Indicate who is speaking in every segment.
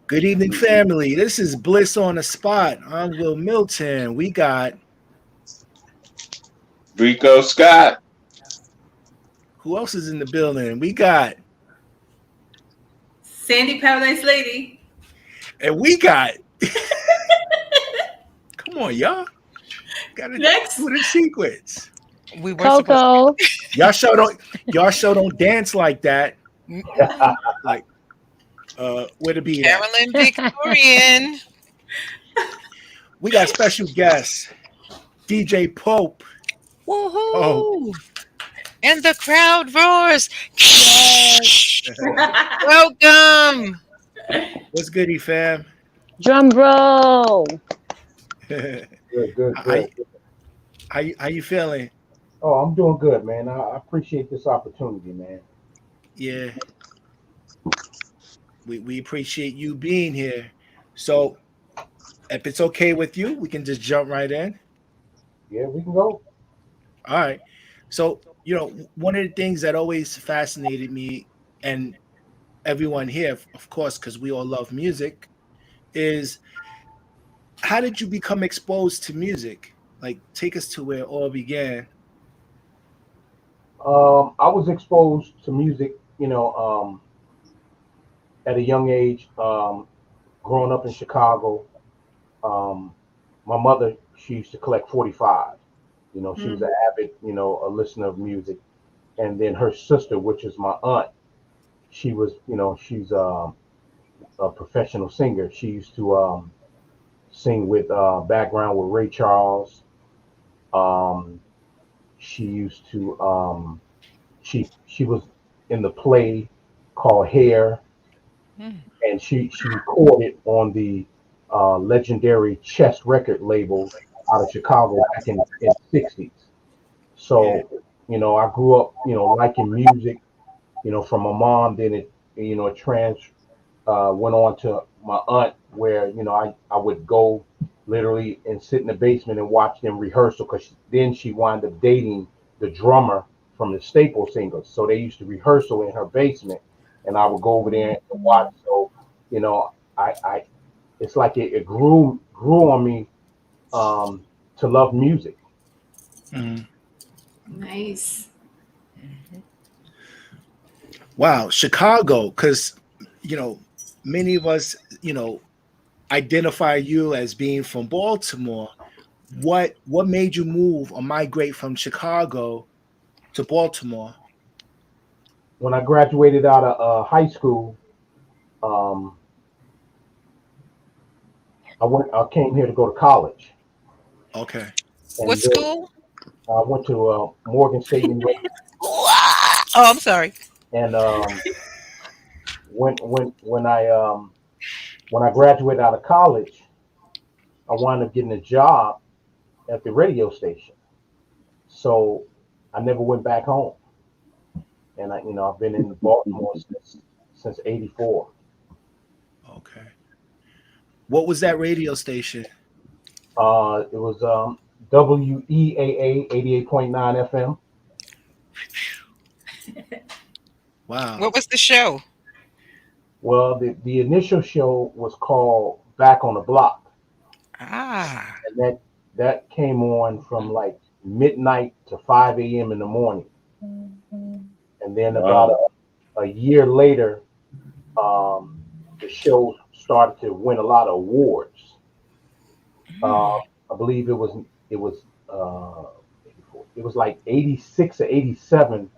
Speaker 1: Good evening, family. This is Bliss on the Spot. I'm Will Milton. We got
Speaker 2: Rico Scott.
Speaker 1: who else is in the building? We got
Speaker 3: Sandy Paradiselady.
Speaker 1: and we got. Come on, y'all. Got to
Speaker 3: Next.
Speaker 1: do the sequence.
Speaker 4: We were supposed
Speaker 5: Coco.
Speaker 1: Y'all show don't dance like that.
Speaker 4: to.
Speaker 1: Like where to be at?
Speaker 4: Carolyn Victorian.
Speaker 1: We got special guests. DJ Pope.
Speaker 4: Woohoo!
Speaker 1: Oh.
Speaker 4: And the crowd roars. Welcome.
Speaker 1: What's goody, fam?
Speaker 5: Drum roll.
Speaker 6: Good.
Speaker 1: How you feeling?
Speaker 6: Oh, I'm doing good, man. I appreciate this opportunity, man.
Speaker 1: Yeah. We appreciate you being here. So if it's okay with you, we can just jump right in.
Speaker 6: Yeah, we can go.
Speaker 1: All right. So, one of the things that always fascinated me and everyone here, of course, because we all love music, is how did you become exposed to music? Like, take us to where it all began.
Speaker 6: I was exposed to music, at a young age. Growing up in Chicago, my mother, she used to collect 45. She was an avid, a listener of music. And then her sister, which is my aunt, she was, she's a professional singer. She used to sing with background with Ray Charles. She used to she was in the play called Hair, and she recorded on the legendary Chess record label out of Chicago back in the 60s. So, I grew up, liking music, from my mom. Then it went on to my aunt, where, I would go literally and sit in the basement and watch them rehearsal, because then she wound up dating the drummer from the Staple Singers. So they used to rehearsal in her basement, and I would go over there and watch. So, I it's like it grew on me to love music.
Speaker 1: Mhm.
Speaker 3: Nice.
Speaker 1: Wow, Chicago, because many of us, identify you as being from Baltimore. What made you move or migrate from Chicago to Baltimore?
Speaker 6: When I graduated out of high school, um, I came here to go to college,
Speaker 1: Okay.
Speaker 4: What
Speaker 6: and then
Speaker 4: school?
Speaker 6: I went to Morgan State University.
Speaker 4: Oh, I'm sorry.
Speaker 6: And when I graduated out of college, I wound up getting a job at the radio station. So I never went back home, and I've been in Baltimore since '84.
Speaker 1: Okay. What was that radio station?
Speaker 6: It was WEAA 88.9 FM.
Speaker 1: Wow.
Speaker 4: What was the show?
Speaker 6: Well, the initial show was called Back on the Block,
Speaker 4: Ah.
Speaker 6: and that came on from like midnight to 5 a.m. in the morning. And then about a year later, the show started to win a lot of awards. I believe it was like '86 or '87.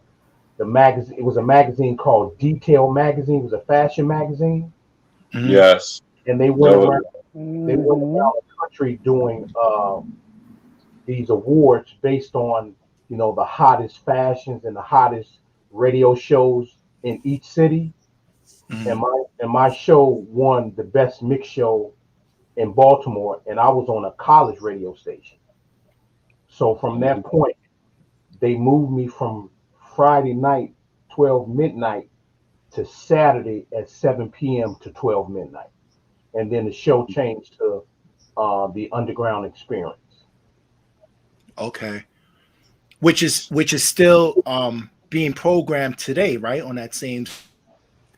Speaker 6: The magazine, it was a magazine called Detail Magazine. It was a fashion magazine,
Speaker 1: Mhm.
Speaker 2: Yes.
Speaker 6: and they went
Speaker 2: No.
Speaker 6: around the country doing these awards based on the hottest fashions and the hottest radio shows in each city.
Speaker 1: Mhm.
Speaker 6: And my show won the best mix show in Baltimore, and I was on a college radio station. So from that point, they moved me from Friday night 12 midnight to Saturday at 7 p.m. to 12 midnight, and then the show changed to the Underground Experience.
Speaker 1: Okay. Which is still being programmed today, right? On that same.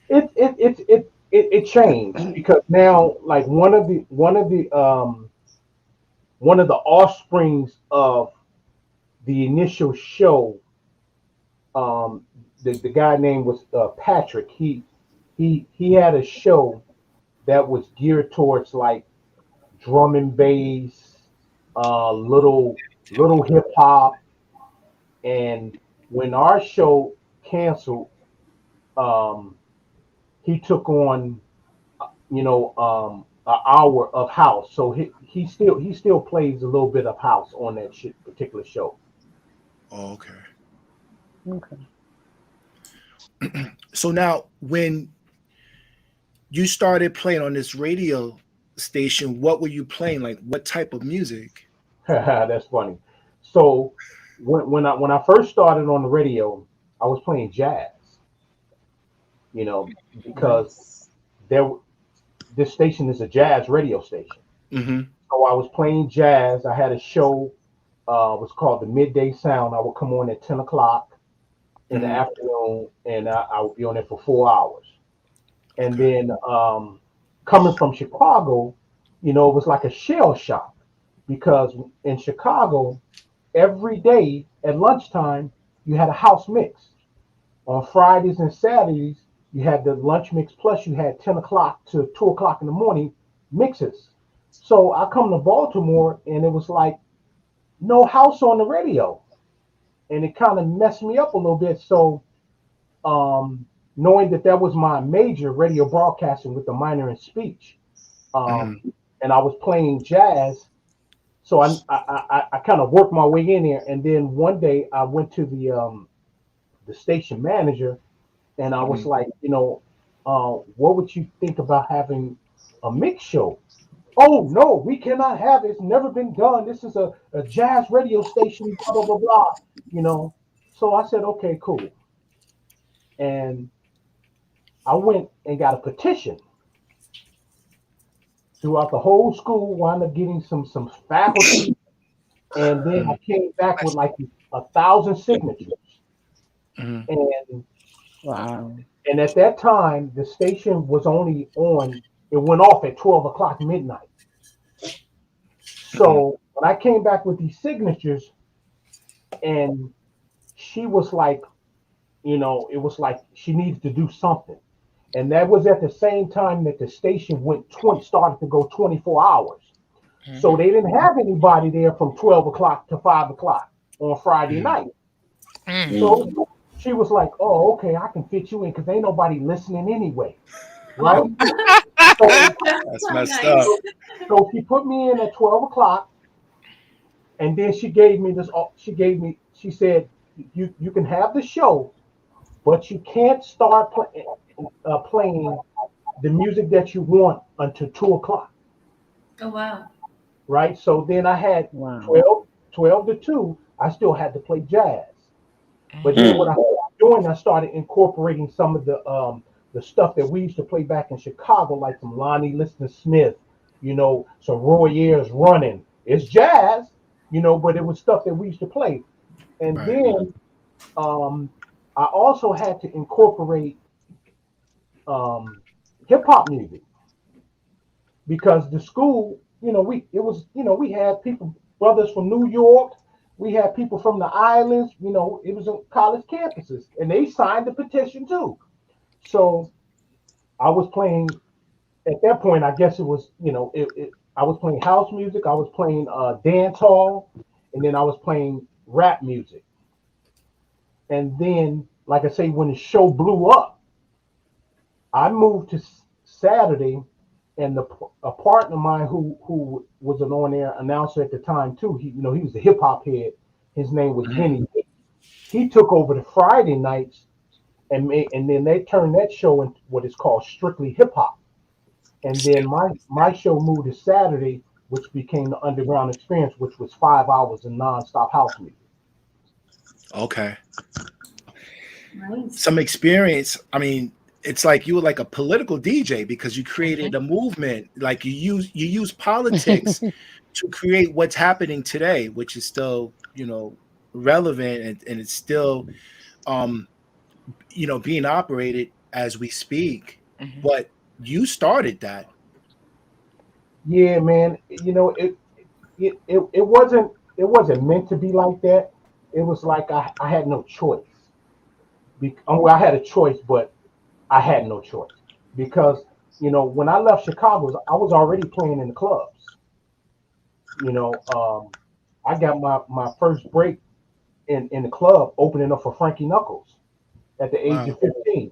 Speaker 6: It it changed because now, like one of the offsprings of the initial show, um, the guy name was Patrick. He had a show that was geared towards like drum and bass, little hip hop, and when our show canceled, um, he took on an hour of house. So he still plays a little bit of house on that particular show.
Speaker 1: Oh, okay.
Speaker 5: Okay.
Speaker 1: So now, when you started playing on this radio station, what were you playing? Like, what type of music?
Speaker 6: That's funny. So when I first started on the radio, I was playing jazz. You know, because
Speaker 5: Nice.
Speaker 6: there this station is a jazz radio station.
Speaker 1: Mm-hmm.
Speaker 6: So I was playing jazz. I had a show. It was called the Midday Sound. I would come on at 10 o'clock in the
Speaker 1: Mm-hmm.
Speaker 6: afternoon, and I would be on it for 4 hours. And
Speaker 1: Okay.
Speaker 6: then coming from Chicago, it was like a shell shock because in Chicago, every day at lunchtime, you had a house mix. On Fridays and Saturdays, you had the lunch mix plus you had 10 o'clock to 2 o'clock in the morning mixes. So I come to Baltimore and it was like no house on the radio. And it kind of messed me up a little bit. So um, knowing that was my major, radio broadcasting with the minor in speech,
Speaker 1: Mm-hmm.
Speaker 6: and I was playing jazz, so I kind of worked my way in there. And then one day I went to the station manager, and I was
Speaker 1: Mm-hmm.
Speaker 6: like, what would you think about having a mix show? Oh no, we cannot have it. It's never been done. This is a jazz radio station, blah blah blah blah. You know. So I said, okay, cool. And I went and got a petition throughout the whole school, wound up getting some faculty, and then I came back with like 1,000 signatures.
Speaker 1: Mm-hmm.
Speaker 6: And
Speaker 5: Wow.
Speaker 6: and at that time, the station was only on. It went off at 12 o'clock midnight.
Speaker 1: Mm-hmm.
Speaker 6: So when I came back with these signatures, and she was like, it was like she needed to do something. And that was at the same time that the station started to go 24 hours. So they didn't have anybody there from 12 o'clock to 5 o'clock on Friday
Speaker 1: Mm-hmm.
Speaker 6: night.
Speaker 4: Mm.
Speaker 6: So she was like, oh, okay, I can fit you in because ain't nobody listening anyway. Right? So,
Speaker 1: That's
Speaker 3: So
Speaker 1: messed
Speaker 3: nice.
Speaker 1: up.
Speaker 6: so she put me in at 12 o'clock, and then she gave me this. She said, you can have the show, but you can't start playing the music that you want until 2 o'clock.
Speaker 3: Oh wow.
Speaker 6: Right? So then I had
Speaker 5: Wow.
Speaker 6: 12 to 2. I still had to play jazz. But then what I started doing, I started incorporating some of the stuff that we used to play back in Chicago, like some Lonnie Liston Smith, some Roy Ayers running. It's jazz, but it was stuff that we used to play. And
Speaker 1: Right.
Speaker 6: then I also had to incorporate um, hip hop music because the school, we had people, brothers from New York, we had people from the islands, it was on college campuses, and they signed the petition too. So I was playing at that point. I guess it was, I was playing house music, I was playing dance hall, and then I was playing rap music. And then, like I say, when the show blew up, I moved to Saturday, and a partner of mine who was an on-air announcer at the time too. He was a hip hop head. His name was
Speaker 1: Mm-hmm.
Speaker 6: Henny. He took over the Friday nights and then they turned that show into what is called strictly hip hop. And then my show moved to Saturday, which became the Underground Experience, which was 5 hours of nonstop house music.
Speaker 1: Okay.
Speaker 3: Nice.
Speaker 1: Some experience. I mean, it's like you were like a political DJ because you
Speaker 4: Mhm.
Speaker 1: created a movement. Like you use politics to create what's happening today, which is still, relevant and it's still being operated as we speak.
Speaker 4: Mhm.
Speaker 1: But you started that.
Speaker 6: Yeah, man. It wasn't meant to be like that. It was like I had no choice. Well, I had a choice, but I had no choice because when I left Chicago, I was already playing in the clubs. You know, I got my first break in the club opening up for Frankie Knuckles at the age of
Speaker 1: Wow.
Speaker 6: 15.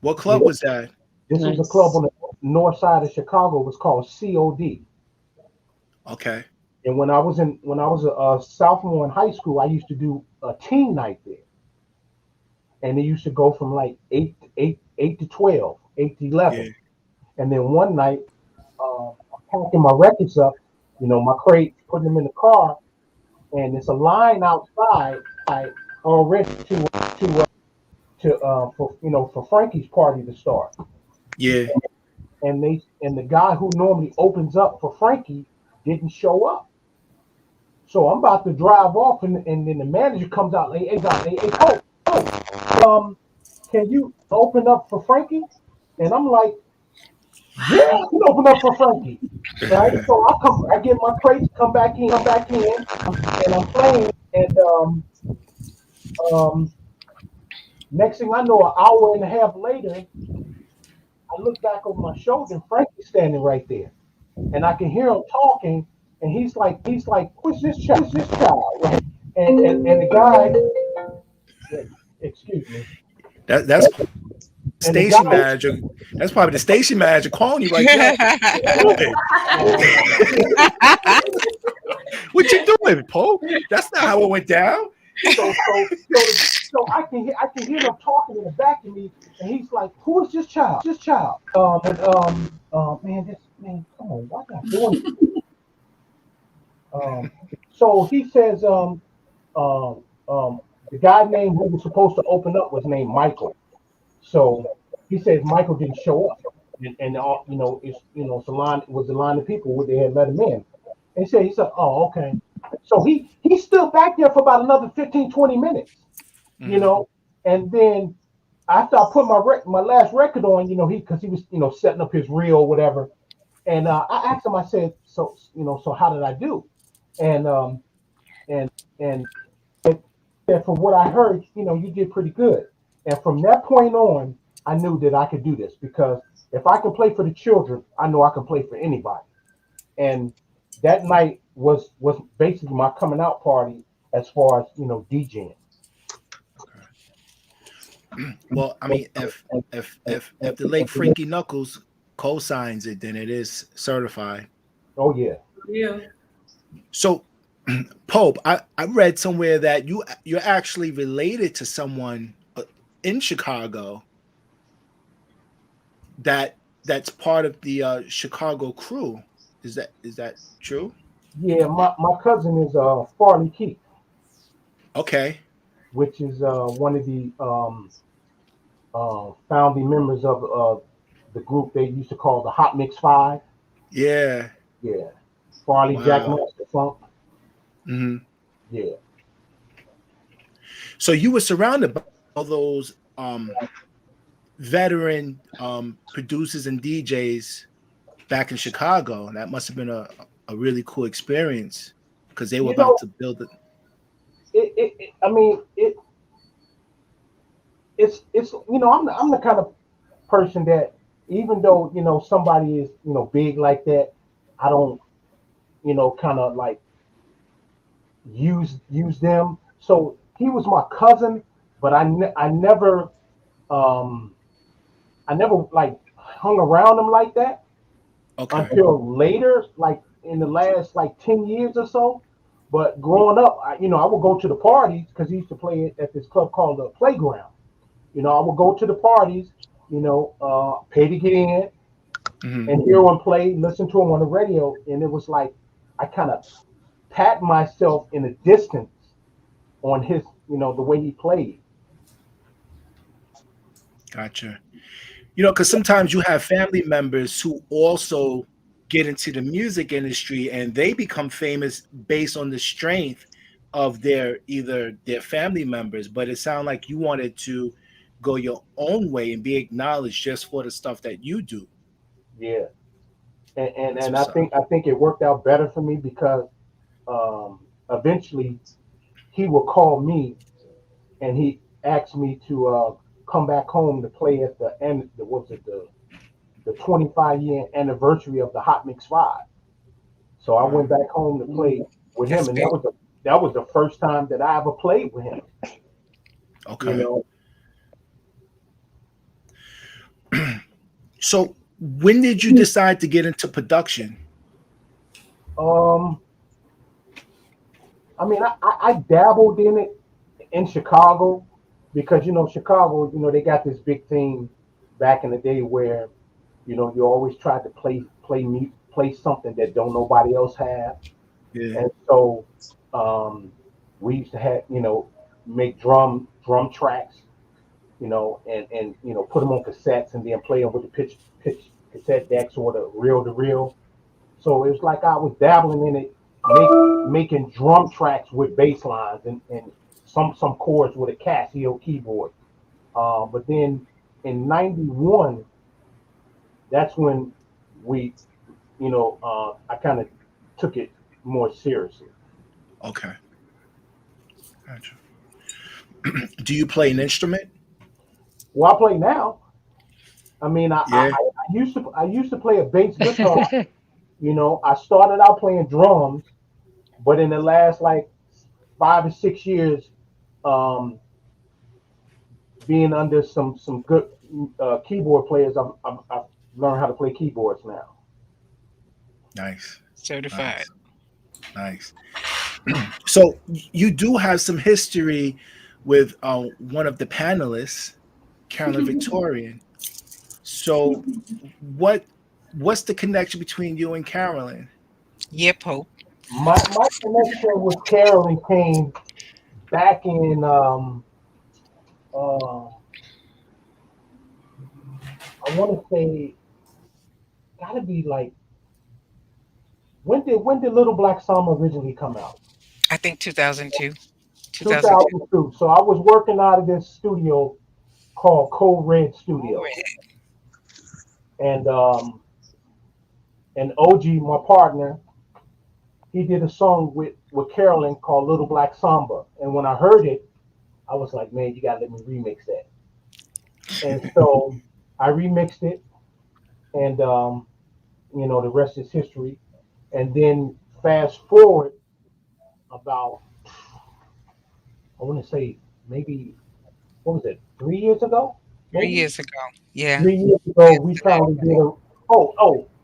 Speaker 1: What
Speaker 6: You
Speaker 1: club
Speaker 6: know,
Speaker 1: was that?
Speaker 6: this was a club
Speaker 5: Nice.
Speaker 6: on the north side of Chicago. It was called COD.
Speaker 1: Okay.
Speaker 6: And when I was a sophomore in high school, I used to do a teen night there, and it used to go from like 8 to 12, 8 to 11.
Speaker 1: Yeah.
Speaker 6: And then one night, I'm packing my records up, my crate, putting them in the car, and it's a line outside already for Frankie's party to start.
Speaker 1: Yeah.
Speaker 6: And the guy who normally opens up for Frankie didn't show up. So I'm about to drive off, and then the manager comes out. Hey, Coach, can you open up for Frankie? And I'm like, yeah, I can open up for Frankie, right? So I get my crates, come back in, and I'm playing. And um, next thing I know, an hour and a half later, I look back over my shoulder, and Frankie's standing right there, and I can hear him talking. And he's like, who's this child? Who's this child? Right? And the guy, excuse me,
Speaker 1: That's
Speaker 6: and the
Speaker 1: station
Speaker 6: guy,
Speaker 1: manager. That's probably the station manager calling you like, yo, what you doing? What you doing, Poe? That's not how it went down.
Speaker 6: so I can hear them talking in the back of me, and he's like, "Who is this child? This child?" Man, come on, why y'all doing this? Um, so he says, um, the guy named who was supposed to open up was named Michael. So he says Michael didn't show up, and all it's a line it was a line of people where they had let him in. And he said, oh, okay. So he's still back there for about another 15, 20 minutes, you
Speaker 1: Mhm.
Speaker 6: know, and then after I put my last record on, because he was setting up his reel or whatever, and I asked him, I said, so how did I do? And and said, from what I heard, you did pretty good. And from that point on, I knew that I could do this because if I can play for the children, I know I can play for anybody. And that night was basically my coming out party as far as DJing.
Speaker 1: Well, I mean, if the late Frankie Knuckles co-signs it, then it is certified.
Speaker 6: Oh yeah,
Speaker 3: You.
Speaker 1: So, Pope, I read somewhere that you're actually related to someone in Chicago that's part of the Chicago crew. Is that true?
Speaker 6: yeah. My cousin is Farley Keith,
Speaker 1: Okay.
Speaker 6: which is one of the founding members of the group they used to call the Hot Mix Five.
Speaker 1: Yeah.
Speaker 6: Yeah, Farley, Jack
Speaker 1: Wow.
Speaker 6: Master Funk.
Speaker 1: Hmm.
Speaker 6: Yeah,
Speaker 1: So you were surrounded by all those veteran producers and DJs back in Chicago, and that must have been a really cool experience because they were
Speaker 6: you
Speaker 1: about
Speaker 6: know,
Speaker 1: to build it.
Speaker 6: I mean, it's I'm the kind of person that even though somebody is big like that, I don't kind of like use them. So he was my cousin, but um I never like hung around him like that
Speaker 1: Okay.
Speaker 6: until later, like in the last like 10 years or so. But growing up, I would go to the parties because he used to play at this club called the Playground. I would go to the parties, pay to get in
Speaker 1: Hmm.
Speaker 6: and hear him play, listen to him on the radio, and it was like I kind of pat myself in a distance on his, the way he played.
Speaker 1: Gotcha. Because sometimes you have family members who also get into the music industry and they become famous based on the strength of either their family members. But it sounded like you wanted to go your own way and be acknowledged just for the stuff that you do.
Speaker 6: Yeah,
Speaker 1: That's
Speaker 6: and
Speaker 1: what's up.
Speaker 6: I think it worked out better for me because eventually he would call me and he asked me to come back home to play at the end. What was it, the 25-year anniversary of the Hot Mix 5? So I went back home to play with
Speaker 4: That's
Speaker 6: him, and
Speaker 4: big.
Speaker 6: that was the first time that I ever played with him.
Speaker 1: Okay.
Speaker 6: You know,
Speaker 1: So when did you decide to get into production?
Speaker 6: um, I mean, I dabbled in it in Chicago because Chicago, they got this big thing back in the day where you always tried to play something that don't nobody else have,
Speaker 1: Yeah.
Speaker 6: and so we used to have make drum tracks, and put them on cassettes and then play them with the pitch cassette decks or the reel to reel. So it was like I was dabbling in it, making drum tracks with bass lines and some chords with a Casio keyboard. But then in '91, that's when we, I kind of took it more seriously.
Speaker 1: Okay. Gotcha. Do you play an instrument?
Speaker 6: Well, I play now. I mean,
Speaker 1: Yeah.
Speaker 6: I used to play a bass guitar. I started out playing drums, but in the last like 5 or 6 years, um, being under some good keyboard players, I've learned how to play keyboards now.
Speaker 1: Nice.
Speaker 4: Certified.
Speaker 1: Nice. Nice. So you do have some history with one of the panelists, Carolyn Victorian. So what's the connection between you and Carolyn?
Speaker 4: Yep, Hope.
Speaker 6: My connection with Carolyn came back in uh, I want to say gotta be like when did Little Black Summer originally come out?
Speaker 4: I think 2002. 2002.
Speaker 6: 2002. So I was working out of this studio called Code Red
Speaker 4: All
Speaker 6: Studios,
Speaker 4: right.
Speaker 6: and OG, my partner, he did a song with Carolyn called Little Black Samba, and when I heard it, I was like, man, you gotta let me remix that. And so I remixed it, and the rest is history. And then fast forward about, I want to say maybe, what was it, 3 years ago?
Speaker 4: 3
Speaker 6: Maybe
Speaker 4: years ago. Yeah.
Speaker 6: 3 years ago, we
Speaker 4: Yesterday.
Speaker 6: finally did a.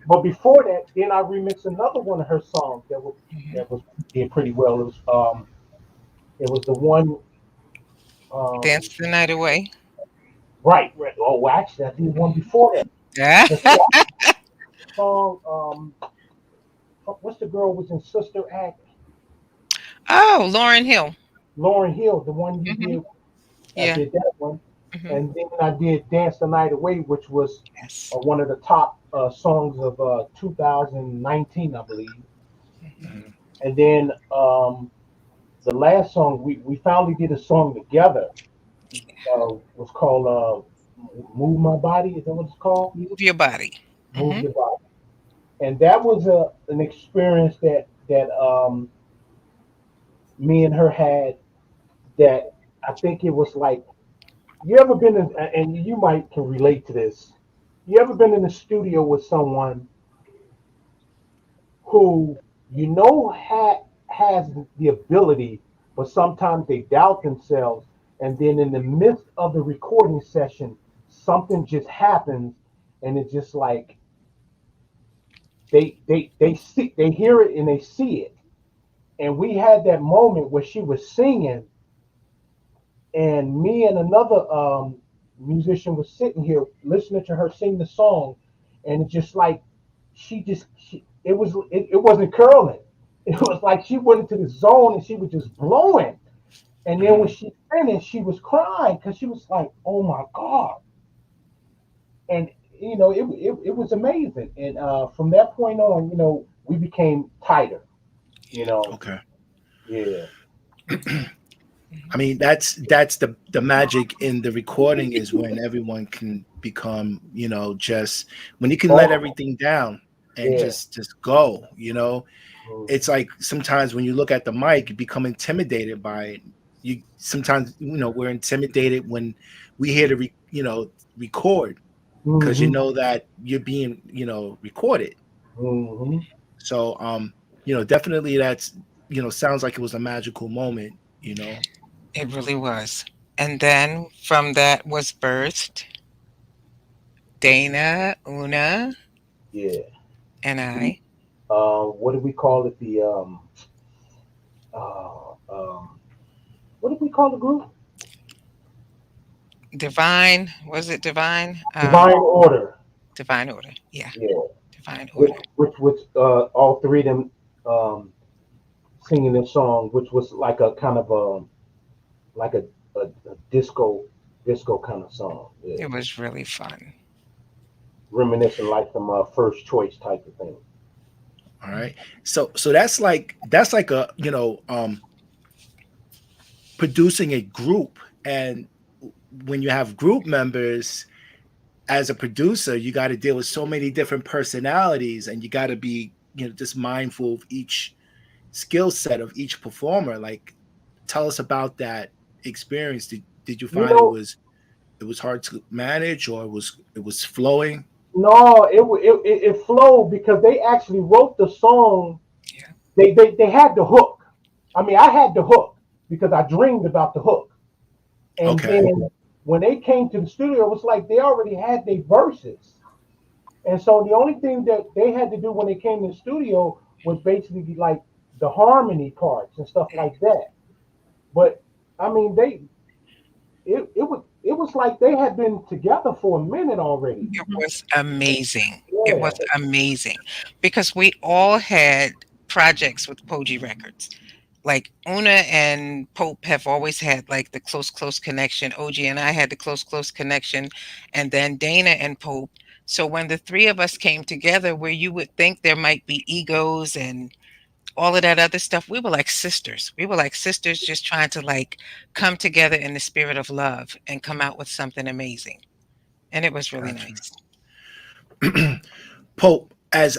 Speaker 6: But before that, then I remixed another one of her songs
Speaker 4: Mhm.
Speaker 6: that was did pretty well. It was the one.
Speaker 4: Dance
Speaker 6: Um,
Speaker 4: the night away.
Speaker 6: right, right. Oh, well, actually, I did one before that.
Speaker 4: Yeah.
Speaker 6: The song. What's the girl was in Sister Act?
Speaker 4: Oh, Lauren Hill.
Speaker 6: Lauren Hill, the one you
Speaker 4: Hmm.
Speaker 6: did. I
Speaker 4: Yeah.
Speaker 6: did that one,
Speaker 4: Hmm.
Speaker 6: and then I did "Dance the Night Away," which was
Speaker 4: Yes.
Speaker 6: one of the top songs of 2019, I believe.
Speaker 4: Hmm.
Speaker 1: Mhm.
Speaker 6: And then the last song we finally did a song together. Was called "Move My Body." Is that what it's called?
Speaker 4: Move your body.
Speaker 6: Move
Speaker 4: Hmm.
Speaker 6: Your Body. And that was an experience that me and her had. That I think it was like you ever been in, and you might can relate to this. You ever been in the studio with someone who has the ability, but sometimes they doubt themselves, and then in the midst of the recording session, something just happens, and it's just like they hear it and they see it. And we had that moment where she was singing, and me and another musician was sitting here listening to her sing the song, and it's just like it wasn't curling. It was like she went into the zone and she was just blowing. And then when
Speaker 1: Mhm.
Speaker 6: she finished, she was crying because she was like, "Oh my God!" And it was amazing. And from that point on, we became tighter. You know,
Speaker 1: Okay.
Speaker 6: yeah,
Speaker 1: I mean, that's the magic in the recording is when everyone can become, just when you can let everything down and just go, it's like sometimes when you look at the mic, you become intimidated by it. You sometimes, we're intimidated when we hear to record, because that you're being, recorded. So, definitely that's, sounds like it was a magical moment,
Speaker 4: It really was. And then from that was birthed Dana, Una,
Speaker 6: Yeah.
Speaker 4: and I.
Speaker 6: What do we call it? Uh, um, what did we call the group?
Speaker 4: Divine, was it Divine?
Speaker 6: Divine Order.
Speaker 4: Divine Order. Yeah,
Speaker 6: Yeah.
Speaker 4: Divine
Speaker 6: Which,
Speaker 4: Order.
Speaker 6: which, all three of them singing this song, which was like a kind of like a disco kind of song. Yeah.
Speaker 4: It was really fun.
Speaker 6: Reminiscent like some first choice type of thing.
Speaker 1: All right. So that's like a, producing a group. And when you have group members, as a producer, you got to deal with so many different personalities, and you got to be, just mindful of each skill set of each performer. Like, tell us about that experience. Did you find it was hard to manage, or it was flowing?
Speaker 6: No, it flowed because they actually wrote the song.
Speaker 4: Yeah.
Speaker 6: They had the hook. I mean, I had the hook because I dreamed about the hook. And
Speaker 1: Okay.
Speaker 6: then when they came to the studio, it was like they already had their verses. And so the only thing that they had to do when they came to the studio was basically like the harmony parts and stuff like that. But I mean, it was like they had been together for a minute already.
Speaker 4: It was amazing. It
Speaker 6: Yeah.
Speaker 4: was amazing because we all had projects with Poggi Records. Like Una and Pope have always had like the close connection. OG and I had the close connection, and then Dana and Pope. So when the three of us came together, where you would think there might be egos and all of that other stuff, we were like sisters. We were like sisters just trying to like come together in the spirit of love and come out with something amazing. And it was really
Speaker 1: Gotcha.
Speaker 4: nice.
Speaker 1: Pope, as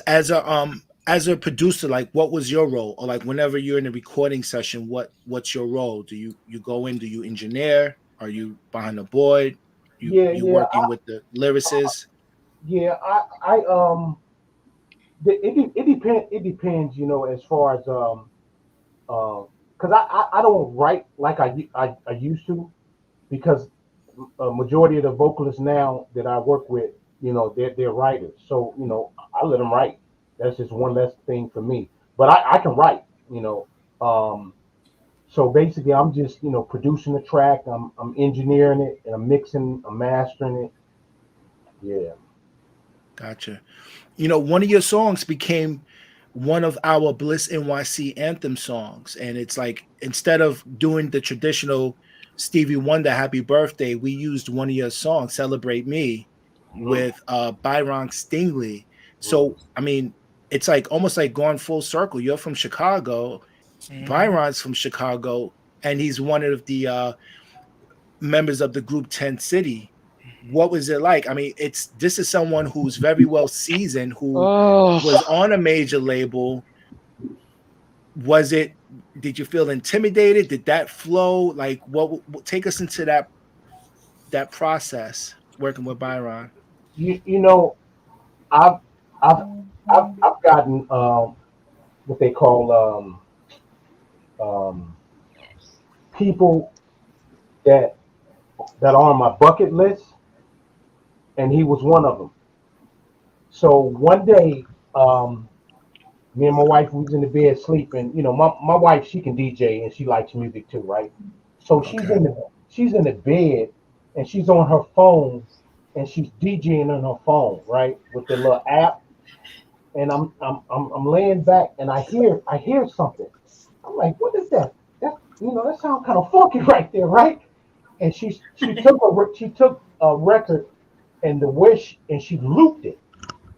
Speaker 1: a producer, like, what was your role? Or like, whenever you're in a recording session, what's your role? Do you go in? Do you engineer? Are you behind the board? You
Speaker 6: Yeah.
Speaker 1: working with the lyricists?
Speaker 6: Yeah, it depends, as far as because I don't write like I used to, because a majority of the vocalists now that I work with, they're writers, so I let them write. That's just one less thing for me. But I can write, um, so basically I'm just producing the track, I'm engineering it, and I'm mixing, I'm mastering it. Yeah.
Speaker 1: Gotcha. One of your songs became one of our Bliss NYC anthem songs. And it's like, instead of doing the traditional Stevie Wonder Happy Birthday, we used one of your songs, Celebrate Me,
Speaker 6: Mhm.
Speaker 1: with Byron Stingley.
Speaker 6: Mhm.
Speaker 1: So, I mean, it's like almost like going full circle. You're from Chicago,
Speaker 4: Mhm.
Speaker 1: Byron's from Chicago, and he's one of the members of the group 10 City. What was it like? I mean, this is someone who's very well seasoned, who
Speaker 5: Oh,
Speaker 1: was on a major label. Was it, did you feel intimidated? Did that flow? Like, take us into that process working with Byron.
Speaker 6: You know, I've I've I've gotten what they call um, people that are on my bucket list, and he was one of them. So one day, me and my wife we was in the bed sleeping. My wife, she can DJ and she likes music too, right? So
Speaker 1: Okay.
Speaker 6: she's in the bed and she's on her phone and she's DJing on her phone, right, with the little app. And I'm laying back and I hear something. I'm like, what is that? That sounds kind of funky right there, right? And she took a record and and she looped it.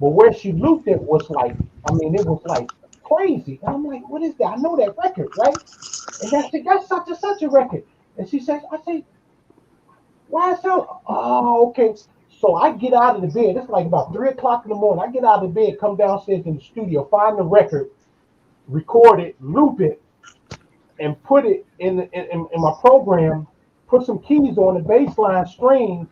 Speaker 6: But where she looped it was like, I mean, it was like crazy. And I'm like, what is that? I know that record, right? And that's such and such a record. And I say, why is that? Oh, okay. So I get out of the bed. It's like about 3 o'clock in the morning. I get out of the bed, come downstairs in the studio, find the record, record it, loop it, and put it in my program. Put some keys on the bass line strings,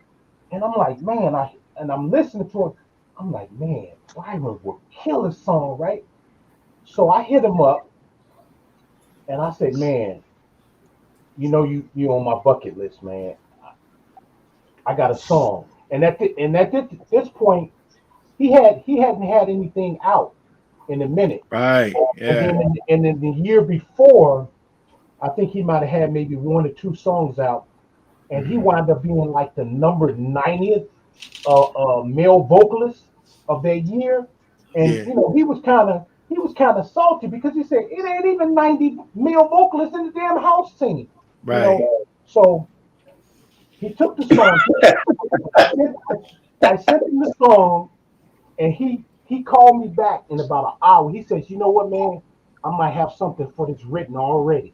Speaker 6: and I'm like, man, I'm listening to it. I'm like, man, Byron would kill this song, right? So I hit him up, and I said, man, you know you on my bucket list, man. I got a song, and at this point, he hadn't had anything out in a minute.
Speaker 1: Right. Yeah.
Speaker 6: And then the year before, I think he might have had maybe 1 or 2 songs out, and he wound up being like the number 90th male vocalist of that year. And
Speaker 1: Yeah.
Speaker 6: you know, he was kind of salty because he said it ain't even 90 male vocalists in the damn house singing.
Speaker 1: Right.
Speaker 6: You know? So he took the song. I sent him the song, and he called me back in about an hour. He says, you know what, man, I might have something for this written already.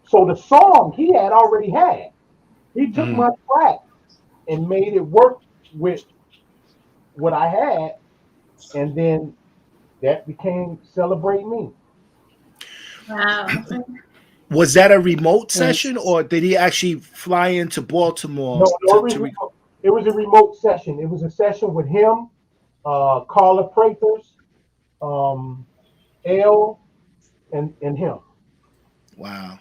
Speaker 6: So the song he had already had. He took my track and made it work with what I had, and then that became Celebrate Me.
Speaker 3: Wow.
Speaker 1: Was that a remote session, or did he actually fly into Baltimore?
Speaker 6: No, it was a remote session. It was a session with him, Carla Prathers, L, and him.
Speaker 1: Wow.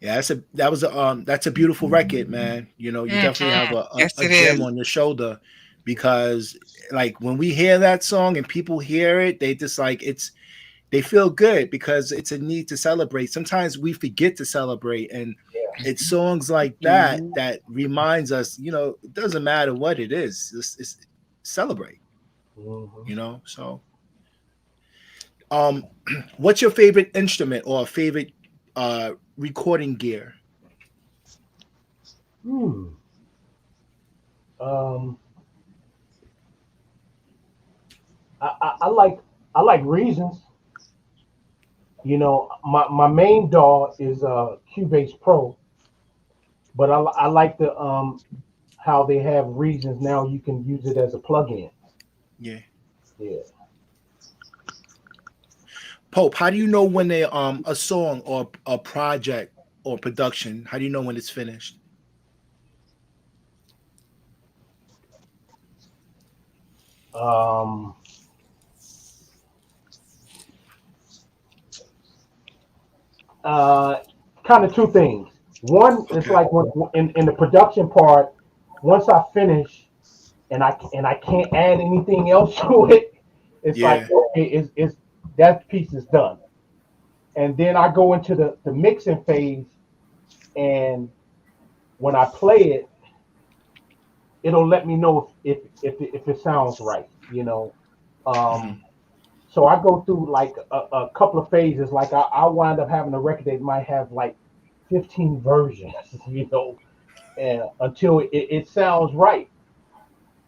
Speaker 1: Yeah, that's a beautiful record, man. You know, you definitely have a gem on your shoulder, because like when we hear that song and people hear it, they just like they feel good because it's a need to celebrate. Sometimes we forget to celebrate, and it's songs like that that reminds us, you know, it doesn't matter what it is, it's celebrate. You know, so what's your favorite instrument or favorite recording gear?
Speaker 6: I like Reasons. You know, my main DAW is Cubase Pro, but I like the how they have Reasons now. You can use it as a plug-in.
Speaker 1: Yeah. Pope, how do you know when a song or a project or production, how do you know when it's finished?
Speaker 6: Kind of two things. One, it's like in the production part, once I finish and I can't add anything else to it, it's like, okay, it's that piece is done. And then I go into the mixing phase, and when I play it, it'll let me know if it sounds right, you know. So I go through like a couple of phases. Like I wind up having a record that might have like 15 versions, you know, and until it sounds right,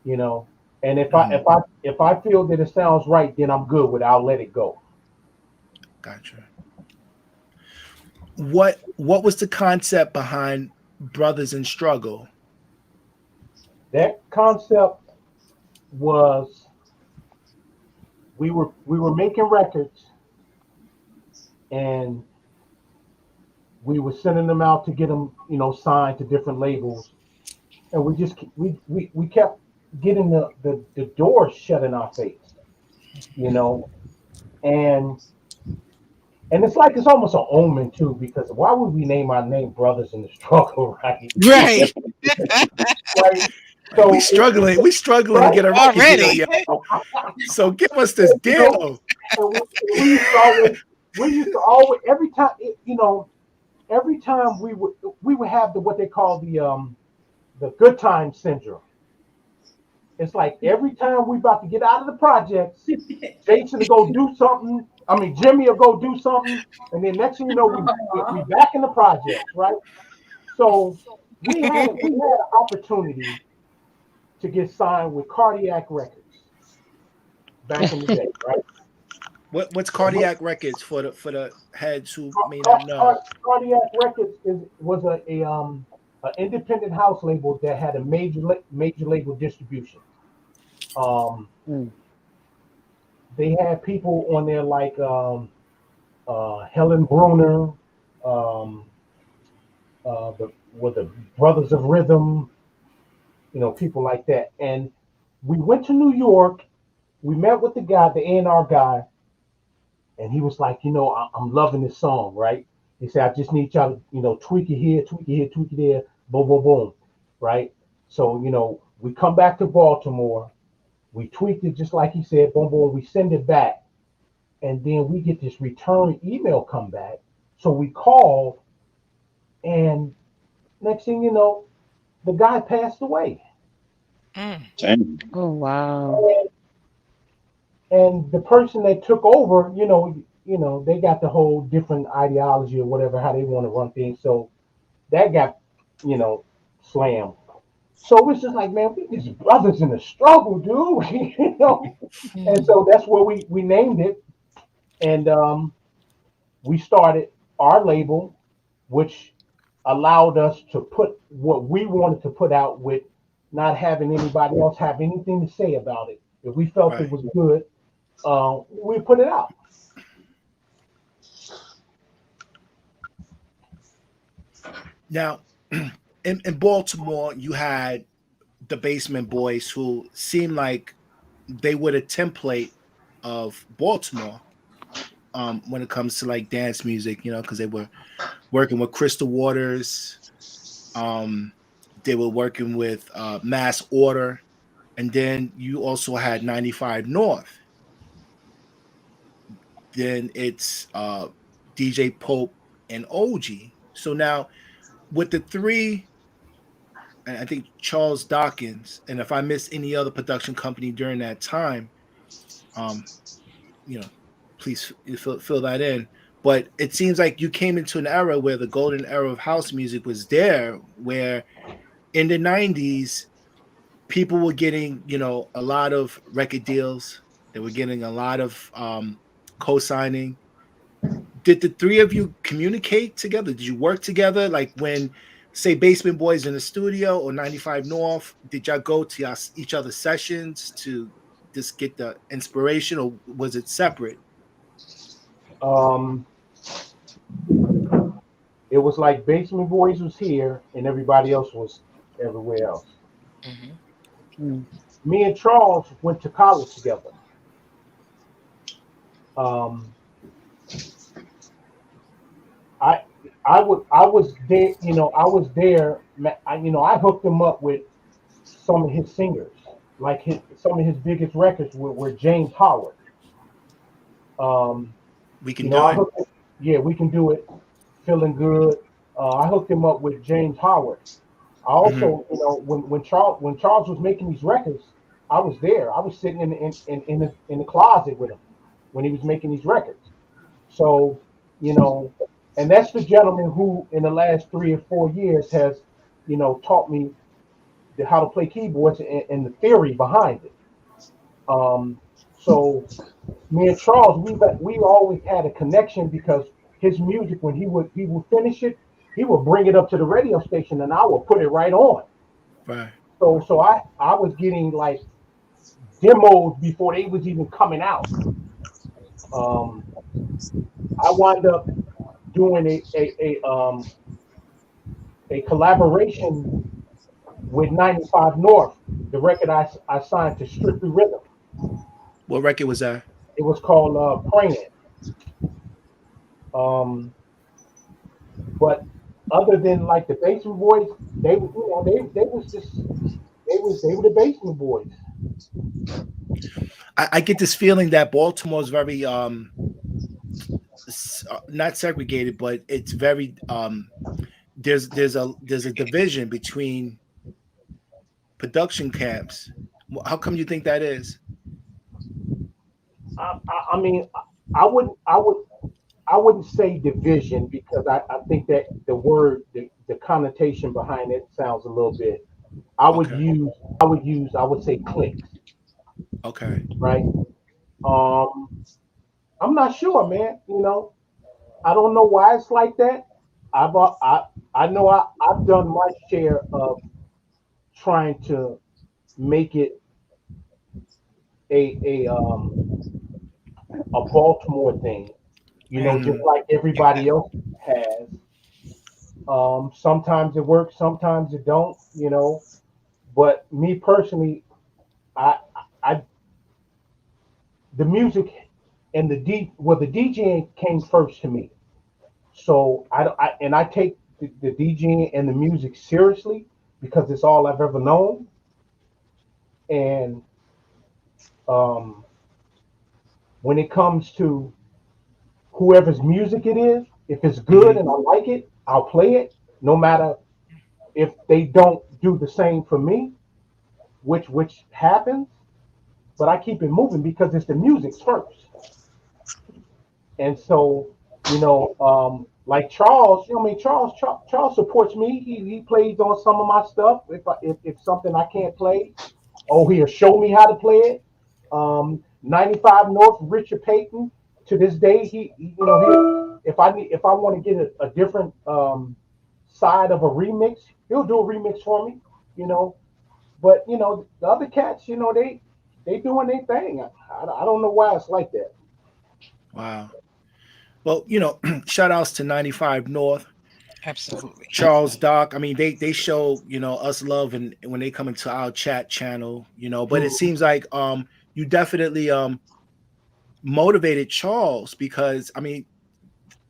Speaker 6: you know. And if I feel that it sounds right, then I'm good with it. I'll let it go.
Speaker 1: Gotcha. What was the concept behind Brothers in Struggle?
Speaker 6: That concept was we were making records, and we were sending them out to get them, you know, signed to different labels, and we kept getting the doors shut in our face, you know, and it's like it's almost an omen too, because why would we name our name Brothers in the Struggle, right?
Speaker 4: Right.
Speaker 6: Right. So
Speaker 1: we struggling right? to get a record
Speaker 4: already.
Speaker 1: deal, yo. So give us this deal.
Speaker 6: We used to always every time, you know, every time we would have what they call the good time syndrome. It's like every time we about to get out of the project, Jason will go do something. I mean, Jimmy will go do something, and then next thing you know, we back in the project, right? So we had an opportunity to get signed with Cardiac Records back in the day, right?
Speaker 1: What's Cardiac Records for the heads who may not know?
Speaker 6: Cardiac Records was an independent house label that had a major label distribution. Um,
Speaker 5: Mm.
Speaker 6: they had people on there like Helen Bruner, um, the Brothers of Rhythm, people like that. And we went to New York. We met with the guy, the A&R guy, and he was like, I'm loving this song, right? He said, I just need y'all to, tweak it here, tweak it here, tweak it there, boom, boom, boom, right? So, we come back to Baltimore, we tweaked it just like he said, boom, boom, we send it back, and then we get this return email come back. So we call, and next thing you know, the guy passed away.
Speaker 4: Mm.
Speaker 2: Dang.
Speaker 5: Oh wow.
Speaker 6: And the person that took over, they got the whole different ideology or whatever, how they want to run things. So that got, slammed. So it's just like, man, we just brothers in the struggle, dude. And so that's where we named it. And we started our label, which allowed us to put what we wanted to put out with not having anybody else have anything to say about it. If we felt it
Speaker 1: Right.
Speaker 6: was good, we put it out.
Speaker 1: Now, in Baltimore, you had the Basement Boys, who seemed like they were the template of Baltimore when it comes to like dance music, because they were working with Crystal Waters. They were working with Mass Order. And then you also had 95 North. Then it's DJ Pope and OG. So now with the three, and I think Charles Dawkins, and if I miss any other production company during that time, um, please fill that in. But it seems like you came into an era where the golden era of house music was there, where in the 90s, people were getting, a lot of record deals. They were getting a lot of co-signing. Did the three of you communicate together? Did you work together? Like when, say, Basement Boys in the studio or 95 North, did y'all go to each other's sessions to just get the inspiration, or was it separate?
Speaker 6: Um, it was like Basement Boys was here and everybody else was everywhere else.
Speaker 4: Mhm.
Speaker 5: Mm.
Speaker 6: Me and Charles went to college together. Um, I I was there, I was there. I hooked him up with some of his singers, like some of his biggest records were James Howard. Um,
Speaker 1: We can do
Speaker 6: I
Speaker 1: it.
Speaker 6: yeah, we can do it. Feeling good. I hooked him up with James Howard. I
Speaker 1: Mhm.
Speaker 6: also, when Charles was making these records, I was there. I was sitting in the closet with him when he was making these records. So, you know, and that's the gentleman who, in the last 3 or 4 years, has, taught me how to play keyboards and the theory behind it. Um, so me and Charles, we always had a connection because his music, when he would finish it, he would bring it up to the radio station and I would put it right on.
Speaker 1: Right.
Speaker 6: So I was getting like demos before they was even coming out. Um, I wound up doing a collaboration with 95 North, the record I signed to Strictly Rhythm.
Speaker 1: What record was that?
Speaker 6: It was called Praying. Um, but other than like the Basement Boys, they was just they were the Basement Boys.
Speaker 1: I get this feeling that Baltimore is very not segregated, but it's very there's a division between production camps. How come you think that is?
Speaker 6: I mean, I wouldn't say division because I think that the word the connotation behind it sounds a little bit. I would
Speaker 1: Okay.
Speaker 6: use I would say clicks,
Speaker 1: Okay.
Speaker 6: right? Um, I'm not sure, man. I don't know why it's like that. I've I know I've done my share of trying to make it a Baltimore thing, just
Speaker 1: Mhm.
Speaker 6: like everybody else has. Sometimes it works, sometimes it don't, But me personally, I, I, the music and the DJing came first to me. So I take the DJing and the music seriously because it's all I've ever known. And um, when it comes to whoever's music it is, if it's good
Speaker 1: Mhm.
Speaker 6: and I like it, I'll play it, no matter if they don't do the same for me, which happens. But I keep it moving because it's the music's first. And so, like Charles, Charles supports me. He plays on some of my stuff. If something I can't play, oh, he'll show me how to play it. 95 North, Richard Payton. To this day, if I want to get a different side of a remix, he'll do a remix for me. You know, but the other cats, they doing their thing. I don't know why it's like that.
Speaker 1: Wow. Well, shout outs to 95 North,
Speaker 4: Absolutely.
Speaker 1: Charles Doc. I mean, they show, us love and when they come into our chat channel, but it seems like you definitely motivated Charles because I mean,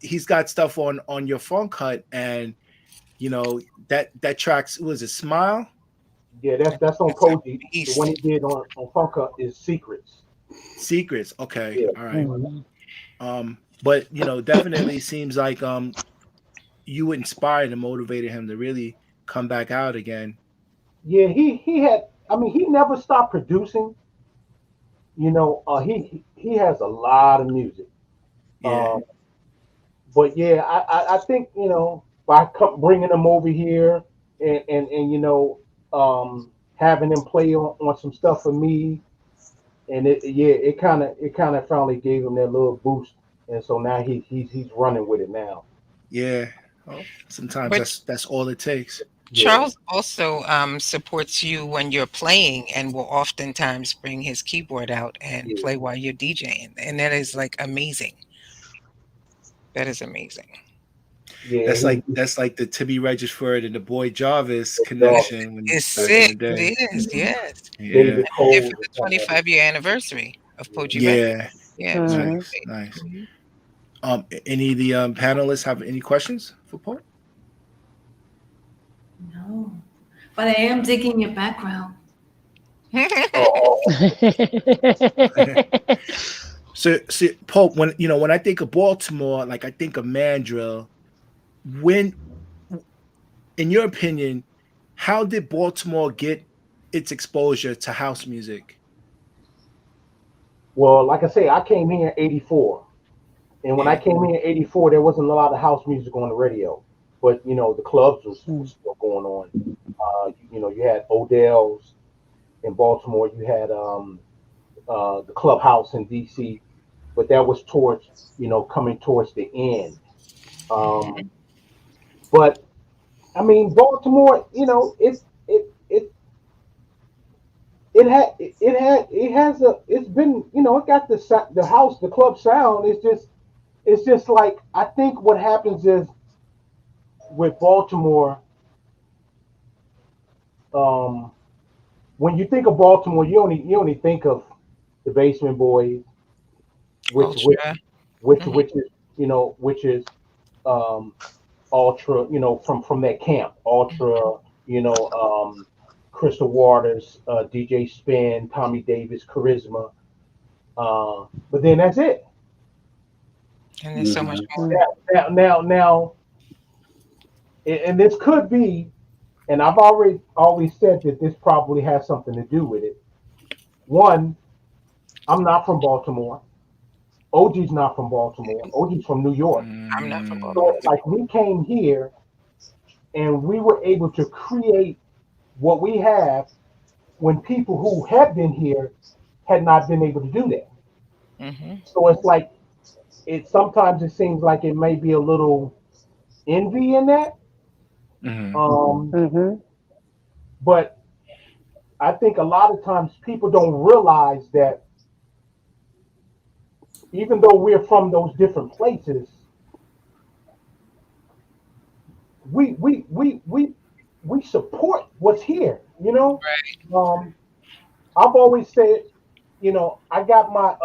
Speaker 1: he's got stuff on your phone cut and that tracks was a smile
Speaker 6: Yeah, that's on
Speaker 4: That's a
Speaker 6: Koji. The one
Speaker 4: beast.
Speaker 6: he did on Funka is Secrets.
Speaker 1: secrets. Okay,
Speaker 6: Yeah,
Speaker 1: all right.
Speaker 5: Mhm.
Speaker 1: But definitely seems like you inspired and motivated him to really come back out again.
Speaker 6: yeah. He had. I mean, he never stopped producing. He has a lot of music.
Speaker 1: Yeah,
Speaker 6: Um, but yeah, I think by bringing him over here and having him play on some stuff for me, and it kind of finally gave him that little boost, and so now he's running with it now.
Speaker 1: yeah. Oh, sometimes
Speaker 4: But
Speaker 1: that's all it takes.
Speaker 6: Yeah,
Speaker 4: Charles also supports you when you're playing and will oftentimes bring his keyboard out and
Speaker 6: yeah,
Speaker 4: play while you're DJing. And that is like amazing. That is amazing.
Speaker 6: yeah.
Speaker 1: That's like the Timmy Regisford and the Boy Jarvis
Speaker 6: Exactly.
Speaker 1: connection when
Speaker 4: It's
Speaker 1: back in
Speaker 4: sick.
Speaker 1: the day.
Speaker 4: It is, yes.
Speaker 1: Yeah,
Speaker 6: David
Speaker 4: And here
Speaker 6: Cole
Speaker 4: for
Speaker 6: or
Speaker 4: the
Speaker 6: something like that.
Speaker 4: 25-year anniversary of Poggi Records.
Speaker 1: yeah.
Speaker 4: Yeah, it was really
Speaker 5: Mhm.
Speaker 1: Nice,
Speaker 4: great.
Speaker 1: nice.
Speaker 4: Mhm.
Speaker 1: Any of the panelists have any questions for Paul?
Speaker 3: No. But I am digging your background.
Speaker 6: Oh,
Speaker 1: So, Pope, when I think of Baltimore, like I think of Mandrill. When, in your opinion, how did Baltimore get its exposure to house music?
Speaker 6: well, like I say, I came here in '84, and when I
Speaker 1: Yeah.
Speaker 6: came here in '84, there wasn't a lot of house music on the radio, but the clubs was
Speaker 5: Mhm.
Speaker 6: still going on. You had Odell's in Baltimore. You had the clubhouse in DC, but that was towards coming towards the end. Um, but I mean, Baltimore, it's been it got the house the club sound. It's just like I think what happens is with Baltimore. Um, when you think of Baltimore, you only think of the Basement Boys, which which
Speaker 4: Ultra.
Speaker 6: which
Speaker 4: Mhm.
Speaker 6: which is which is um, Ultra, from that camp, Ultra, you know, um, Crystal Waters, DJ Spin, Tommy Davis, Charisma. But then that's it.
Speaker 4: And there's so much more.
Speaker 5: Mhm.
Speaker 6: Now, and this could be, and I've already always said that this probably has something to do with it. One, I'm not from Baltimore. OG's not from Baltimore. OG's from New York.
Speaker 4: I'm not from
Speaker 6: So
Speaker 4: Baltimore.
Speaker 1: Mm,
Speaker 6: it's like we came here and we were able to create what we have when people who have been here had not been able to do that.
Speaker 4: Hmm.
Speaker 6: So it's like it sometimes it seems like it may be a little envy in that, Um, but I think a lot of times people don't realize that even though we're from those different places, we support what's here. You know, I've always said, you know, I got my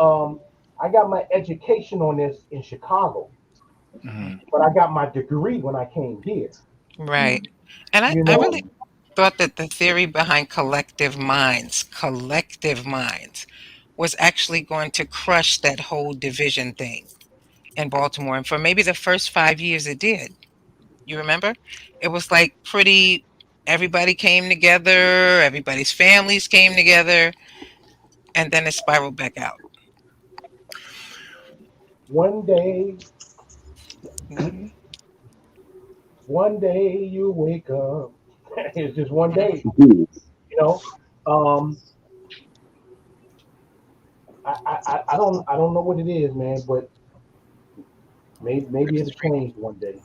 Speaker 6: education on this in Chicago, but I got my degree when I came here.
Speaker 4: Right. And
Speaker 6: You
Speaker 4: I
Speaker 6: know,
Speaker 4: really thought that the theory behind collective minds, was actually going to crush that whole division thing in Baltimore. And for maybe the first 5 years, it did. You remember? It was like pretty, everybody came together, everybody's families came together, and then it spiraled back out.
Speaker 6: one day,
Speaker 4: Hmm.
Speaker 6: one day you wake up. It's just one day. You know, um, I don't know what it is, man, but maybe it'll change one day.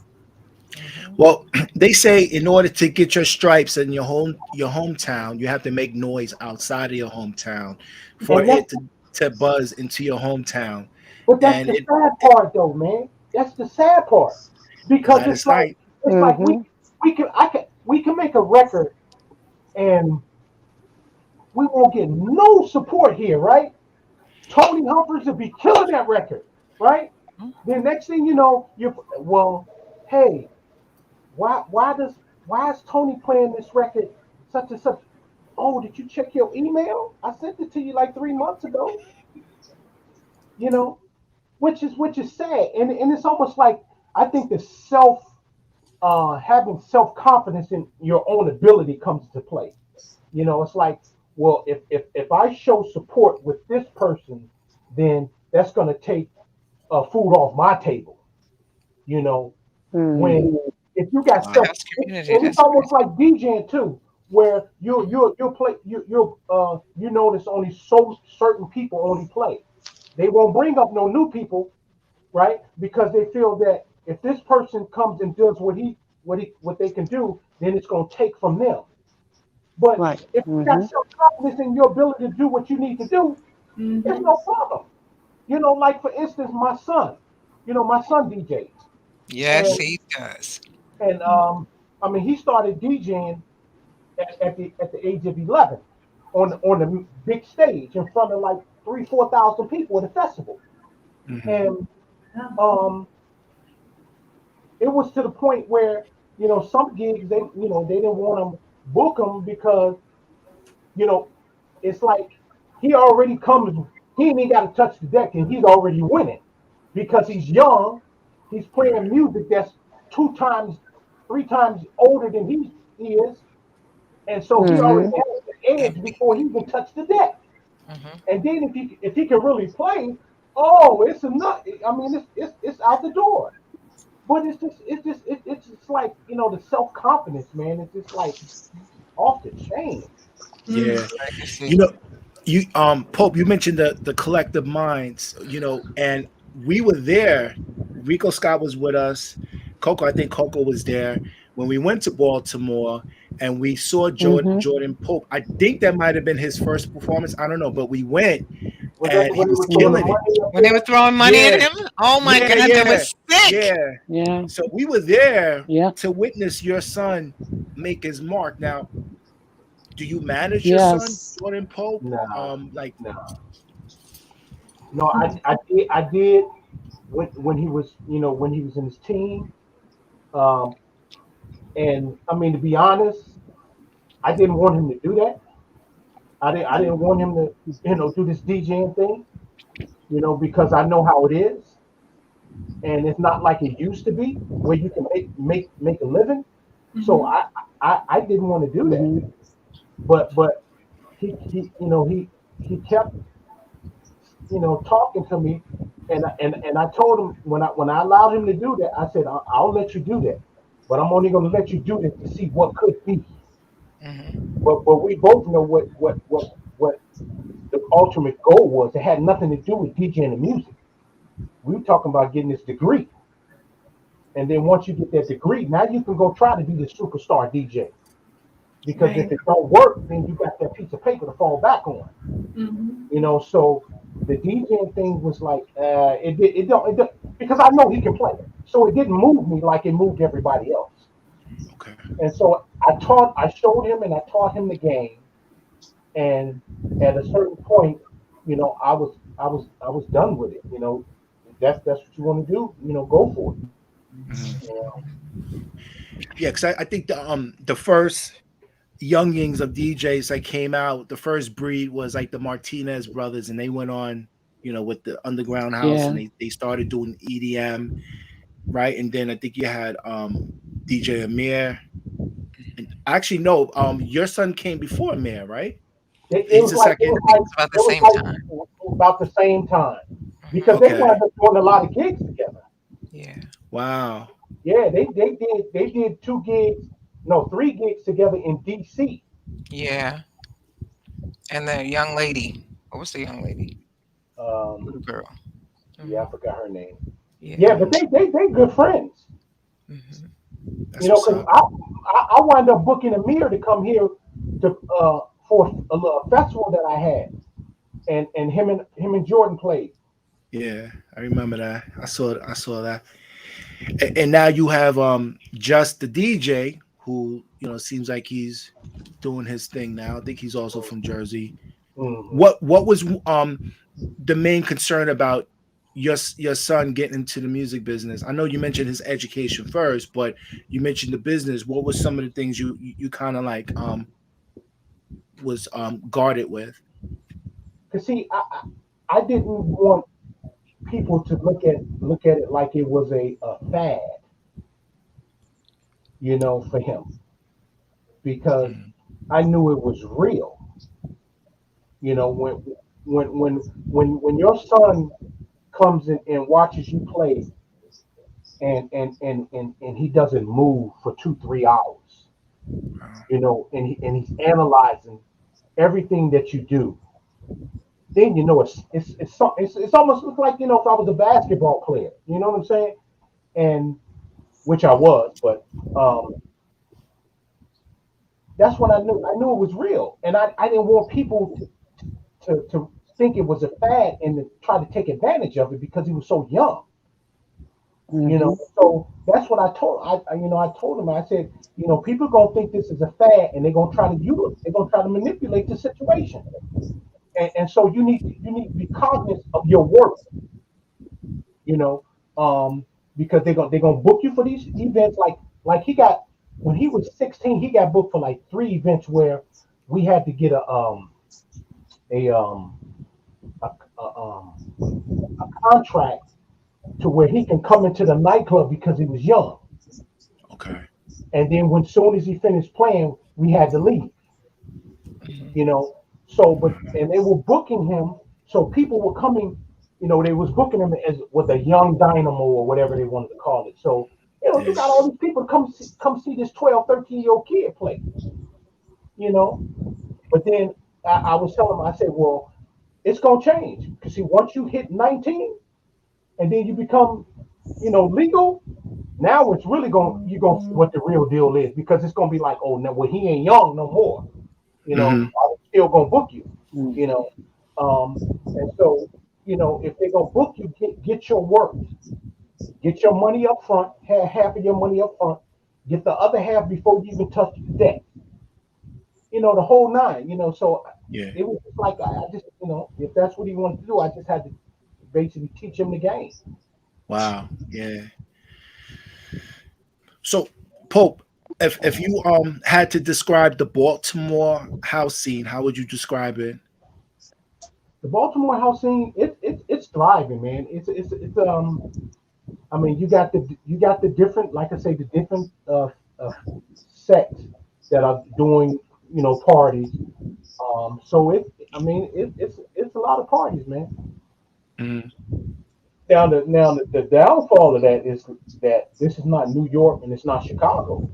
Speaker 1: Well, they say in order to get your stripes in your hometown, you have to make noise outside of your hometown for
Speaker 6: And that's
Speaker 1: it to buzz into your hometown.
Speaker 6: but that's
Speaker 1: And
Speaker 6: the
Speaker 1: it
Speaker 6: sad part, though, man. That's the sad part because
Speaker 1: that is right.
Speaker 6: it's like we can make a record and we won't get no support here, right? Tony Humphries will be killing that record, right? Then next thing you know, hey, why is Tony playing this record such and such? Oh, did you check your email? I sent it to you like 3 months ago. You know, which is sad, and it's almost like I think the having self confidence in your own ability comes into play. You know, it's like, well, if I show support with this person, then that's going to take food off my table. You know, when if you got
Speaker 1: Wow.
Speaker 6: self,
Speaker 4: House
Speaker 6: and
Speaker 4: community,
Speaker 6: it's
Speaker 4: that's
Speaker 6: almost like DJing too, where you'll play you notice only so certain people only play. They won't bring up no new people, right? Because they feel that if this person comes and does what they can do, then it's going to take from them. But
Speaker 5: Right.
Speaker 6: if you got self confidence in your ability to do what you need to do, there's no problem. You know, like for instance, my son. You know, my son DJs,
Speaker 4: yes,
Speaker 6: and
Speaker 4: he does.
Speaker 6: I mean, he started DJing at the age of 11 on the big stage in front of like 3,000 to 4,000 people at a festival, and um, it was to the point where some gigs they didn't want to book him because you know it's like he already comes, he ain't even got to touch the deck and he's already winning because he's young, he's playing music that's 2 times 3 times older than he is, and so he already has the
Speaker 4: And
Speaker 6: edge before he even touched the deck.
Speaker 4: mhm.
Speaker 6: And then if he can really play, oh, it's enough. I mean, it's out the door. But it's just like the self confidence, man. It's just like off the chain.
Speaker 1: Yeah.
Speaker 4: Legacy.
Speaker 1: You know, you Pope, you mentioned the collective minds, and we were there. Rico Scott was with us. Coco, I think Coco was there when we went to Baltimore and we saw Jordan Pope. I think that might have been his first performance. I don't know, but we went
Speaker 6: Was that
Speaker 1: and he
Speaker 6: when they
Speaker 1: was
Speaker 6: were throwing the
Speaker 1: killing it.
Speaker 6: money up
Speaker 4: When they were
Speaker 6: there?
Speaker 4: throwing money at
Speaker 1: Yeah,
Speaker 4: him, oh my
Speaker 1: yeah,
Speaker 4: God, that
Speaker 1: yeah,
Speaker 4: was sick.
Speaker 1: yeah.
Speaker 5: Yeah.
Speaker 1: So we were there
Speaker 5: Yeah.
Speaker 1: to witness your son make his mark. Now, do you manage your son,
Speaker 5: Yes.
Speaker 1: Jordan Pope?
Speaker 6: No,
Speaker 1: Like,
Speaker 6: no, no. I did when he was when he was in his team. Um, and I mean, to be honest, I didn't want him to do that. I didn't want him to do this DJing thing. Because I know how it is, and it's not like it used to be where you can make a living. So I didn't want to do that. But he kept talking to me, and I told him when I allowed him to do that, I said I'll let you do that, but I'm only going to let you do this to see what could be.
Speaker 4: Hmm.
Speaker 6: But we both know what the ultimate goal was. It had nothing to do with DJing the music. We were talking about getting this degree. And then once you get that degree, now you can go try to be the superstar DJ. Because
Speaker 3: Right.
Speaker 6: if it don't work, then you got that piece of paper to fall back on.
Speaker 3: Mm-hmm.
Speaker 6: So the DJing thing was like, it don't because I know he can play. So it didn't move me like it moved everybody else.
Speaker 1: Okay.
Speaker 6: And so I showed him and I taught him the game. And at a certain point, I was done with it. That's what you want to do. Go for it.
Speaker 1: Yeah, because I think the first youngings of DJs that came out, the first breed was like the Martinez brothers, and they went on, with the underground house, and
Speaker 5: Yeah.
Speaker 1: they started doing EDM, right? And then I think you had DJ Amir. And actually, no, your son came before Amir, right?
Speaker 6: It
Speaker 1: He's
Speaker 6: was
Speaker 1: the
Speaker 6: like
Speaker 1: second.
Speaker 4: It's about the same time.
Speaker 6: about the same time because they
Speaker 1: Okay.
Speaker 6: wound up doing a lot of gigs together.
Speaker 4: Yeah.
Speaker 1: Wow.
Speaker 6: Yeah, they did 3 gigs together in DC.
Speaker 4: Yeah. And the young lady. What was the young lady? Little
Speaker 6: Um,
Speaker 4: girl.
Speaker 6: yeah, I forgot her name.
Speaker 4: Yeah.
Speaker 6: Yeah, but they good friends.
Speaker 4: Mhm.
Speaker 1: That's what's
Speaker 6: Because
Speaker 1: up.
Speaker 6: I wound up booking Amir to come here to for a little festival that I had, and him and Jordan played.
Speaker 1: Yeah, I remember that. I saw that. And now you have just the DJ who seems like he's doing his thing now. I think he's also from Jersey.
Speaker 6: Mm-hmm.
Speaker 1: What was the main concern about your son getting into the music business? I know you mentioned his education first, but you mentioned the business. What was some of the things you kind of like was guarded with?
Speaker 6: Cause see, I didn't want people to look at it like it was a fad, for him, because
Speaker 1: Mm,
Speaker 6: I knew it was real. When when your son comes in and watches you play, and he doesn't move for 2-3 hours,
Speaker 1: wow.
Speaker 6: and he's analyzing everything that you do, then it's almost like if I was a basketball player, you know what I'm saying, and which I was, but that's when I knew it was real, and I didn't want people to think it was a fad and to try to take advantage of it because he was so young.
Speaker 5: Mm-hmm.
Speaker 6: So that's what I told him. I said, people gonna think this is a fad, and they're gonna try to use it. They're gonna try to manipulate the situation, and so you need to be cognizant of your worth, you know, because they're gonna book you for these events. Like he got when he was 16, he got booked for like 3 events where we had to get a um a contract to where he can come into the nightclub because he was young.
Speaker 1: Okay.
Speaker 6: And then when soon as he finished playing, we had to leave.
Speaker 4: Mhm.
Speaker 6: You know. So, and they were booking him, so people were coming. They was booking him as with a young dynamo or whatever they wanted to call it. So, you
Speaker 1: Yeah.
Speaker 6: got all these people to come see this 12, 13-year-old kid play. You know. But then I was telling him, I said, well, it's gonna change because see, once you hit 19, and then you become, legal. Now it's really you're gonna see what the real deal is because it's gonna be like, oh, no, well, he ain't young no more.
Speaker 1: Hmm.
Speaker 6: I'm still gonna book you.
Speaker 5: Mm.
Speaker 6: You know, and so if they're gonna book you, get your work, get your money up front, have half of your money up front, get the other half before you even touch the debt. The whole nine. So
Speaker 1: Yeah.
Speaker 6: it was just like I just, if that's what he wanted to do, I just had to basically teach him the game.
Speaker 1: Wow. Yeah. So, Pope, if you had to describe the Baltimore house scene, how would you describe it?
Speaker 6: The Baltimore house scene, it's thriving, man. It's. I mean, you got the different, like I say, the different sects that are doing, parties. So I mean, it's a lot of parties, man.
Speaker 1: Mm,
Speaker 6: Now the downfall of that is that this is not New York and it's not Chicago,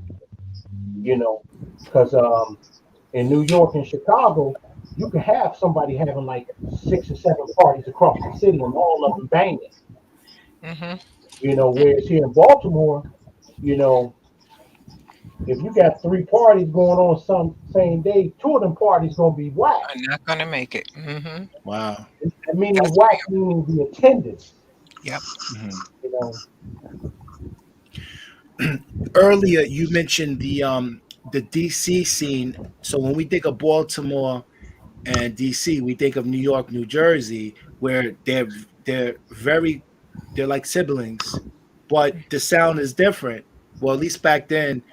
Speaker 6: you know, because in New York and Chicago, you can have somebody having like 6 or 7 parties across the city and all of them banging.
Speaker 4: Mhm.
Speaker 6: Whereas here in Baltimore, you know, if you got three parties going on some same day, two of them parties gonna be whack.
Speaker 4: I'm not gonna make it.
Speaker 1: Wow.
Speaker 6: I meaning
Speaker 4: Has to be.
Speaker 6: whack meaning the attendance.
Speaker 4: Yep.
Speaker 1: Mhm.
Speaker 6: You know,
Speaker 1: Earlier, you mentioned the DC scene. So when we think of Baltimore and DC, we think of New York, New Jersey, where they're very they're like siblings, but the sound is different. Well, at least back then,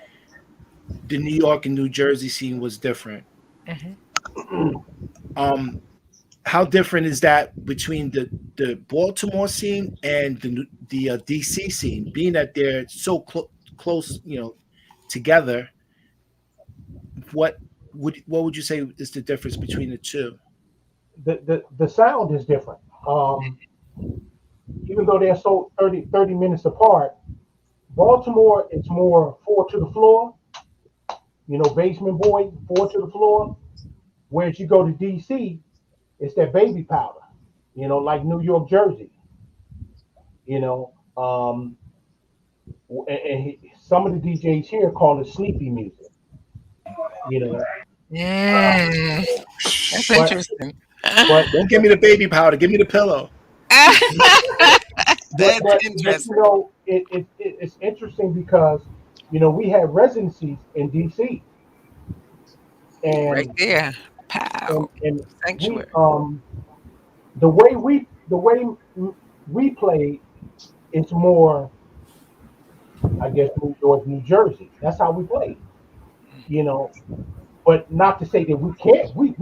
Speaker 1: the New York and New Jersey scene was different.
Speaker 4: hmm
Speaker 1: Um, how different is that between the Baltimore scene and the DC scene? Being that they're so close, together. What what would you say is the difference between the two?
Speaker 6: the sound is different. Even though they're so 30 minutes apart, Baltimore it's more four to the floor. Basement boy, four to the floor. Whereas you go to DC, it's that baby powder. Like New York, Jersey. You know, some of the DJs here call it sleepy music. You know,
Speaker 4: Mm, that's
Speaker 6: but
Speaker 4: interesting.
Speaker 6: but
Speaker 1: Don't give me the baby powder. Give me the pillow.
Speaker 6: but
Speaker 4: That's
Speaker 6: but, but
Speaker 4: interesting.
Speaker 6: it's interesting because we had residencies in DC
Speaker 4: Right
Speaker 6: and
Speaker 4: there.
Speaker 6: and
Speaker 4: Pow.
Speaker 6: and we
Speaker 4: Sanctuary.
Speaker 6: the way we played it's more I guess New York, New Jersey. That's how we played. You know, but not to say that we can't. We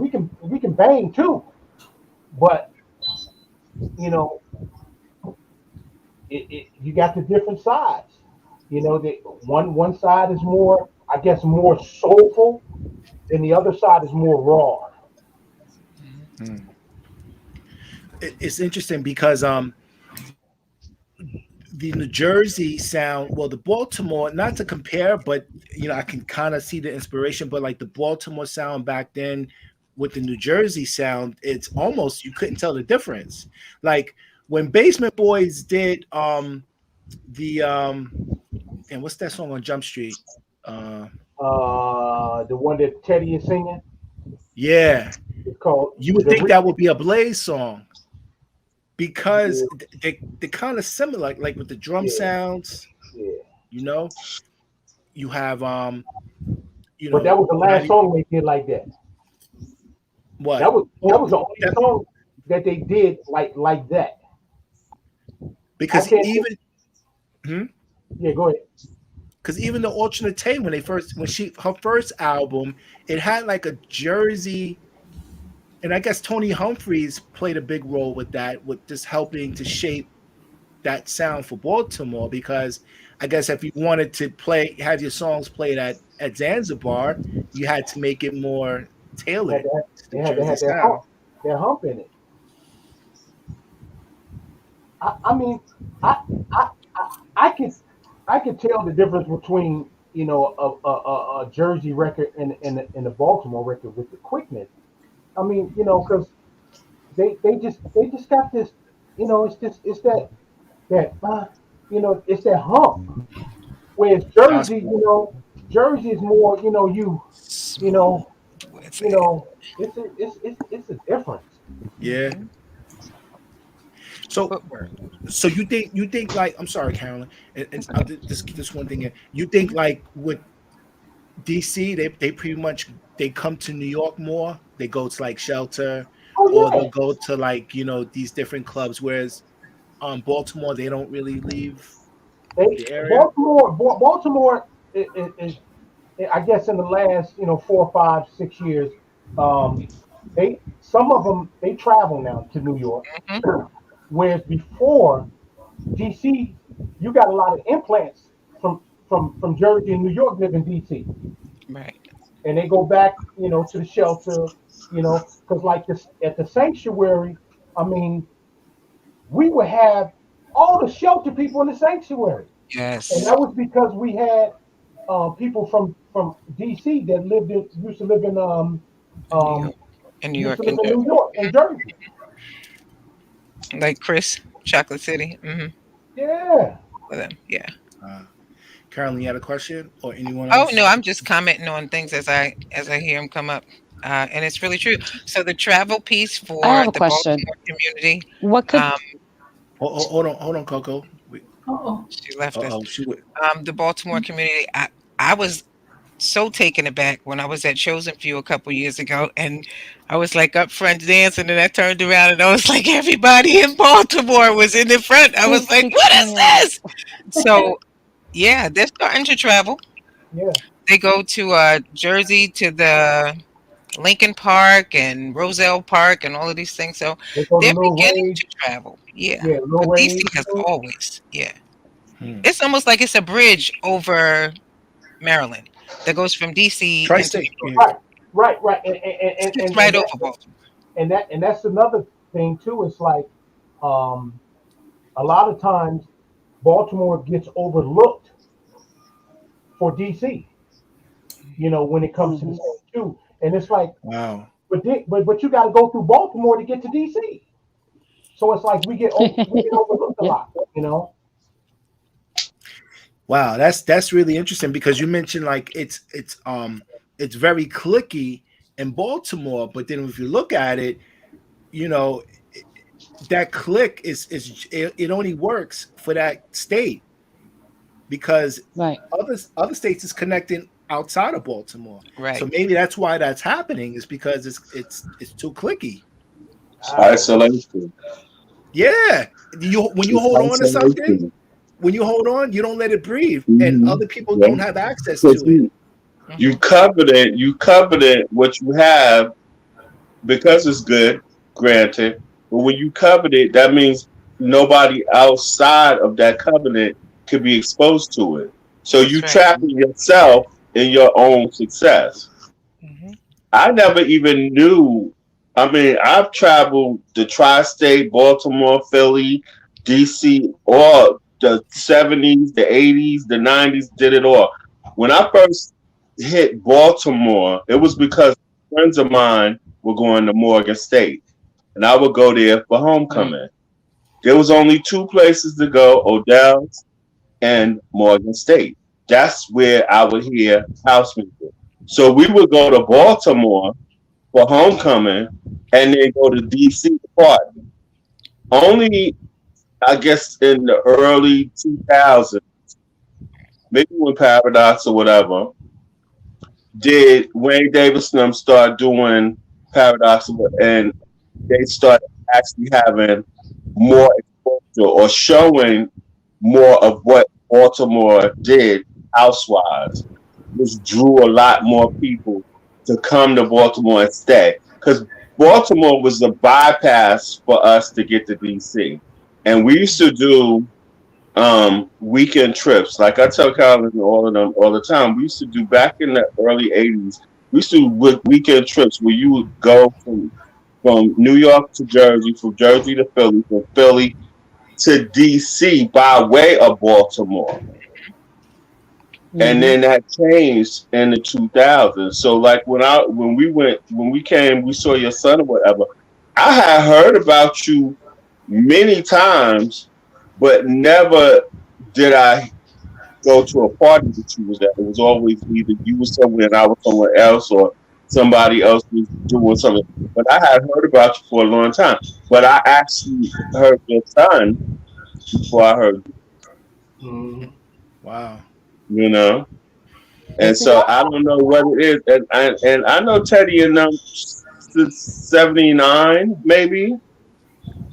Speaker 6: can bang too, but you know you got the different sides. The one side is more, I guess, more soulful, and the other side is more raw.
Speaker 1: Hmm. It's interesting because the New Jersey sound, well, the Baltimore, not to compare, but I can kind of see the inspiration. But like the Baltimore sound back then with the New Jersey sound, it's almost you couldn't tell the difference. Like when Basement Boys did the and what's that song on Jump Street? Uh
Speaker 6: The one that Teddy is singing
Speaker 1: yeah.
Speaker 6: is called
Speaker 1: You would
Speaker 6: the
Speaker 1: think
Speaker 6: Re-
Speaker 1: that would be a Blaze song because they kind of similar, like with the drum
Speaker 6: yeah,
Speaker 1: sounds,
Speaker 6: yeah.
Speaker 1: you know. You have
Speaker 6: But that was the
Speaker 1: not
Speaker 6: last song they did like that.
Speaker 1: what?
Speaker 6: That was the
Speaker 1: Well,
Speaker 6: only song that they did like that. I
Speaker 1: because
Speaker 6: can't.
Speaker 1: even hmm?
Speaker 6: Yeah, go ahead.
Speaker 1: Because even the alternate Tay when she her first album, it had like a Jersey, and I guess Tony Humphries played a big role with that, with just helping to shape that sound for Baltimore. Because I guess if you wanted to have your songs played at Zanzibar, you had to make it more
Speaker 6: They had
Speaker 1: tailored
Speaker 6: to have,
Speaker 1: to the
Speaker 6: they had to
Speaker 1: Jersey
Speaker 6: have
Speaker 1: sound.
Speaker 6: that hump in it. I mean, I, I, I could, I could tell the difference between a Jersey record and a Baltimore record with the quickness. I mean, because they just got this, it's it's that hump. Whereas Jersey,
Speaker 1: Gospel.
Speaker 6: Jersey is more, you
Speaker 4: Smooth
Speaker 6: know,
Speaker 4: with
Speaker 6: you
Speaker 4: it.
Speaker 6: know, it's a difference.
Speaker 1: Yeah.
Speaker 4: hmm
Speaker 1: So
Speaker 4: Footwork.
Speaker 1: you think like, I'm sorry, Carolyn, and
Speaker 4: That's
Speaker 1: I'll
Speaker 4: okay.
Speaker 1: just this one thing in. You think
Speaker 4: Mhm.
Speaker 1: like with DC, they pretty much they come to New York more. They go to like Shelter, or
Speaker 6: Oh
Speaker 1: they'll
Speaker 6: yeah,
Speaker 1: go to like these different clubs. Whereas Baltimore, they don't really leave the area.
Speaker 6: Baltimore is, I guess, in the last 4, 5, 6 years, um, they some of them they travel now to New York,
Speaker 4: Mhm.
Speaker 6: whereas before DC, you got a lot of implants from Jersey and New York live in DC,
Speaker 4: Right.
Speaker 6: and they go back to the shelter, because like this at the sanctuary, I mean, we would have all the shelter people in the sanctuary. And
Speaker 4: Yes.
Speaker 6: that was because we had people from DC that used to live in
Speaker 4: In New
Speaker 6: um
Speaker 4: York. In New
Speaker 6: used to
Speaker 4: York
Speaker 6: live
Speaker 4: and
Speaker 6: in New York and Jersey.
Speaker 4: like Chris, Chocolate City.
Speaker 6: Yeah.
Speaker 4: with him. Yeah.
Speaker 1: Uh, Carolyn, you had a question or anyone
Speaker 4: Oh no,
Speaker 1: else?
Speaker 4: I'm just commenting on things as I hear them come up, and it's really true. So the travel piece
Speaker 5: I have
Speaker 4: for
Speaker 5: a
Speaker 4: the
Speaker 5: question.
Speaker 4: Baltimore community,
Speaker 5: What could
Speaker 4: um,
Speaker 1: Hold on, Coco.
Speaker 3: Uh-oh.
Speaker 4: she left us.
Speaker 1: Oh, she would.
Speaker 4: The Baltimore community, I was so taken aback when I was at Chosen Few a couple years ago, and I was like up front dancing, and I turned around and I was like, everybody in Baltimore was in the front. I
Speaker 5: please
Speaker 4: was like,
Speaker 5: speak
Speaker 4: what is
Speaker 5: clearly?
Speaker 4: this? So yeah, they're starting to travel.
Speaker 6: Yeah,
Speaker 4: They go to Jersey to the Lincoln Park and Roselle Park and all of these things. So
Speaker 6: they go to
Speaker 4: they're
Speaker 6: Little
Speaker 4: beginning
Speaker 6: Ray.
Speaker 4: to travel. Yeah.
Speaker 6: Yeah, Little
Speaker 4: But DC
Speaker 6: Ray.
Speaker 4: has always, yeah.
Speaker 1: Hmm.
Speaker 4: It's almost like it's a bridge over Maryland that goes from DC into New
Speaker 1: Tri-state.
Speaker 4: York.
Speaker 1: Yeah.
Speaker 6: Right,
Speaker 4: It's just
Speaker 6: and
Speaker 4: right over
Speaker 6: that
Speaker 4: Baltimore.
Speaker 6: and that's another thing too. It's like um, a lot of times Baltimore gets overlooked for DC. When it comes to the
Speaker 5: Hmm.
Speaker 6: same too, and it's like,
Speaker 1: Wow.
Speaker 6: but you got to go through Baltimore to get to DC. So it's like we get overlooked a lot.
Speaker 1: Wow, that's really interesting because you mentioned like it's very clicky in Baltimore, but then if you look at it, you know that click it only works for that state because
Speaker 5: Right.
Speaker 1: other states is connecting outside of Baltimore. So
Speaker 4: Right.
Speaker 1: maybe that's why that's happening is because it's too clicky.
Speaker 2: Isolation.
Speaker 1: Yeah, you when you
Speaker 2: It's
Speaker 1: hold on to something,
Speaker 2: isolation.
Speaker 1: when you hold on, you don't let it breathe, and
Speaker 2: Mm-hmm.
Speaker 1: other people
Speaker 2: Yeah.
Speaker 1: don't have access
Speaker 2: Because
Speaker 1: to it.
Speaker 2: you
Speaker 4: Mhm.
Speaker 2: coveted what you have because it's good, granted. But when you covet it, that means nobody outside of that covenant could be exposed to it. So
Speaker 4: That's
Speaker 2: you
Speaker 4: right.
Speaker 2: trapping yourself in your own success.
Speaker 4: Hmm.
Speaker 2: I never even knew. I mean, I've traveled the tri-state, Baltimore, Philly, DC, all the 70s, the 80s, the 90s, did it all. When I first hit Baltimore, it was because friends of mine were going to Morgan State, and I would go there for
Speaker 5: Right.
Speaker 2: homecoming. There was only two places to go, Odell's and Morgan State. That's where I would hear house music. So we would go to Baltimore for homecoming and then go to DC to party. Only, I guess, in the early 2000s, maybe when Paradox or whatever, did Wayne Davis and them start doing Paradox and they started actually having more exposure or showing more of what Baltimore did house-wise, which drew a lot more people to come to Baltimore and stay. Because Baltimore was the bypass for us to get to DC. And we used to do weekend trips. Like I tell Carolyn and all of them all the time, we used to do back in the early 80s, we used to do weekend trips where you would go from New York to Jersey, from Jersey to Philly, from Philly to DC by way of Baltimore. And
Speaker 5: Hmm.
Speaker 2: then that changed in the 2000s. So like when we came, we saw your son or whatever. I had heard about you many times, but never did I go to a party that you was at. It was always either you was somewhere and I was somewhere else, or somebody else was doing something. But I had heard about you for a long time. But I actually heard your son before I heard
Speaker 6: Mhm.
Speaker 1: Wow.
Speaker 2: you know.
Speaker 6: And
Speaker 2: And
Speaker 6: see,
Speaker 2: so I don't know what it is. And I know Teddy and them since 79, maybe.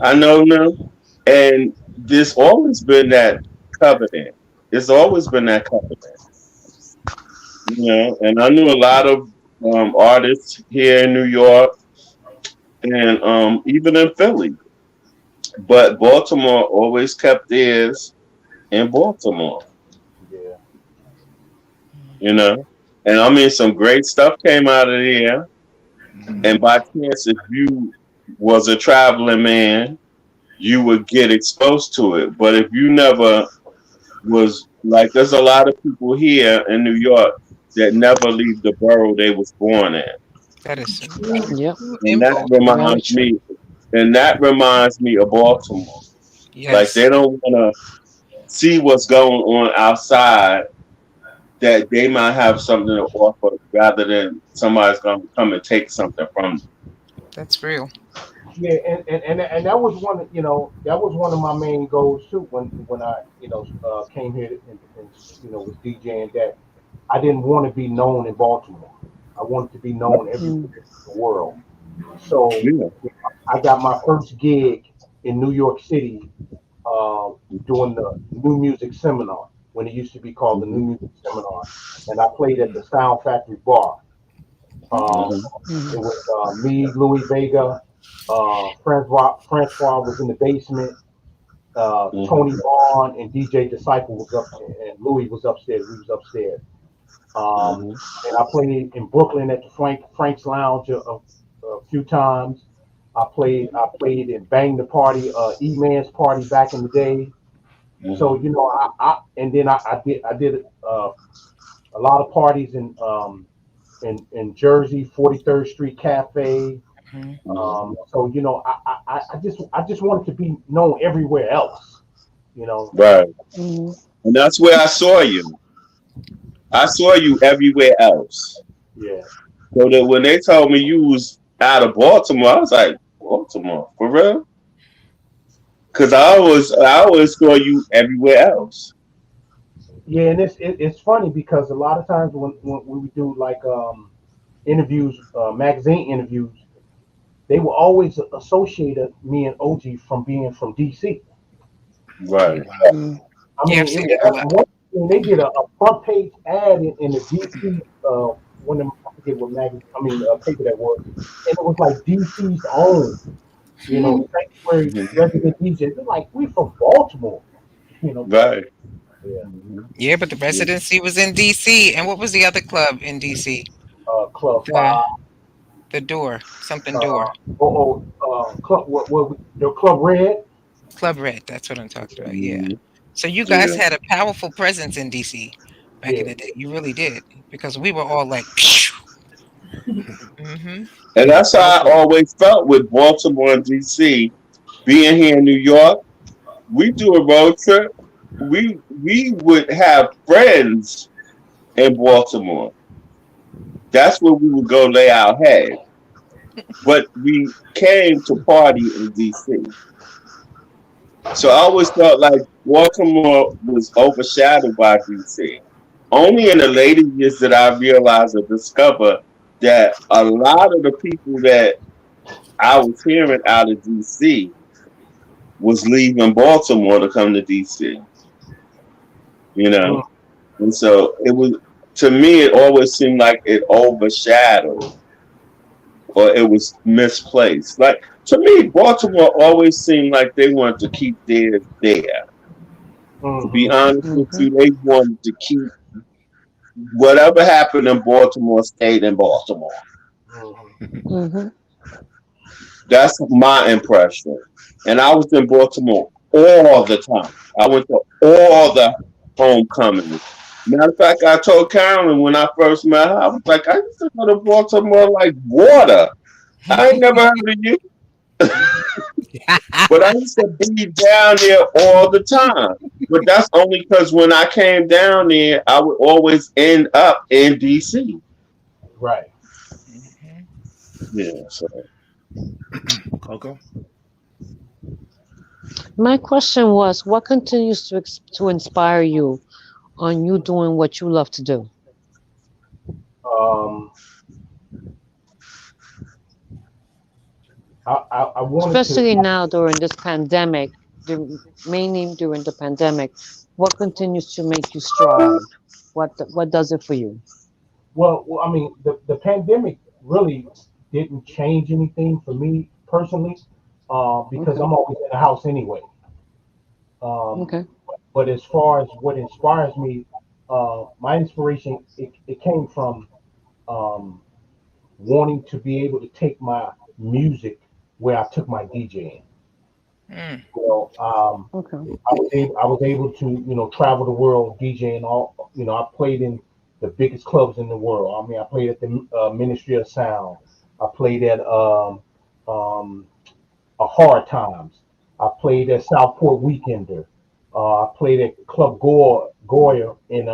Speaker 2: I know them. And there's always been that covenant. It's always been that covenant. And I knew a lot of artists here in New York and even in Philly. But Baltimore always kept theirs in Baltimore,
Speaker 6: yeah,
Speaker 2: you know. And I mean, some great stuff came out of there. And
Speaker 1: Mhm.
Speaker 2: by chance, if you was a traveling man, you would get exposed to it. But if you never was like, there's a lot of people here in New York that never leave the borough they was born in,
Speaker 4: That is so
Speaker 5: Yep.
Speaker 4: true
Speaker 2: and
Speaker 4: in
Speaker 2: that
Speaker 5: Very
Speaker 2: reminds
Speaker 4: Baltimore.
Speaker 5: true.
Speaker 2: me, and that reminds me of Baltimore. Like they
Speaker 4: Yes.
Speaker 2: don't want to. see what's going on outside, that they might have something to offer rather than somebody's going to come and take something from them.
Speaker 4: That's real.
Speaker 6: Yeah, and that was one, that was one of my main goals too. When I, came here and was DJing, that I didn't want to be known in Baltimore. I wanted to be known everywhere in the world. So
Speaker 2: Yeah.
Speaker 6: I got my first gig in New York City, uh, doing the New Music Seminar when it used to be called the New Music Seminar, and I played at the Sound Factory Bar. Um, it was me, Louis Vega, Francois was in the basement, Tony Vaughn and DJ Disciple was up, and Louis was upstairs. We was upstairs. And I played in Brooklyn at the Frank's Lounge a few times. I played in Bang the Party, E-Man's Party back in the day. So I and then I did a lot of parties in Jersey, 43rd Street Cafe. So I just wanted to be known everywhere else.
Speaker 2: Right. And that's where I saw you. I saw you everywhere else.
Speaker 6: Yeah.
Speaker 2: So that when they told me you was out of Baltimore, I was like, Baltimore, for real? Because I always saw you everywhere else.
Speaker 6: Yeah, and it's funny because a lot of times when we do like interviews, magazine interviews, they will always associate me and OG from being from DC.
Speaker 2: Right.
Speaker 6: I mean,
Speaker 4: I've seen that a lot.
Speaker 6: they did a front page ad in the DC I forget what magazine, paper that was, and it was like DC's own, sanctuary resident DJ. They're like, we from Baltimore,
Speaker 2: Right.
Speaker 6: Yeah.
Speaker 4: Yeah, but the residency was in DC. And what was the other club in DC?
Speaker 6: Club
Speaker 4: The
Speaker 6: 5.
Speaker 4: the door. Something door.
Speaker 6: Club the Club Red.
Speaker 4: Club Red. That's what I'm talking about. Yeah.
Speaker 2: Mhm.
Speaker 4: So you guys
Speaker 2: Yeah.
Speaker 4: had a powerful presence in DC back in
Speaker 6: Yeah.
Speaker 4: the day. You really did. Because we were all like mm-hmm.
Speaker 2: And that's how I always felt with Baltimore and DC. Being here in New York, we do a road trip. We would have friends in Baltimore. That's where we would go lay our head. But we came to party in DC. So I always felt like Baltimore was overshadowed by DC. Only in the later years did I realize or discover that a lot of the people that I was hearing out of DC was leaving Baltimore to come to DC. And so it was, to me, it always seemed like it overshadowed or it was misplaced. Like, to me, Baltimore always seemed like they wanted to keep theirs there. To be honest with you, they wanted to keep whatever happened in Baltimore stayed in Baltimore. That's my impression. And I was in Baltimore all the time. I went to all the homecomings. Matter of fact, I told Carolyn when I first met her, I was like, I used to go to Baltimore like water. I ain't never heard of you. But I used to be down there all the time. But that's only because when I came down there, I would always end up in DC.
Speaker 6: Right.
Speaker 2: Yeah. So.
Speaker 1: Coco?
Speaker 5: My question was, what continues to inspire you on you doing what you love to do?
Speaker 6: I wanted
Speaker 5: especially now during this pandemic, mainly during the pandemic, what continues to make you strive? What does it for you?
Speaker 6: Well, I mean, the pandemic really didn't change anything for me personally, because I'm always in the house anyway.
Speaker 5: Okay.
Speaker 6: But as far as what inspires me, my inspiration it came from wanting to be able to take my music where I took my DJing.
Speaker 5: Okay.
Speaker 6: I was able to travel the world DJing all. I played in the biggest clubs in the world. I mean, I played at the Ministry of Sound. I played at a Hard Times. I played at Southport Weekender. I played at Club Goya in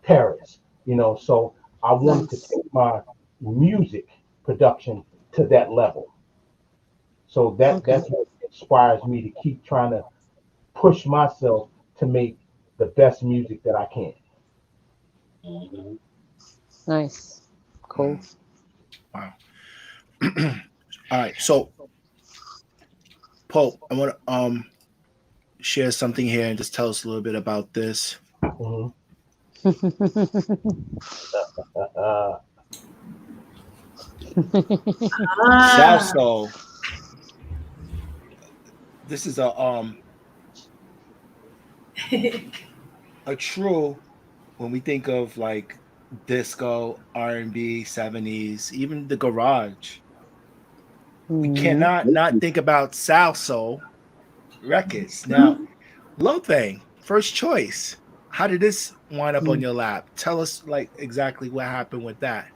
Speaker 6: Paris. So I wanted to
Speaker 5: Nice.
Speaker 6: take my music production to that level. So
Speaker 5: Okay.
Speaker 6: that's what inspires me to keep trying to push myself to make the best music that I can.
Speaker 2: Mhm.
Speaker 5: Nice. Cool.
Speaker 1: Wow. All right. So, Pope, I want to share something here and just tell us a little bit about this.
Speaker 6: Hmm. Uh,
Speaker 3: Ah.
Speaker 1: Salso. This is a true when we think of like disco, R&B, 70s, even the garage. We
Speaker 5: Mhm.
Speaker 1: cannot not think about Salso records. Now, Love Thing, first choice. How did this wind up on
Speaker 5: Mm.
Speaker 1: your lap? Tell us like exactly what happened with that.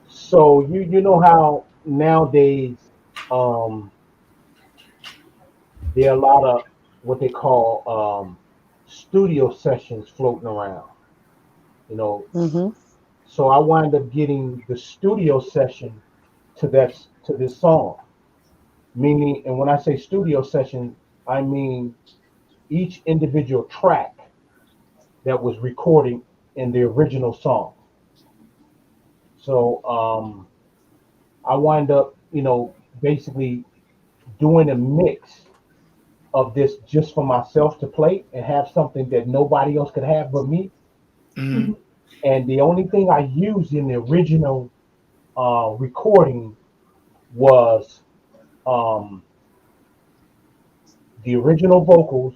Speaker 6: so you know how nowadays um, there are a lot of what they call studio sessions floating around. You know,
Speaker 5: Mhm.
Speaker 6: so I wind up getting the studio session to this song. Meaning, and when I say studio session, I mean each individual track that was recording in the original song. So I wind up, basically doing a mix of this just for myself to play and have something that nobody else could have but me.
Speaker 1: Mm-hmm.
Speaker 6: And the only thing I used in the original recording was um, the original vocals,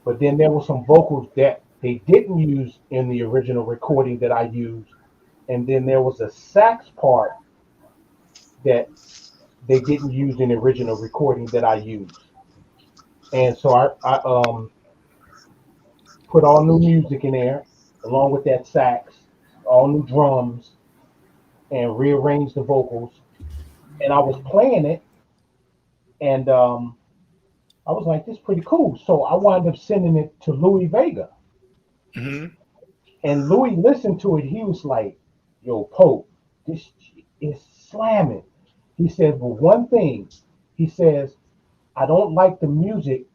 Speaker 6: but then there were some vocals that they didn't use in the original recording that I used, and then there was a sax part that they didn't use in the original recording that I used. And so I put all new music in there along with that sax, all new drums, and rearranged the vocals. And I was playing it, and I was like, "This is pretty cool." So I wound up sending it to Louis Vega,
Speaker 1: Mm-hmm.
Speaker 6: and Louis listened to it. He was like, "Yo, Pope, this is slamming." He says, "Well, one thing," he says, "I don't like the music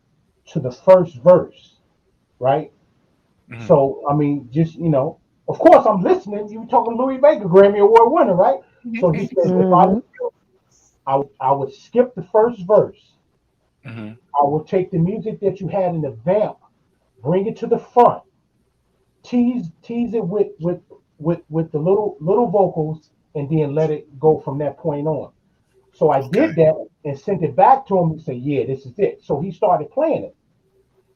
Speaker 6: to the first verse, right?"
Speaker 1: Mm-hmm.
Speaker 6: So I mean, just of course I'm listening. You were talking Louis Vega, Grammy Award winner, right? So he says, if
Speaker 5: Mhm.
Speaker 6: I would skip the first verse.
Speaker 1: Mm-hmm.
Speaker 6: I would take the music that you had in the vamp, bring it to the front, tease it with the little vocals, and then let it go from that point on. So I
Speaker 1: Okay.
Speaker 6: did that and sent it back to him and said, "Yeah, this is it." So he started playing it,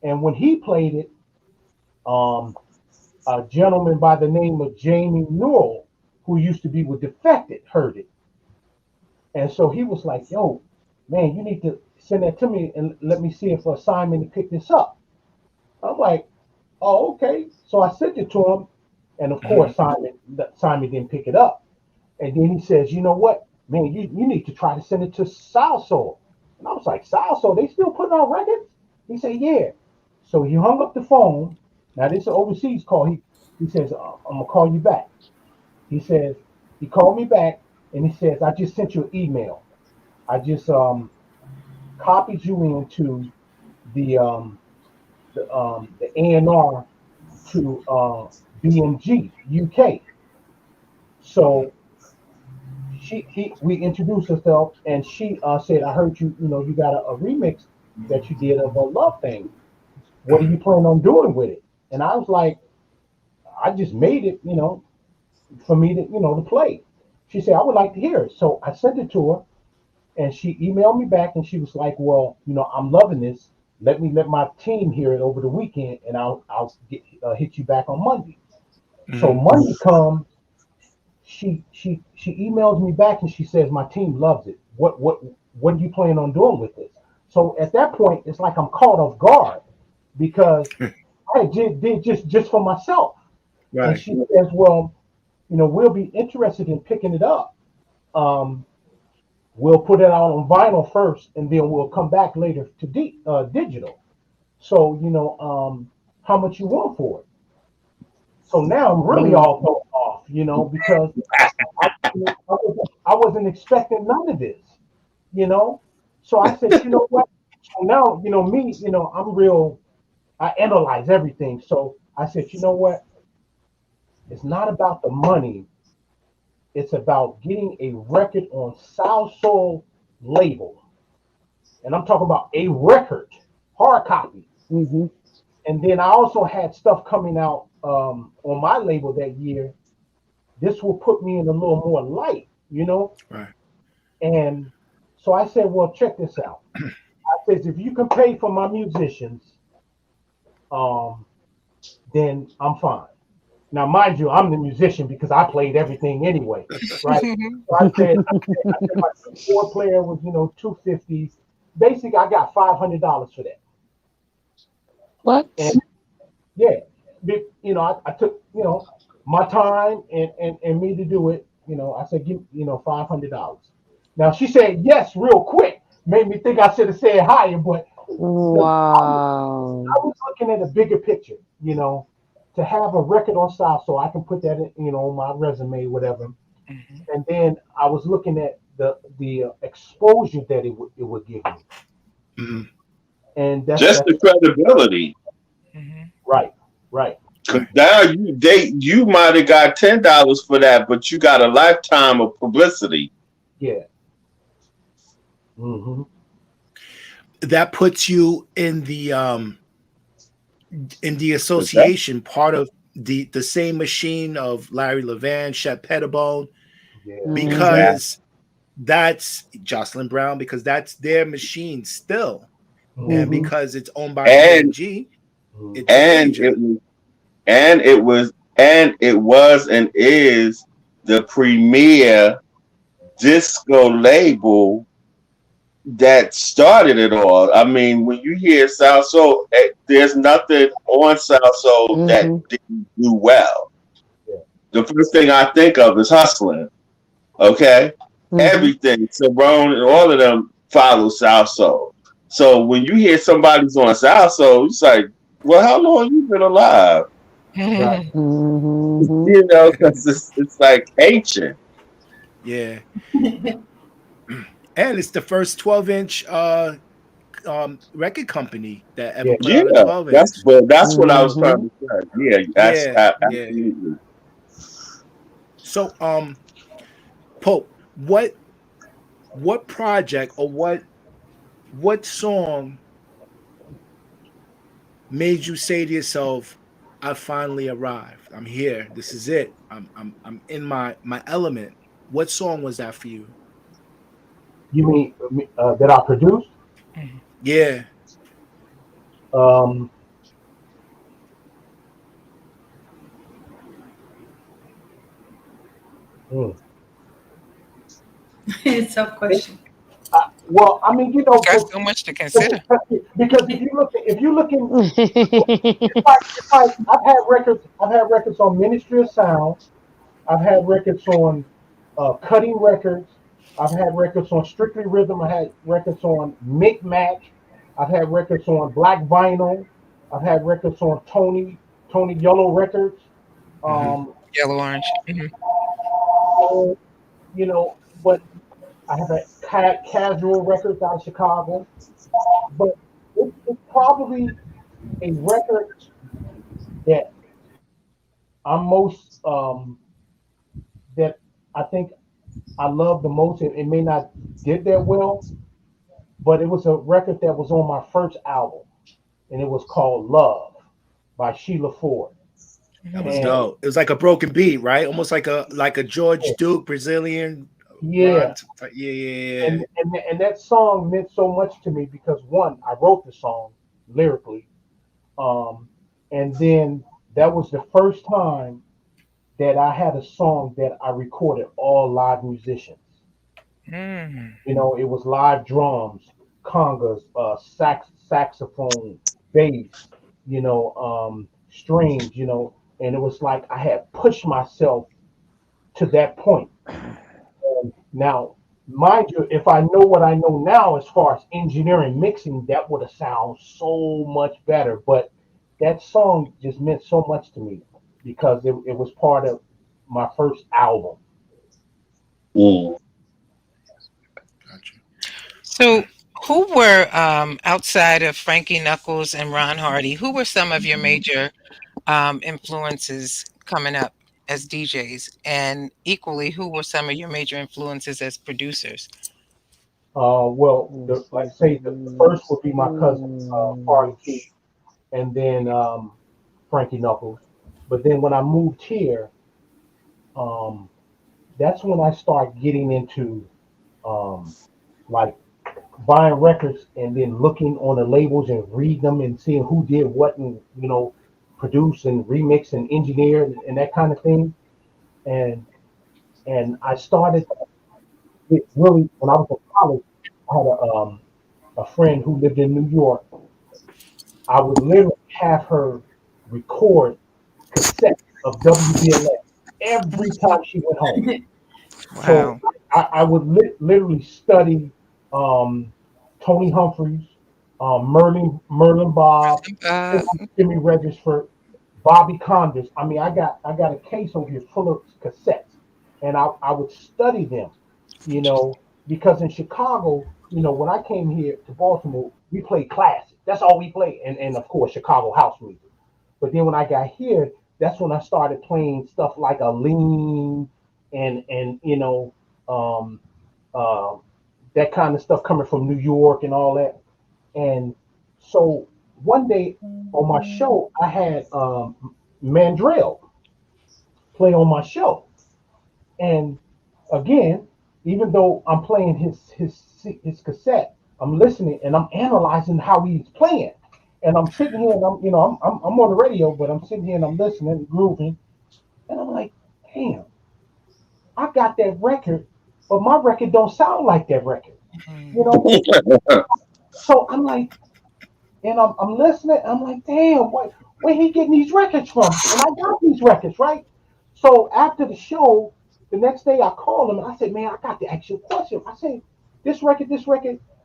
Speaker 6: and when he played it, um, a gentleman by the name of Jamie Newell, who used to be with Defected, heard it, and so he was like, "Yo, man, you need to send that to me and let me see if Simon to pick this up." I'm like, "Oh, okay." So I sent it to him, and of
Speaker 1: Mm-hmm.
Speaker 6: course Simon didn't pick it up. And then he says, "You know what, man? You need to try to send it to South Soul." And I was like, "South Soul? They still putting out records?" He said, "Yeah." So he hung up the phone. Now this is an overseas call. He says, "I'm gonna call you back." He says he called me back and he says, "I just sent you an email. I just copied you into the A&R to BMG UK." So we introduced ourselves, and she said, "I heard you got a remix that you did of a Love Thing. What are
Speaker 1: Mm-hmm.
Speaker 6: you planning on doing with it?" And I was like, "I just made it, for me to play." She said, "I would like to hear it." So I sent it to her, and she emailed me back, and she was like, "Well, I'm loving this. Let my team hear it over the weekend, and hit you back on Monday." So
Speaker 1: Mm-hmm.
Speaker 6: Monday comes, she emails me back and she says, "My team loves it. What are you planning on doing with this?" So at that point, it's like I'm caught off guard because I did just for myself. And
Speaker 1: Right.
Speaker 6: she says, "Well, we'll be interested in picking it up. Um, we'll put it out on vinyl first, and then we'll come back later to digital." So, how much you want for it? So now I'm really all thrown off, because I, I wasn't expecting none of this, you know. So I said, you know what? So now, me, I'm real. I analyze everything. So I said, you know what? It's not about the money. It's about getting a record on Salsoul label, and I'm talking about a record, hard copy.
Speaker 5: Mm-hmm.
Speaker 6: And then I also had stuff coming out on my label that year. This will put me in a little more light.
Speaker 1: Right.
Speaker 6: And so I said, well, check this out. I says, if you can pay for my musicians, um, then I'm fine. Now, mind you, I'm the musician because I played everything anyway, right? So I said my keyboard player was, $250. Basically, I got $500 for that.
Speaker 5: What?
Speaker 6: And yeah, I took, my time and me to do it. I said, give, $500. Now she said yes real quick. Made me think I should have said higher, but
Speaker 5: Wow.
Speaker 6: I was looking at a bigger picture, to have a record on South so I can put that in, on my resume, whatever.
Speaker 4: Mhm.
Speaker 6: And then I was looking at the exposure that it would give me.
Speaker 1: Mhm.
Speaker 6: And that's
Speaker 2: Just the credibility.
Speaker 4: Mhm.
Speaker 6: right, right.
Speaker 2: Cause now you might have got $10 for that, but you got a lifetime of publicity.
Speaker 6: Yeah. Hmm.
Speaker 1: That puts you in the association part of the same machine of Larry Levan, Shep Pettibone,
Speaker 6: Yeah.
Speaker 5: Mm-hmm.
Speaker 2: Exactly.
Speaker 1: because that's Jocelyn Brown, because that's their machine still. And
Speaker 6: Hmm.
Speaker 5: Mm-hmm.
Speaker 1: because it's owned by
Speaker 2: And
Speaker 1: BMG, it's a
Speaker 2: and
Speaker 1: major.
Speaker 2: it was and it was and is the premier disco label that started it all. I mean, when you hear South Soul, there's nothing on South Soul that
Speaker 5: Mm-hmm.
Speaker 2: didn't do well.
Speaker 6: Yeah.
Speaker 2: The first thing I think of is hustling. Okay,
Speaker 5: Mm-hmm.
Speaker 2: everything, Cerrone, and all of them follow South Soul. So when you hear somebody's on South Soul, it's like, well, how long you been alive?
Speaker 6: Right.
Speaker 5: Mm-hmm.
Speaker 2: Because it's like ancient.
Speaker 1: Yeah. And it's the first 12-inch record company that ever
Speaker 6: Yeah.
Speaker 1: put
Speaker 2: Yeah,
Speaker 1: out a 12 inch.
Speaker 2: that's what I was trying
Speaker 5: Mm-hmm.
Speaker 2: to say. Yeah, that's
Speaker 1: Yeah, yeah.
Speaker 2: absolutely.
Speaker 1: So Pope, what project or what song made you say to yourself, I finally arrived. I'm here. This is it. I'm in my element. What song was that for you?
Speaker 6: You mean that I produced?
Speaker 4: Mhm.
Speaker 1: Yeah.
Speaker 6: Um, hmm.
Speaker 3: It's a tough question.
Speaker 6: Well, I mean,
Speaker 4: You got so much to consider.
Speaker 6: because if you looking, it's like I've had records on Ministry of Sound. I've had records on Cutting Records. I've had records on Strictly Rhythm. I had records on Micmac. I've had records on Black Vinyl. I've had records on Tony Yellow Records.
Speaker 1: Hmm.
Speaker 6: Um,
Speaker 4: Yellow orange. Mhm.
Speaker 6: so, but I have had Casual Records out of Chicago. But it's probably a record that I'm most that I think I love the most. It may not did that well, but it was a record that was on my first album, and it was called Love by Sheila Ford.
Speaker 1: That was
Speaker 4: Mhm.
Speaker 6: And
Speaker 1: dope. It was like a broken beat, right? Almost like a George Duke Brazilian
Speaker 6: yeah,
Speaker 1: rhyme. Yeah, yeah, yeah.
Speaker 6: and that song meant so much to me because one, I wrote the song lyrically, um, and then that was the first time that I had a song that I recorded all live musicians.
Speaker 4: Mhm.
Speaker 6: It was live drums, congas, saxophone, bass, strings, and it was like I had pushed myself to that point. And now mind you, if I know what I know now as far as engineering mixing, that would have sounded so much better. But that song just meant so much to me because it was part of my first album.
Speaker 2: Mm.
Speaker 1: Gotcha.
Speaker 4: So, who were outside of Frankie Knuckles and Ron Hardy? Who were some of your major influences coming up as DJs, and equally, who were some of your major influences as producers?
Speaker 6: Well, like I say, the first would be my cousin, Party
Speaker 5: Mm.
Speaker 6: Key, and then Frankie Knuckles. But then when I moved here, um, that's when I started getting into um, like buying records and then looking on the labels and reading them and seeing who did what and produce and remix and engineer and that kind of thing. And I started it really when I was in college. I had a friend who lived in New York. I would literally have her record cassettes of WBLS every time she went home. So
Speaker 4: Wow.
Speaker 6: I would literally study um, Tony Humphries, Merlin Bob,
Speaker 4: Uh,
Speaker 6: Jimmy Regisford, Bobby Condors. I mean, I got a case over here full of cassettes, and I would study them, you know, because in Chicago, when I came here to Baltimore, we played classic. That's all we played, and of course Chicago house music. But then when I got here, that's when I started playing stuff like a lean and um, uh, that kind of stuff coming from New York and all that. And so one day on my show, I had Mandrell play on my show. And again, even though I'm playing his cassette, I'm listening and I'm analyzing how he's playing. And I'm sitting here and I'm on the radio, but I'm sitting here and I'm listening, grooving, and I'm like, damn, I got that record, but my record don't sound like that record, you
Speaker 4: mm,
Speaker 6: know. So I'm like, and I'm listening. I'm like, damn, where he getting these records from? And I got these records, right? So after the show, the next day I called him and I said, man, I got to ask you a question. I said, this record,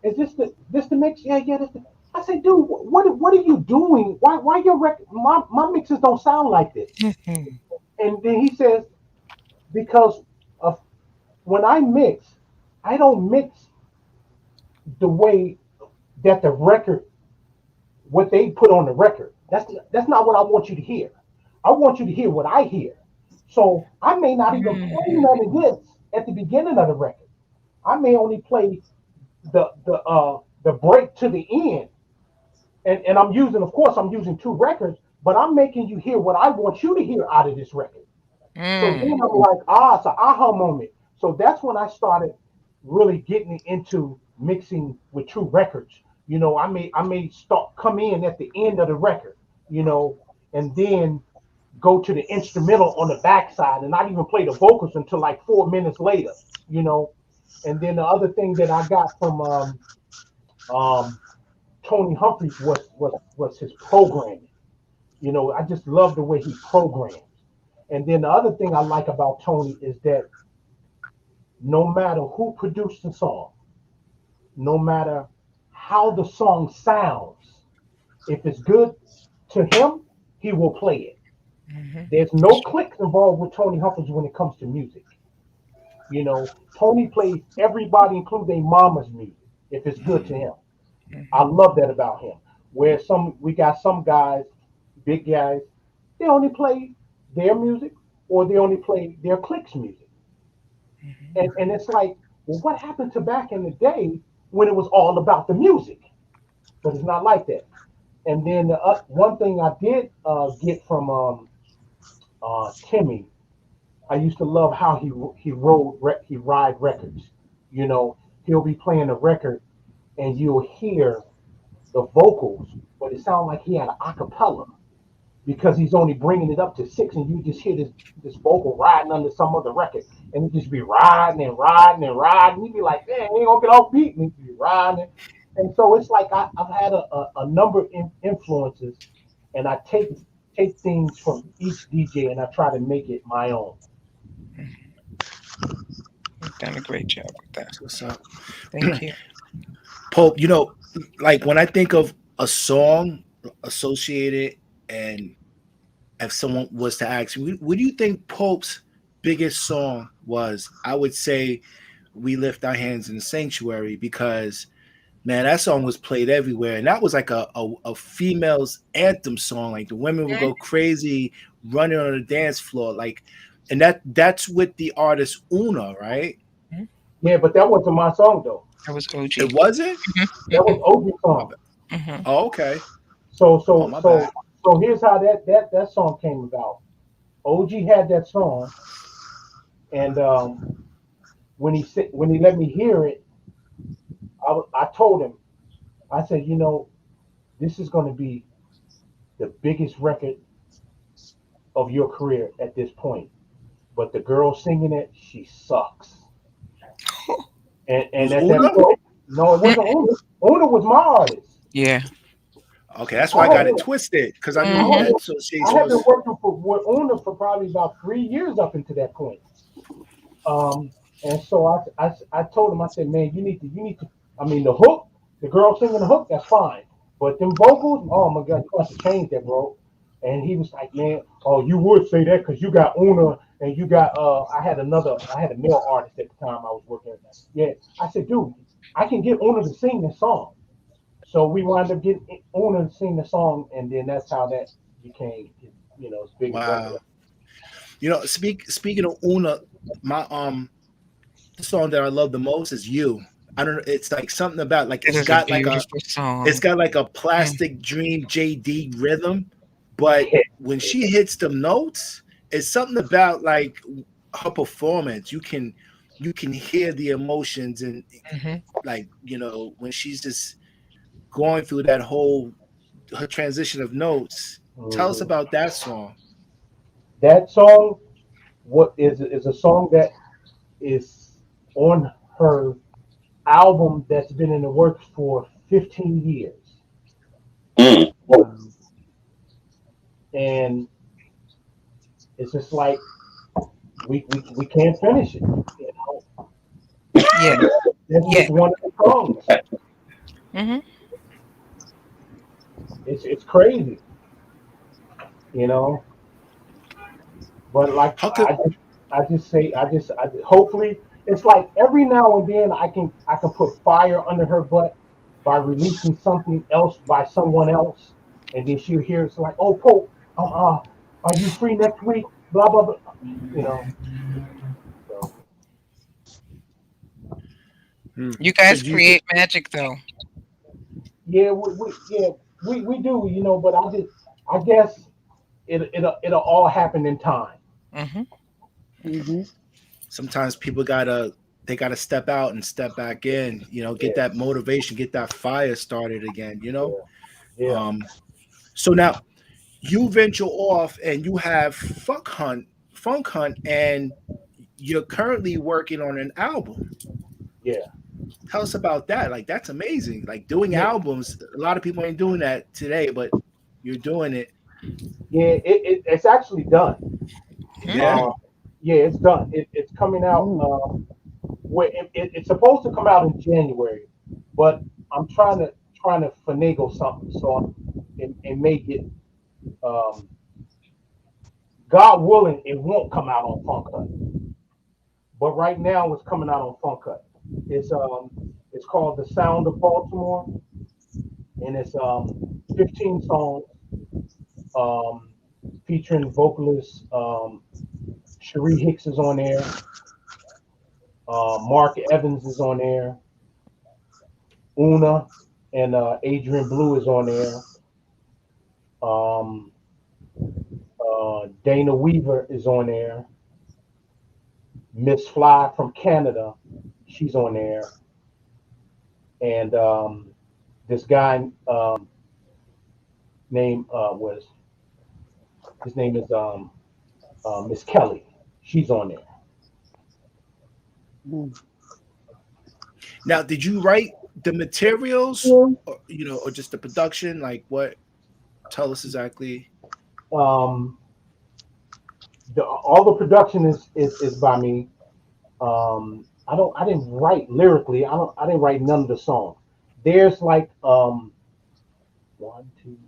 Speaker 6: is this the mix? Yeah, yeah. I said, dude, what are you doing? Why your record? My mixes don't sound like this.
Speaker 4: mhm,
Speaker 6: And then he says, because of when I mix, I don't mix the way that the record what they put on the record. That's not what I want you to hear. I want you to hear what I hear. So I may not even play none of this at the beginning of the record. I may only play the break to the end. And I'm using, of course, I'm using two records, but I'm making you hear what I want you to hear out of this record. So then
Speaker 4: mm,
Speaker 6: I'm like, it's an aha moment. So that's when I started really getting into mixing with true records. I may start come in at the end of the record, and then go to the instrumental on the backside and not even play the vocals until like 4 minutes later, you know. And then the other thing that I got from um, Tony Humphries was his programming. I just love the way he programs. And then the other thing I like about Tony is that no matter who produced the song, no matter how the song sounds, if it's good to him, he will play it.
Speaker 4: mhm,
Speaker 6: There's no clicks involved with Tony Humphries when it comes to music. Tony plays everybody, including their mama's music, if it's good to him. I
Speaker 4: mhm,
Speaker 6: love that about him. Where we got some guys, big guys, they only play their music or they only play their clicks music.
Speaker 4: mhm.
Speaker 6: And it's like, well, what happened to back in the day when it was all about the music? But it's not like that. And then the one thing I did get from Timmy, I used to love how he ride records. He'll be playing a record and you'll hear the vocals, but it sounds like he had an acapella because he's only bringing it up to six, and you just hear this vocal riding under some other record, and it just be riding and riding and riding. You'd be like, man, he ain't gonna get off beat, and he'd be riding. And so it's like I've had a number of influences, and I take things from each DJ and I try to make it my own.
Speaker 4: Done a great job with that.
Speaker 1: What's up?
Speaker 4: Thank you.
Speaker 1: Pope, you know, like when I think of a song associated, and if someone was to ask me, what do you think Pope's biggest song was? I would say We Lift Our Hands in the Sanctuary, because man, that song was played everywhere. And that was like a female's anthem song. Like the women would go crazy running on the dance floor. Like, and that's with the artist Una, right?
Speaker 6: Yeah, but that wasn't my song though.
Speaker 4: That was OG.
Speaker 1: It wasn't?
Speaker 6: That was OG song.
Speaker 4: Mm-hmm.
Speaker 1: Oh, okay.
Speaker 6: So
Speaker 1: Oh, my bad.
Speaker 6: so here's how that song came about. OG had that song, and when he let me hear it, I told him, I said, you know, this is going to be the biggest record of your career at this point. But the girl singing it, she sucks. And at
Speaker 1: Una?
Speaker 6: that point, no, it wasn't Una. Una was my artist.
Speaker 4: Yeah.
Speaker 1: Okay, that's why I got it twisted, because I knew that association
Speaker 6: I had been
Speaker 1: was.
Speaker 6: working with Una for probably about 3 years up until that point. And so I told him, I said, man, you need to. I mean, the hook, the girl singing the hook, that's fine. But them vocals, oh my God, you have to change that, bro. And he was like, man, oh, you would say that because you got Una and you got I had a male artist at the time I was working with. Yeah, I said, dude, I can get Una to sing this song. So we wound up getting Una to sing the song, and then that's how that became, you know, it's big.
Speaker 1: Wow. You know, speaking of Una, my the song that I love the most is You. I don't know, it's like something about like
Speaker 4: It is a beautiful song.
Speaker 1: it's got like a Plastic Dream JD rhythm, but when she hits them notes, it's something about like her performance. You can hear the emotions, and like, you know, when she's just going through that whole her transition of notes. Tell us about that song.
Speaker 6: That song, what is a song that is on her album that's been in the works for 15 years. And it's just like we can't finish it. You know?
Speaker 4: Yeah.
Speaker 6: That's just one of the songs. It's crazy, you know. But like I just say hopefully it's like every now and then I can put fire under her butt by releasing something else by someone else, and then she'll hear it's like, oh Pope, are you free next week? Blah blah blah, you know. So.
Speaker 4: You guys create magic though.
Speaker 6: Yeah, we do, you know, but I guess it'll all happen in time.
Speaker 1: Sometimes people gotta step out and step back in, you know, get that motivation, get that fire started again, you know. So now you venture off and you have Funk Hunt, and you're currently working on an album.
Speaker 6: Yeah.
Speaker 1: Tell us about that. Like, that's amazing. Like, doing albums, a lot of people ain't doing that today, but you're doing it.
Speaker 6: Yeah, it's actually done.
Speaker 1: Yeah.
Speaker 6: Yeah, it's done. It's coming out. It's supposed to come out in January, but I'm trying to finagle something so it may get. God willing, it won't come out on Funk Hunt. But right now, it's coming out on Funk Hunt. It's called The Sound of Baltimore, and it's 15 songs featuring vocalists. Cherie Hicks is on there. Mark Evans is on there. Una and Adrian Blue is on there. Dana Weaver is on there. Miss Fly from Canada, she's on there. And this guy name is Miss Kelly. She's on there.
Speaker 1: Now, did you write the materials, or, you know, or just the production? Like, what? Tell us exactly.
Speaker 6: All the production is by me. I didn't write lyrically. I didn't write none of the songs. There's like one, two.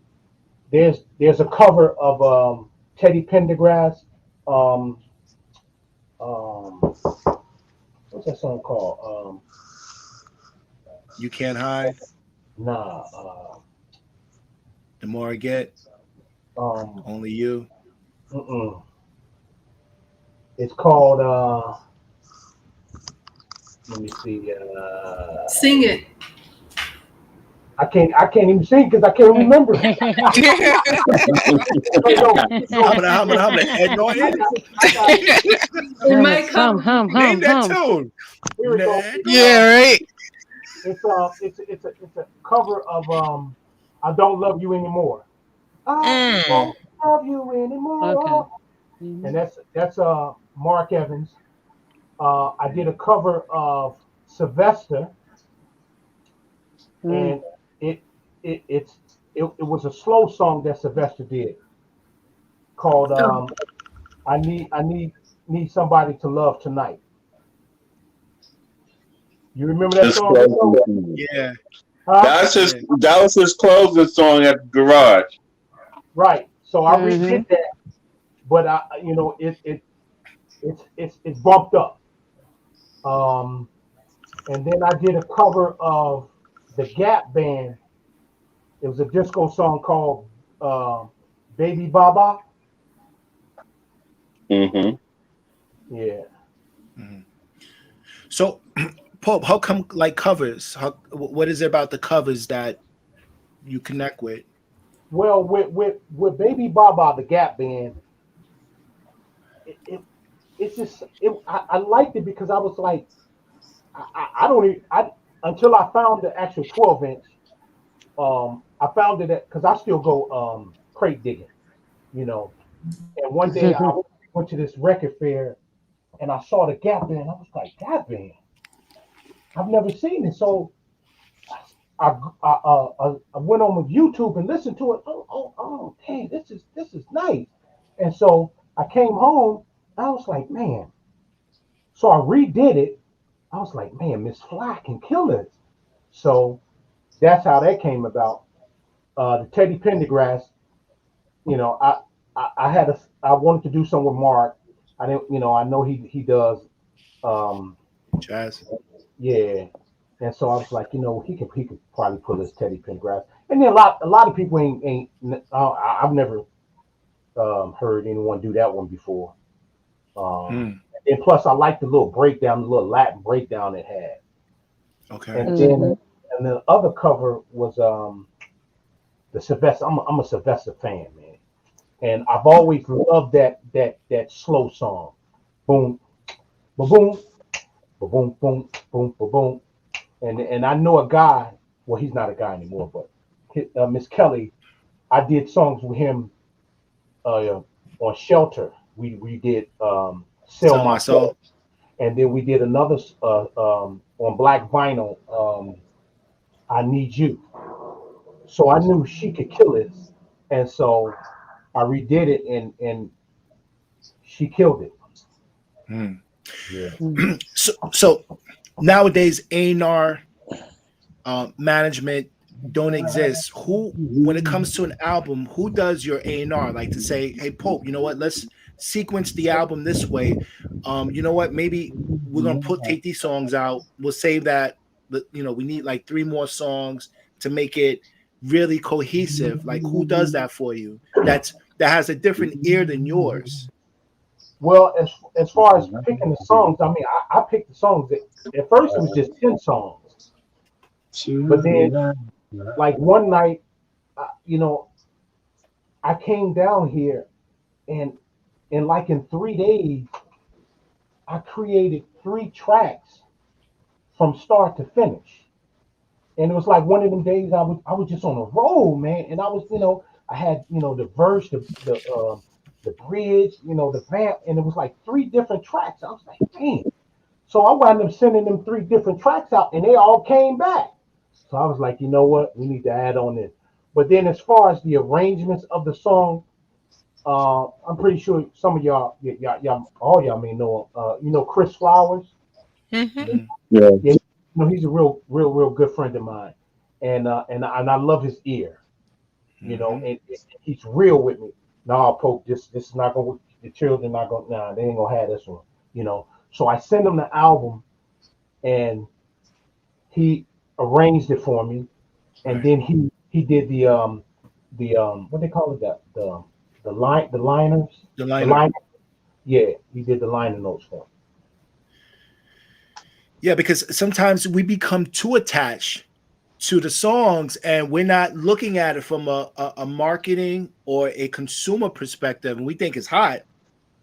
Speaker 6: There's a cover of Teddy Pendergrass. Um, what's that song called?
Speaker 1: You Can't Hide.
Speaker 6: Nah.
Speaker 1: The More I Get.
Speaker 6: Um,
Speaker 1: Only You.
Speaker 6: mm-mm. It's called. Let me see.
Speaker 3: Sing it.
Speaker 6: I can't even sing because I can't remember.
Speaker 1: Humana. Ed Norton.
Speaker 3: It might come.
Speaker 1: Name that tune.
Speaker 6: Here it goes.
Speaker 4: Yeah, right.
Speaker 6: It's a cover of I Don't Love You Anymore. I don't love you anymore.
Speaker 5: Okay.
Speaker 6: And that's Mark Evans. I did a cover of Sylvester, and it was a slow song that Sylvester did called I need somebody to love tonight. You remember that
Speaker 2: His
Speaker 6: song?
Speaker 2: closing-
Speaker 1: Yeah.
Speaker 6: Huh?
Speaker 2: That was his closing song at the garage.
Speaker 6: Right. So I redid that, but it's bumped up. And then I did a cover of the Gap Band. It was a disco song called Baby Baba.
Speaker 2: Mm-hmm.
Speaker 6: Yeah.
Speaker 1: So, Pope, how come like covers? What is it about the covers that you connect with?
Speaker 6: Well, with Baby Baba, the Gap Band, it's just I liked it because I was like, I don't even until I found the actual 12-inch. I found it because I still go crate digging, you know. And one day I went to this record fair and I saw the Gap Band. I was like, Gap Band, I've never seen it. So I went on with YouTube and listened to it. Oh, dang, this is nice. And so I came home. I was like, man. So I redid it. I was like, man, Miss Fly can kill this. So that's how that came about. The Teddy Pendergrass, you know, I wanted to do something with Mark. I didn't, I know he does,
Speaker 1: Jazz.
Speaker 6: yeah. And so I was like, he could probably pull his Teddy Pendergrass. And then a lot of people ain't I've never heard anyone do that one before. And plus, I like the little breakdown, the little Latin breakdown it had.
Speaker 1: Okay.
Speaker 6: And then the other cover was the Sylvester. I'm a Sylvester fan, man, and I've always loved that slow song. Boom, ba boom, ba boom, boom, boom, ba boom. And I know a guy. Well, he's not a guy anymore, but Miss Kelly, I did songs with him on Shelter. We did Sell My Soul. And then we did another on Black Vinyl, I Need You. So I knew she could kill it. And so I redid it and she killed it. Yeah.
Speaker 1: So nowadays A&R management don't exist. Who, when it comes to an album, who does your A&R? Like to say, hey Pope, you know what, let's sequence the album this way. You know what, maybe we're gonna take these songs out, we'll save that, we need like 3 more songs to make it really cohesive. Like who does that for you, that has a different ear than yours?
Speaker 6: Well, as far as picking the songs, I mean, I picked the songs at first it was just 10 songs. But then like one night, I came down here and like in 3 days, I created 3 tracks from start to finish. And it was like one of them days I was just on a roll, man. And I was, I had, the verse, the bridge, the vamp, and it was like 3 different tracks. I was like, dang. So I wound up sending them 3 different tracks out and they all came back. So I was like, you know what? We need to add on this. But then as far as the arrangements of the song, I'm pretty sure some of y'all all y'all may know, Chris Flowers.
Speaker 4: Mhm.
Speaker 2: Yeah.
Speaker 6: Yeah, he's a real good friend of mine, and I love his ear. And he's real with me. Nah, Pope, this is not gonna. The children not gonna. Nah, they ain't gonna have this one. So I send him the album, and he arranged it for me, and
Speaker 1: Right.
Speaker 6: then he did the what they call it, the liners,
Speaker 1: The
Speaker 6: the
Speaker 1: liner.
Speaker 6: line. Yeah, he did the liner notes for me.
Speaker 1: Yeah, because sometimes we become too attached to the songs and we're not looking at it from a marketing or a consumer perspective, and we think it's hot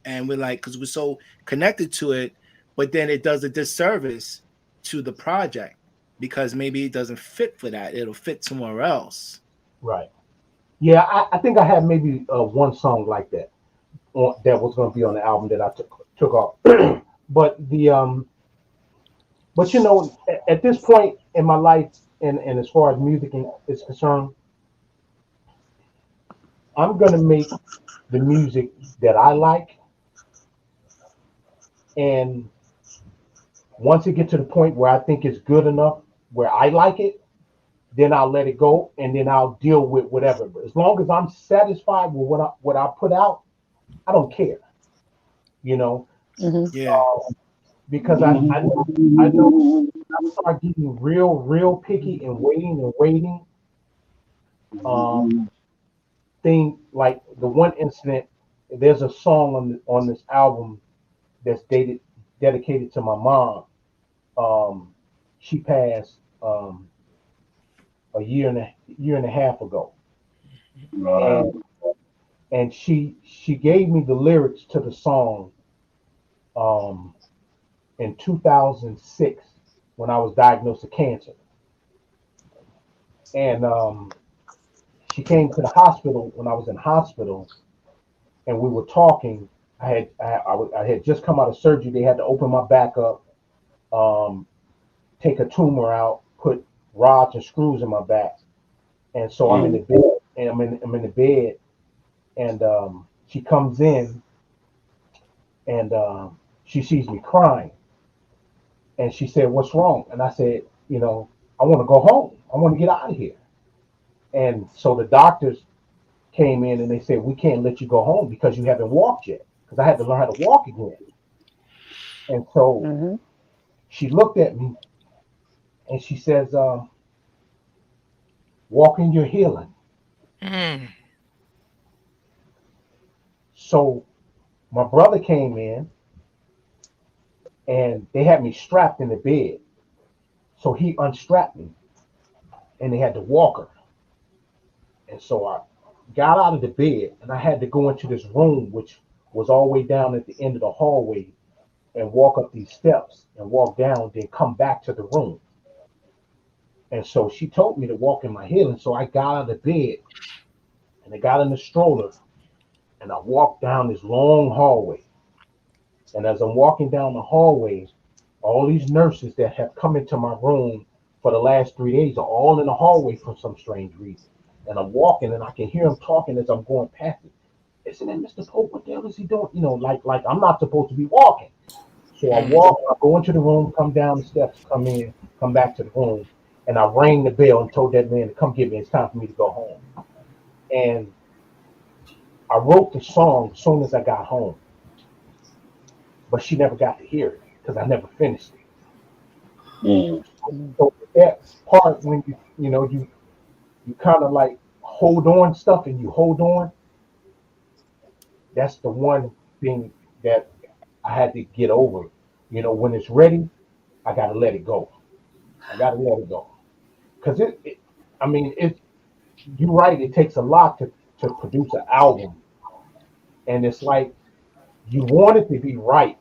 Speaker 1: and we're like, because we're so connected to it, but then it does a disservice to the project because maybe it doesn't fit for that, it'll fit somewhere else.
Speaker 6: Right. Yeah, I think I had maybe one song like that that was going to be on the album that I took off. but but at this point in my life, and as far as music is concerned, I'm going to make the music that I like, and once it gets to the point where I think it's good enough, where I like it, then I'll let it go, and then I'll deal with whatever. But as long as I'm satisfied with what I put out, I don't care. You know,
Speaker 1: Yeah.
Speaker 6: because I know I start getting real picky and waiting. Um, thing like the one incident. There's a song on this album that's dedicated to my mom. Um, she passed a year and a half ago,
Speaker 2: Wow.
Speaker 6: and she gave me the lyrics to the song um, in 2006 when I was diagnosed with cancer, and she came to the hospital when I was in hospital, and we were talking. I had just come out of surgery. They had to open my back up, um, take a tumor out, put rods and screws in my back, and so I'm in the bed, and I'm in the bed, and she comes in, and she sees me crying, and she said, "What's wrong?" And I said, "I want to go home. I want to get out of here." And so the doctors came in and they said, "We can't let you go home because you haven't walked yet." Because I had to learn how to walk again. And so
Speaker 5: Mm-hmm.
Speaker 6: she looked at me and she says, "Walk in your healing."
Speaker 4: Mm.
Speaker 6: So my brother came in and they had me strapped in the bed. So he unstrapped me and they had to walk her. And so I got out of the bed and I had to go into this room, which was all the way down at the end of the hallway, and walk up these steps and walk down, then come back to the room. And so she told me to walk in my healing. So I got out of the bed and I got in the stroller and I walked down this long hallway. And as I'm walking down the hallway, all these nurses that have come into my room for the last 3 days are all in the hallway for some strange reason. And I'm walking and I can hear them talking as I'm going past it. Isn't that Mr. Pope? What the hell is he doing? Like I'm not supposed to be walking. So I
Speaker 4: Mm.
Speaker 6: walk, I go into the room, come down the steps, come in, come back to the room, and I rang the bell and told that man to come get me. It's time for me to go home. And I wrote the song as soon as I got home, but she never got to hear it because I never finished it.
Speaker 2: Mm.
Speaker 6: So that part when you kind of like hold on stuff and you hold on, that's the one thing that I had to get over. When it's ready, I gotta let it go. I gotta let it go. Because I mean, you're right. It takes a lot to produce an album, and it's like you want it to be right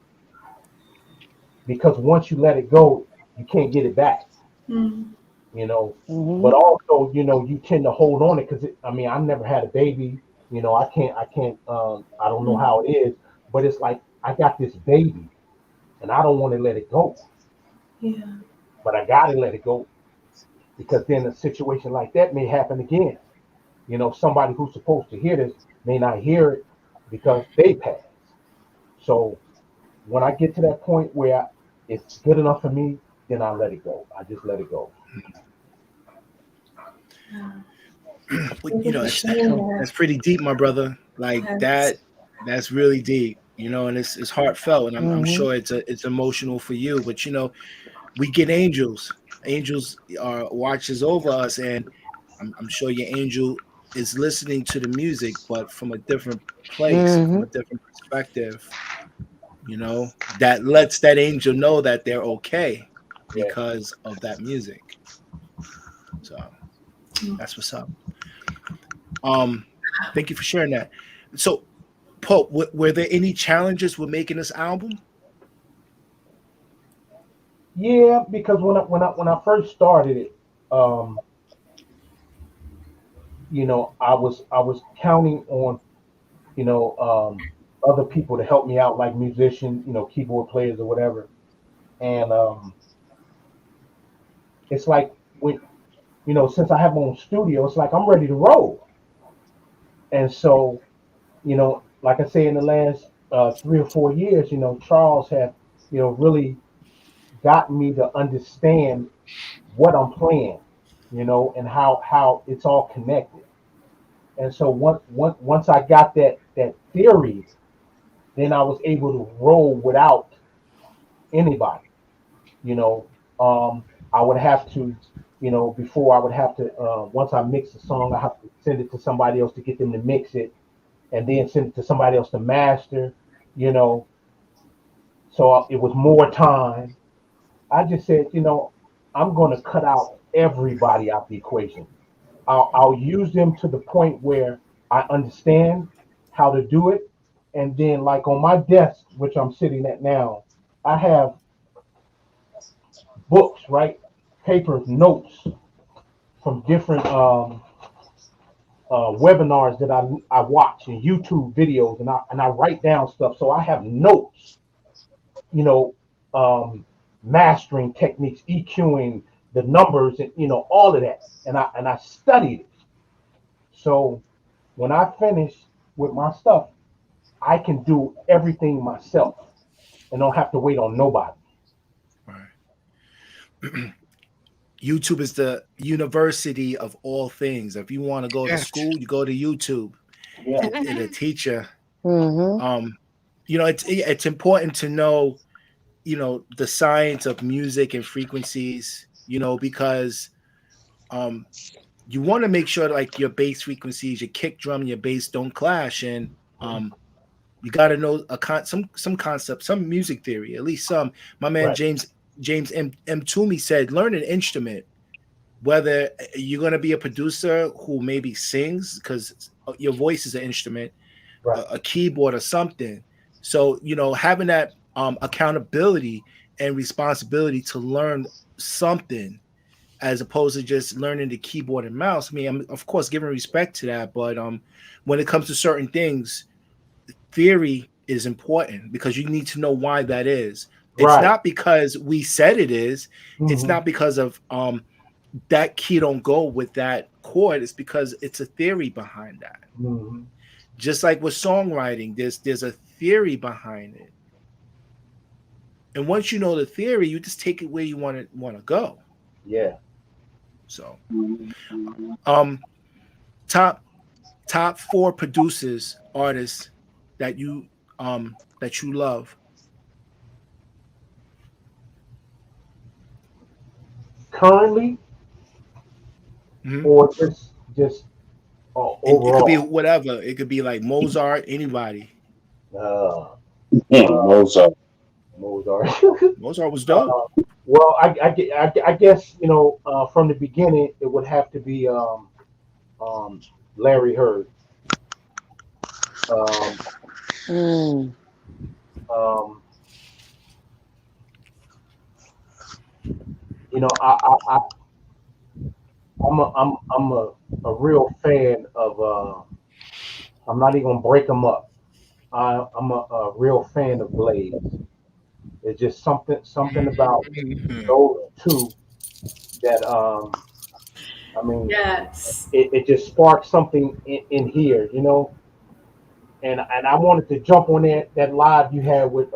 Speaker 6: because once you let it go, you can't get it back.
Speaker 3: Mm.
Speaker 6: You know,
Speaker 5: Mm-hmm.
Speaker 6: but also you tend to hold on it because I mean, I've never had a baby. I can't. I don't know how it is, but it's like I got this baby, and I don't want to let it go,
Speaker 3: Yeah.
Speaker 6: but I gotta let it go because then a situation like that may happen again. Somebody who's supposed to hear this may not hear it because they pass. So when I get to that point where it's good enough for me, then I let it go. I just let it go.
Speaker 1: You know, that's pretty deep, my brother. Like that's really deep. You know, and it's heartfelt, and I'm sure it's emotional for you. But you know, we get angels. Angels are watches over us, and I'm sure your angel is listening to the music, but from a different place, from a different perspective. You know, that lets that angel know that they're okay
Speaker 6: Yeah.
Speaker 1: because of that music. So that's what's up. Um, thank you for sharing that. So, Pope, were there any challenges with making this album?
Speaker 6: Yeah, because when I first started it, um, I was counting on, you know, other people to help me out, like musicians, keyboard players or whatever. And it's like when, since I have my own studio, it's like I'm ready to roll. And so, like I say, in the last 3 or 4 years, Charles have, really gotten me to understand what I'm playing, and how it's all connected. And so once I got that theory, then I was able to roll without anybody. You know, I would have to, before I would have to, once I mix the song, I have to send it to somebody else to get them to mix it, and then send it to somebody else to master. You know, so it was more time. I just said, I'm going to cut out everybody out the equation. I'll use them to the point where I understand how to do it. And then, like on my desk, which I'm sitting at now, I have books, right? Papers, notes from different webinars that I watch and YouTube videos, and I write down stuff. So I have notes, you know, mastering techniques, EQing the numbers, and all of that. And I studied it. So when I finish with my stuff, I can do everything myself and don't have to wait on nobody.
Speaker 1: Right. YouTube is the university of all things. If you want to go to school, you go to YouTube.
Speaker 6: Yeah.
Speaker 1: It'll teach you.
Speaker 5: Mm-hmm.
Speaker 1: It's important to know, the science of music and frequencies. Because you want to make sure like your bass frequencies, your kick drum, and your bass don't clash, and you got to know some concept, some music theory, at least some. My man
Speaker 6: Right.
Speaker 1: James M. Toomey said, learn an instrument. Whether you're going to be a producer who maybe sings, because your voice is an instrument,
Speaker 6: Right.
Speaker 1: a keyboard or something. So having that accountability and responsibility to learn something, as opposed to just learning the keyboard and mouse. I mean, I'm of course giving respect to that, but when it comes to certain things, theory is important because you need to know why that is. It's
Speaker 6: Right.
Speaker 1: not because we said it is. It's
Speaker 6: Mm-hmm.
Speaker 1: not because of that key don't go with that chord. It's because it's a theory behind that.
Speaker 6: Mm-hmm.
Speaker 1: Just like with songwriting, there's a theory behind it. And once you know the theory, you just take it where you want to go.
Speaker 6: Yeah.
Speaker 1: So, top 4 producers, artists that you love.
Speaker 6: Currently, or just
Speaker 1: It could be
Speaker 6: overall.
Speaker 1: whatever. It could be like Mozart, anybody.
Speaker 6: Uh,
Speaker 2: Mozart.
Speaker 6: Mozart.
Speaker 1: Mozart was dope.
Speaker 6: Well, I guess from the beginning it would have to be Larry Heard. Um,
Speaker 5: Mm.
Speaker 6: um, I I'm a real fan of. I'm not even gonna break them up. I'm a real fan of Blaze. It's just something about those two that I mean,
Speaker 3: Yes.
Speaker 6: it just sparked something in here. And I wanted to jump on that live you had with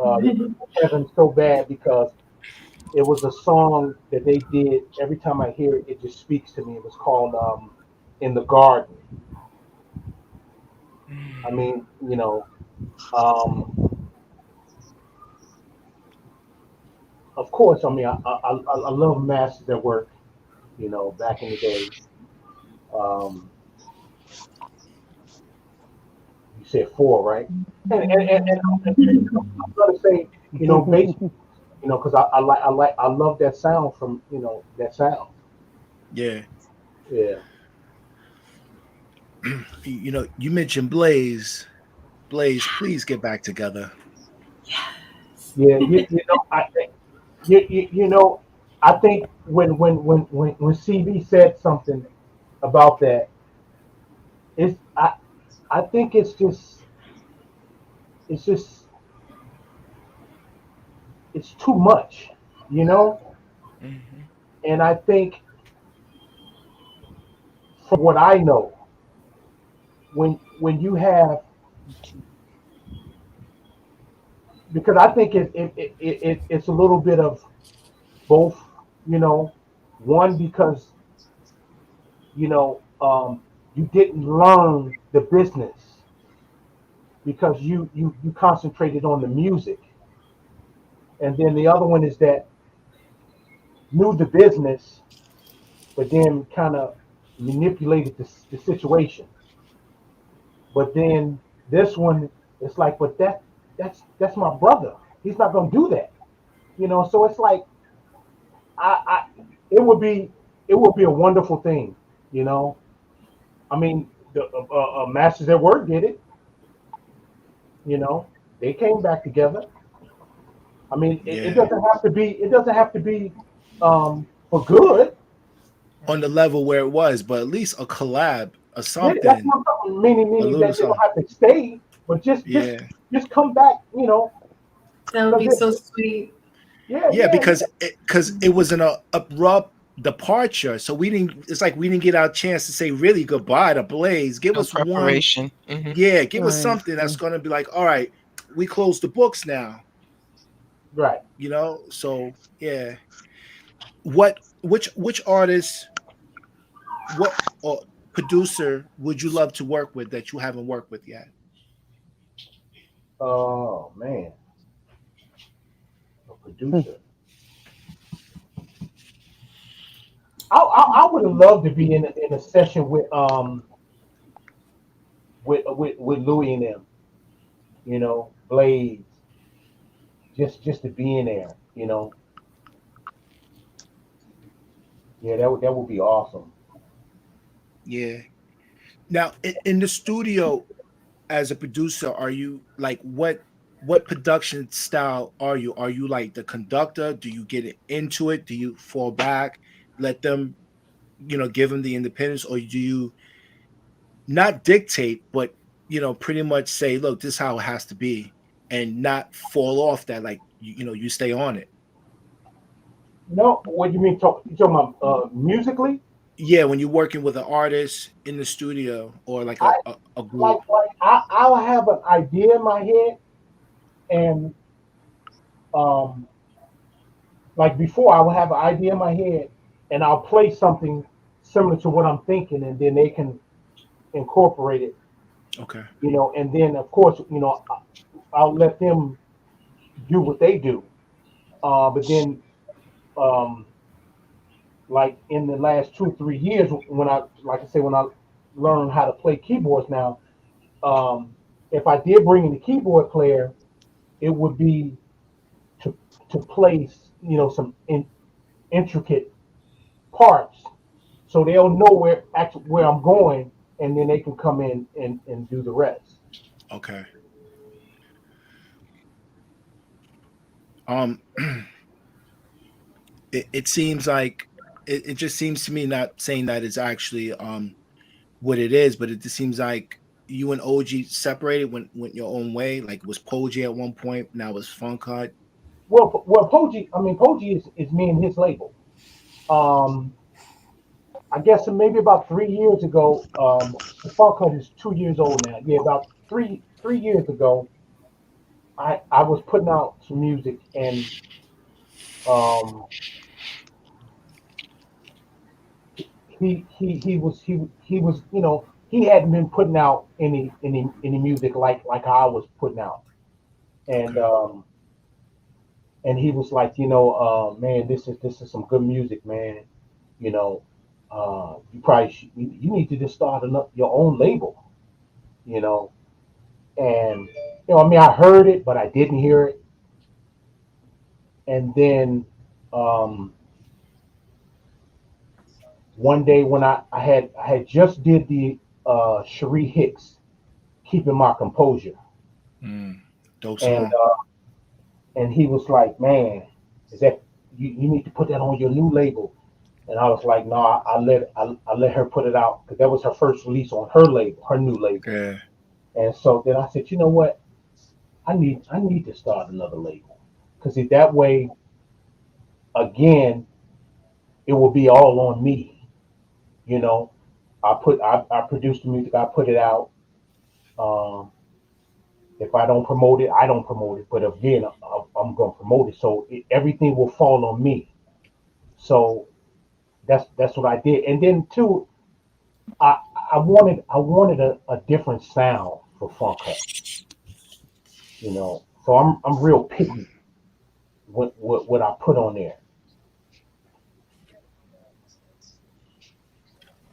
Speaker 6: Kevin so bad because It was a song that they did. Every time I hear it, it just speaks to me. It was called "In the Garden." I mean, um, of course. I mean, I love Masters at Work. Back in the day. Um, you said four, right? And I'm gonna say, based, because I love that sound from, that sound.
Speaker 1: Yeah.
Speaker 6: Yeah.
Speaker 1: You mentioned Blaze. Blaze, please get back together.
Speaker 6: Yeah. I think, I think when CB said something about that, it's I think it's just it's too much, you know.
Speaker 4: Mhm.
Speaker 6: And I think, from what I know, when you have, because I think it's a little bit of both, you know. One, because you know um, you didn't learn the business because you concentrated on the music, and then the other one is that knew the business, but then kind of manipulated the situation. But then this one, it's like, but that's my brother. He's not gonna do that, you know. So it's like, I it would be a wonderful thing, you know. I mean, the Masters at Work did it, you know. They came back together. I mean, it
Speaker 1: Yeah.
Speaker 6: doesn't have to be. It doesn't have to be for good.
Speaker 1: On the level where it was, but at least a collab or
Speaker 6: Yeah, that's
Speaker 1: something,
Speaker 6: what I'm talking. Meaning,
Speaker 1: a little
Speaker 6: that they don't
Speaker 1: something.
Speaker 6: have to stay, but
Speaker 1: Yeah.
Speaker 6: just come back, you know.
Speaker 3: That would
Speaker 6: Because
Speaker 3: be so sweet.
Speaker 6: yeah,
Speaker 1: Yeah,
Speaker 6: yeah,
Speaker 1: because it was an abrupt departure. So we didn't it's like we didn't get our chance to say really goodbye to Blaze. Give
Speaker 4: No
Speaker 1: us one,
Speaker 4: preparation.
Speaker 1: yeah, give us
Speaker 5: Right.
Speaker 1: something that's gonna be like, all right, we close the books now,
Speaker 6: right.
Speaker 1: So yeah. Which artist, what or producer would you love to work with that you haven't worked with yet?
Speaker 6: Oh man, a producer. I would have loved to be in a session with Louis and them, Blaze, just to be in there, you know. Yeah, that would be awesome.
Speaker 1: Yeah. Now in the studio as a producer, are you like what production style are you? Are you like the conductor? Do you get into it? Do you fall back, let them, give them the independence, or do you not dictate, but pretty much say, look, this is how it has to be, and not fall off that, like you stay on it.
Speaker 6: No, what you mean? You talking about musically?
Speaker 1: Yeah, when you're working with an artist in the studio or like
Speaker 6: I
Speaker 1: a group.
Speaker 6: I'll have an idea in my head, and um, like before, I will have an idea in my head, and I'll play something similar to what I'm thinking, and then they can incorporate it,
Speaker 1: Okay.
Speaker 6: and then of course, I'll let them do what they do. But then, um, like in the last 2 3 years, when like I say, when I learned how to play keyboards now, um, if I did bring in a keyboard player, it would be to play, some intricate parts, so they'll know where I'm going, and then they can come in and do the rest.
Speaker 1: Okay. Um, it seems like it just seems to me, not saying that it's actually what it is, but it just seems like you and OG separated, went your own way. Like it was Poggi at one point, now it's Funk Hut.
Speaker 6: Well, Poggi, I mean, Poggi is me and his label. Um, I guess maybe about 3 years ago, the Funk Hut is 2 years old now. Yeah, about three years ago, I was putting out some music, and um, he was he hadn't been putting out any music like I was putting out, and
Speaker 1: Okay.
Speaker 6: and he was like, man, this is some good music, man. You know, you probably you need to just start your own label, you know. And I mean, I heard it, but I didn't hear it. And then um, one day when I had just did the Cherie Hicks "Keeping My Composure,"
Speaker 1: Mm. Dope
Speaker 6: and
Speaker 1: song.
Speaker 6: he was like, man, is that you need to put that on your new label? And I was like, no, I let her put it out because that was her first release on her label, her new label.
Speaker 1: Yeah.
Speaker 6: And so then I said, you know what? I need to start another label because that way, again, it will be all on me. You know, I produced the music, I put it out. Um, if I don't promote it, I don't promote it. But again, I'm gonna promote it, so everything will fall on me. So that's what I did. And then too, I I wanted a different sound for Funk Hut. So I'm real picky what I put on there.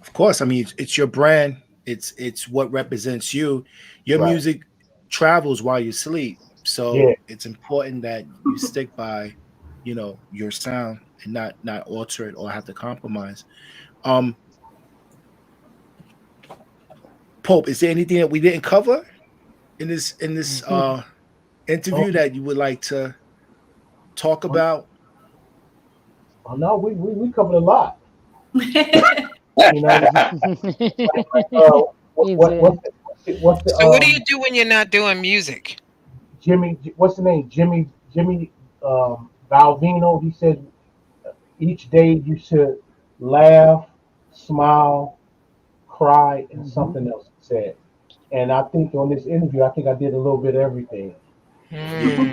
Speaker 1: Of course. I mean, it's your brand. It's what represents you. Your
Speaker 6: Right.
Speaker 1: music travels while you sleep,
Speaker 6: Yeah.
Speaker 1: so it's important that you stick by, your sound and not alter it or have to compromise. Um, Pope, is there anything that we didn't cover in this interview
Speaker 6: Oh,
Speaker 1: that you would like to talk
Speaker 6: oh,
Speaker 1: about?
Speaker 6: oh, no, we covered a lot. You know,
Speaker 5: He
Speaker 6: what
Speaker 5: did.
Speaker 6: what's the
Speaker 4: So what do you do when you're not doing music?
Speaker 6: Jimmy? What's the name? Jimmy Valvino. He said each day you should laugh, smile, cry, and
Speaker 5: Hmm.
Speaker 6: something else he said. And I think on this interview, I think I did a little bit of everything.
Speaker 1: Yeah,
Speaker 4: Hmm.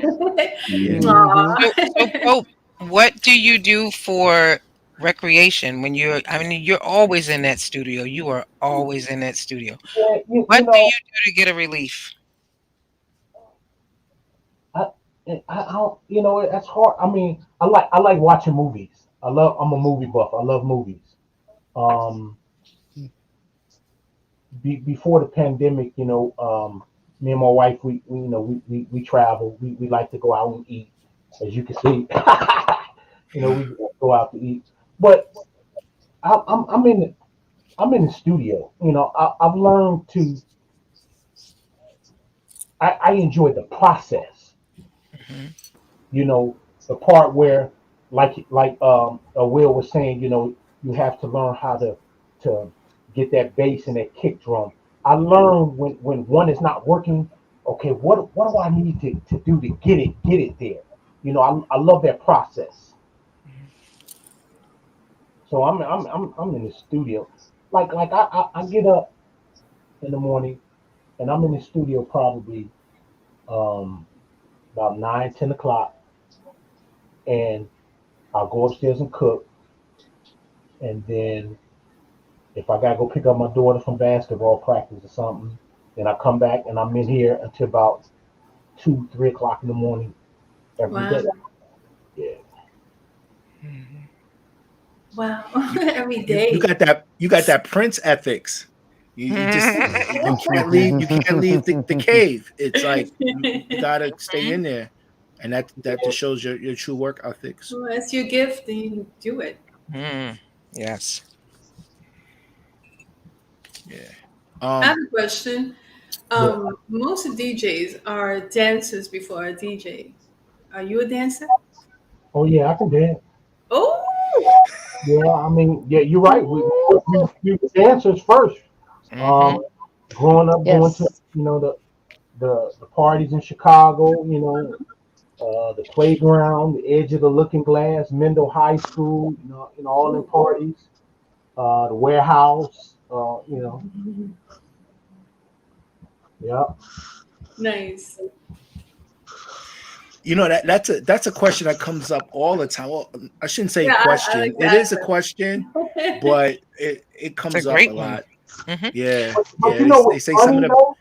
Speaker 1: yeah.
Speaker 5: Hmm.
Speaker 4: So Pope, what do you do for recreation when I mean, you're always in that studio. You are always in that studio.
Speaker 6: Yeah,
Speaker 4: What do you do to get a relief?
Speaker 6: I, I don't, that's hard. I mean, I like watching movies. I'm a movie buff. I love movies. Um, before the pandemic, me and my wife, we travel. We like to go out and eat, as you can see. We go out to eat. But I'm in the studio. I've learned to. I enjoy the process.
Speaker 4: Mhm.
Speaker 6: The part where, Will was saying, you have to learn how to get that bass and that kick drum. I learned when one is not working. Okay, what do I need to do to get it there? I love that process. So I'm in the studio. I get up in the morning and I'm in the studio probably um, about 9, 10 o'clock, and I'll go upstairs and cook, and then if I gotta go pick up my daughter from basketball practice or something, then I come back and I'm in here until about 2, 3 o'clock in the morning every
Speaker 3: Wow.
Speaker 6: day. Yeah.
Speaker 4: Mhm.
Speaker 3: Wow.
Speaker 1: You
Speaker 3: Every
Speaker 1: you
Speaker 3: day.
Speaker 1: got that Prince ethics. You can't leave the cave. It's like you gotta stay in there, and that just shows your true work ethics.
Speaker 3: Well, that's your gift, then you do it.
Speaker 4: Mm. Yes.
Speaker 1: Yeah.
Speaker 3: I have
Speaker 1: Um.
Speaker 3: a question.
Speaker 6: Yeah.
Speaker 3: Most DJs are dancers before a DJ. Are you a dancer?
Speaker 6: Oh yeah, I can dance.
Speaker 3: Oh,
Speaker 6: Yeah, I mean, yeah, you're right. We were dancers first.
Speaker 4: Hmm.
Speaker 6: Um, growing up, going to
Speaker 5: Yes.
Speaker 6: the parties in Chicago. The playground, the edge of the Looking Glass, Mendel High School. All in parties. The warehouse. Yeah.
Speaker 3: nice.
Speaker 1: You know that's a question that comes up all the time. Well, I shouldn't say
Speaker 3: Yeah, I
Speaker 1: question.
Speaker 3: like
Speaker 1: It
Speaker 3: that
Speaker 1: is a question, but it
Speaker 4: It's a
Speaker 1: comes up a
Speaker 4: great one.
Speaker 1: lot.
Speaker 4: Hmm.
Speaker 1: Yeah,
Speaker 6: But
Speaker 1: yeah.
Speaker 6: you
Speaker 1: They,
Speaker 6: know
Speaker 1: they
Speaker 6: what's
Speaker 1: say some of
Speaker 6: funny
Speaker 1: the.
Speaker 6: though?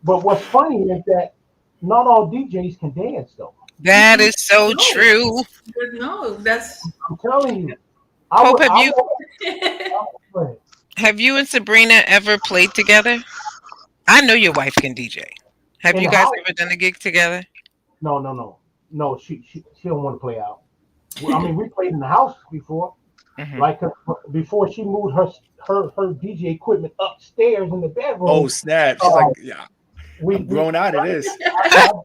Speaker 6: But what's funny is that not all DJs can dance though.
Speaker 4: That is so
Speaker 3: No,
Speaker 4: true.
Speaker 3: but no, that's
Speaker 6: I'm telling you,
Speaker 4: Pope,
Speaker 6: I would, go ahead.
Speaker 4: have you and Sabrina ever played together? I know your wife can DJ. Have
Speaker 6: In
Speaker 4: you
Speaker 6: the
Speaker 4: guys
Speaker 6: house.
Speaker 4: ever done a gig together?
Speaker 6: No. She don't want to play out. I mean, we played in the house before.
Speaker 4: Hmm.
Speaker 6: Like before she moved her DJ equipment upstairs in the
Speaker 1: Oh
Speaker 6: bedroom.
Speaker 1: snap! She's
Speaker 6: Uh,
Speaker 1: like, yeah,
Speaker 6: we
Speaker 1: I'm grown out of this.
Speaker 6: I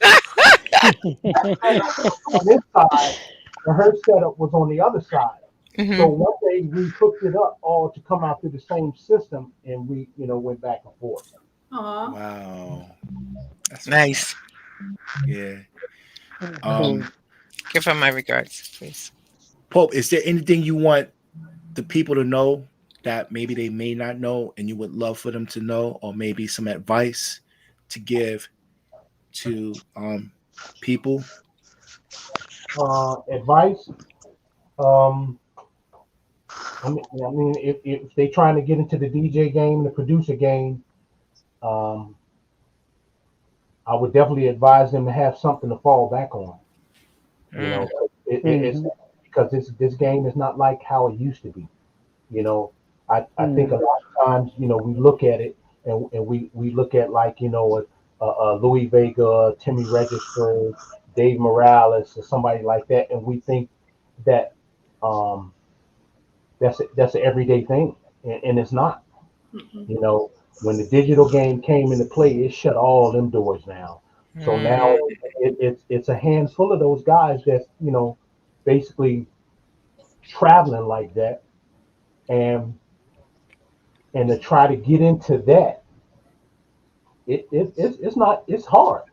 Speaker 6: on this side, and her setup was on the other side. So
Speaker 4: Hmm.
Speaker 6: one day we hooked it up all to come out through the same system, and we went back and forth.
Speaker 3: aw.
Speaker 1: Wow, that's what's up.
Speaker 4: Nice.
Speaker 1: Yeah.
Speaker 5: Cool.
Speaker 1: Um,
Speaker 4: Give her my regards, please.
Speaker 1: Pope, is there anything you want the people to know that maybe they may not know, and you would love for them to know, or maybe some advice to give to people?
Speaker 6: Advice. Um, I mean, if they trying to get into the DJ game, the producer game, um, I would definitely advise them to have something to fall back on. You
Speaker 4: Mm.
Speaker 6: know, it's
Speaker 5: Mhm.
Speaker 6: because this game is not like how it used to be. You know, I think a
Speaker 5: Mhm.
Speaker 6: lot of times, we look at it and we look at like, Louis Vega, Timmy Register, Dave Morales, or somebody like that, and we think that um, that's an everyday thing, and it's not.
Speaker 3: Mm-mm.
Speaker 6: You know, when the digital game came into play, it shut all them doors down. So
Speaker 4: Mm.
Speaker 6: now it's a handful of those guys that basically traveling like that, and to try to get into that, it's not it's hard,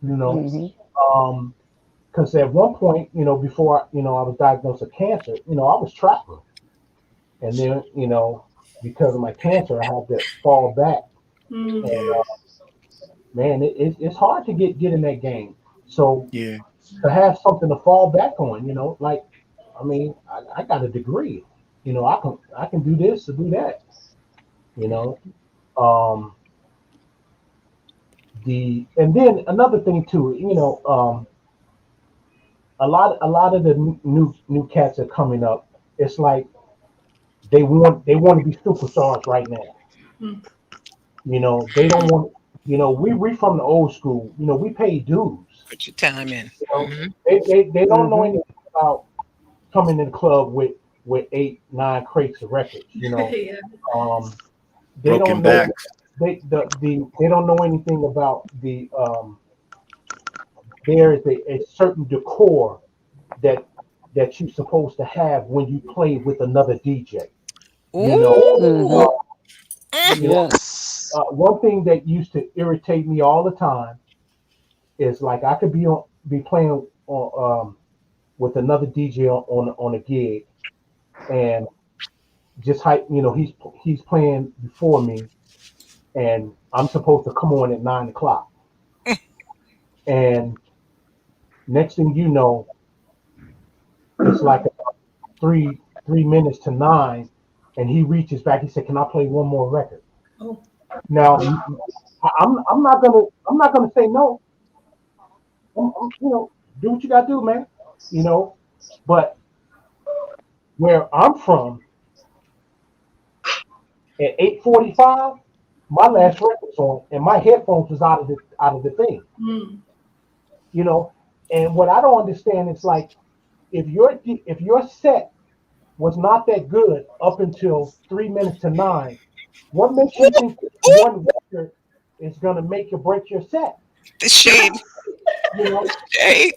Speaker 6: you know.
Speaker 5: Mhm.
Speaker 6: Um, because at one point, before I was diagnosed with cancer, I was traveling, and then because of my cancer, I had to fall back, and
Speaker 3: Mm.
Speaker 6: man, it's hard to get in that game. So
Speaker 1: Yeah.
Speaker 6: to have something to fall back on, like I mean, I got a degree, I can do this or do that, you know. Um, and then another thing too, a lot of the new cats are coming up. It's like they want to be superstars right now.
Speaker 3: Mm.
Speaker 6: They don't want. We from the old school. We pay dues.
Speaker 4: Put your time in.
Speaker 6: You know,
Speaker 4: Hmm.
Speaker 6: they don't know
Speaker 5: Mhm.
Speaker 6: anything about coming in the club with 8, 9 crates of records.
Speaker 3: Yeah.
Speaker 6: Um, they
Speaker 1: Broken
Speaker 6: don't know
Speaker 1: backs.
Speaker 6: they don't know anything about there is a certain decor that you're supposed to have when you play with another DJ. You know,
Speaker 4: Ooh.
Speaker 5: Mhm.
Speaker 6: uh,
Speaker 4: Mm.
Speaker 6: you know,
Speaker 5: Yes.
Speaker 6: one thing that used to irritate me all the time is like I could be playing with another DJ on a gig, and just hype. He's playing before me, and I'm supposed to come on at 9 o'clock, and next thing you know, it's like three minutes to 9, and he reaches back. He said, "Can I play one more record?"
Speaker 3: Oh.
Speaker 6: Now, I'm not gonna say no. Do what you gotta do, man. You know, but where I'm from, at 8:45, my last record's on, and my headphones was out of the thing.
Speaker 3: Mm.
Speaker 6: You know, and what I don't understand is like if your set was not that good up until 3 minutes to 9, what makes you think that one record is gonna make or break your set?
Speaker 4: The shade.
Speaker 6: You know,
Speaker 4: Shade.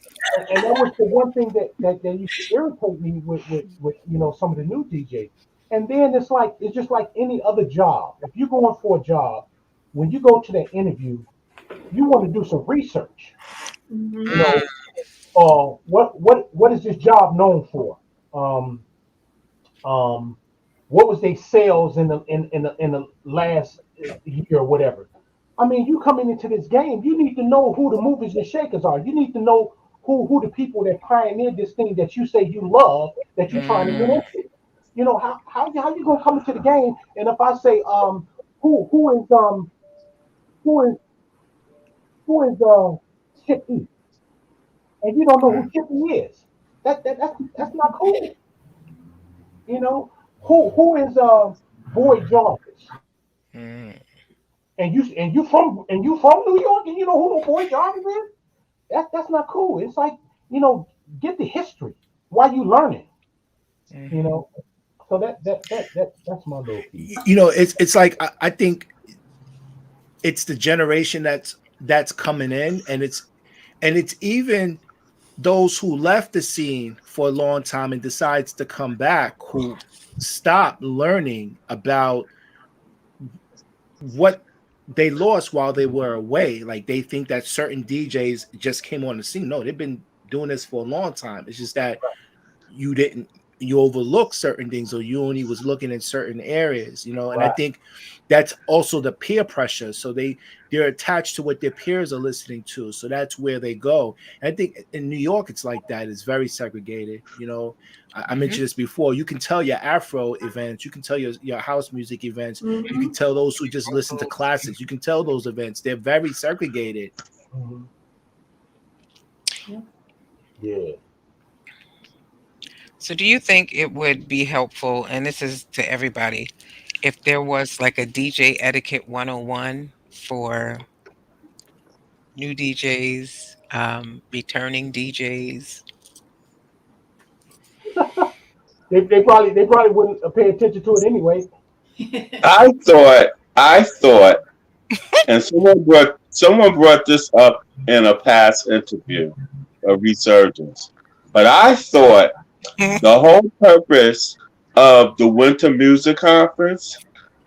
Speaker 6: and that was the one thing that used to irritate me with some of the new DJs. And then it's just like any other job. If you're going for a job, when you go to that interview, you want to do some research. You
Speaker 3: Mm-hmm.
Speaker 4: Mm.
Speaker 6: know, what is this job known for? Um, what was their sales in the last year or whatever? I mean, you coming into this game, you need to know who the movers and shakers are. You need to know who the people that pioneered this thing that you say you love, that you're trying to get
Speaker 1: Mm.
Speaker 6: into. You know, how you gonna come into the game, and if I say who is who is Chip E, and you don't know who
Speaker 1: Right.
Speaker 6: Chip E is, that's not cool. You know, who is Boy Jarvis,
Speaker 1: Mm.
Speaker 6: and you from New York, and you know who no Boy Jarvis is. That's not cool. It's like, get the history while you learning. You
Speaker 1: Mhm.
Speaker 6: know, so that's my little piece.
Speaker 1: It's like I think it's the generation that's coming in, and it's even those who left the scene for a long time and decides to come back who stop learning about what they lost while they were away. Like they think that certain DJs just came on the scene. No, they've been doing this for a long time. It's just that you didn't you overlook certain things, or you only was looking in certain areas, and I
Speaker 6: Right.
Speaker 1: think that's also the peer pressure. So they're attached to what their peers are listening to, so that's where they go. And I think in New York it's like that. It's very segregated. I
Speaker 4: Hmm.
Speaker 1: mentioned this before. You can tell your Afro events, you can tell your house music events, you can
Speaker 3: Mm-hmm.
Speaker 1: tell those who just listen to classics, you can tell those events, they're very segregated.
Speaker 6: Mhm. Yeah.
Speaker 4: So, do you think it would be helpful, and this is to everybody, if there was like a DJ etiquette 101 for new DJs, returning DJs?
Speaker 6: They probably wouldn't pay attention to it anyway.
Speaker 2: I thought, and someone brought this up in a past interview, a resurgence. But I thought the whole purpose of the Winter Music Conference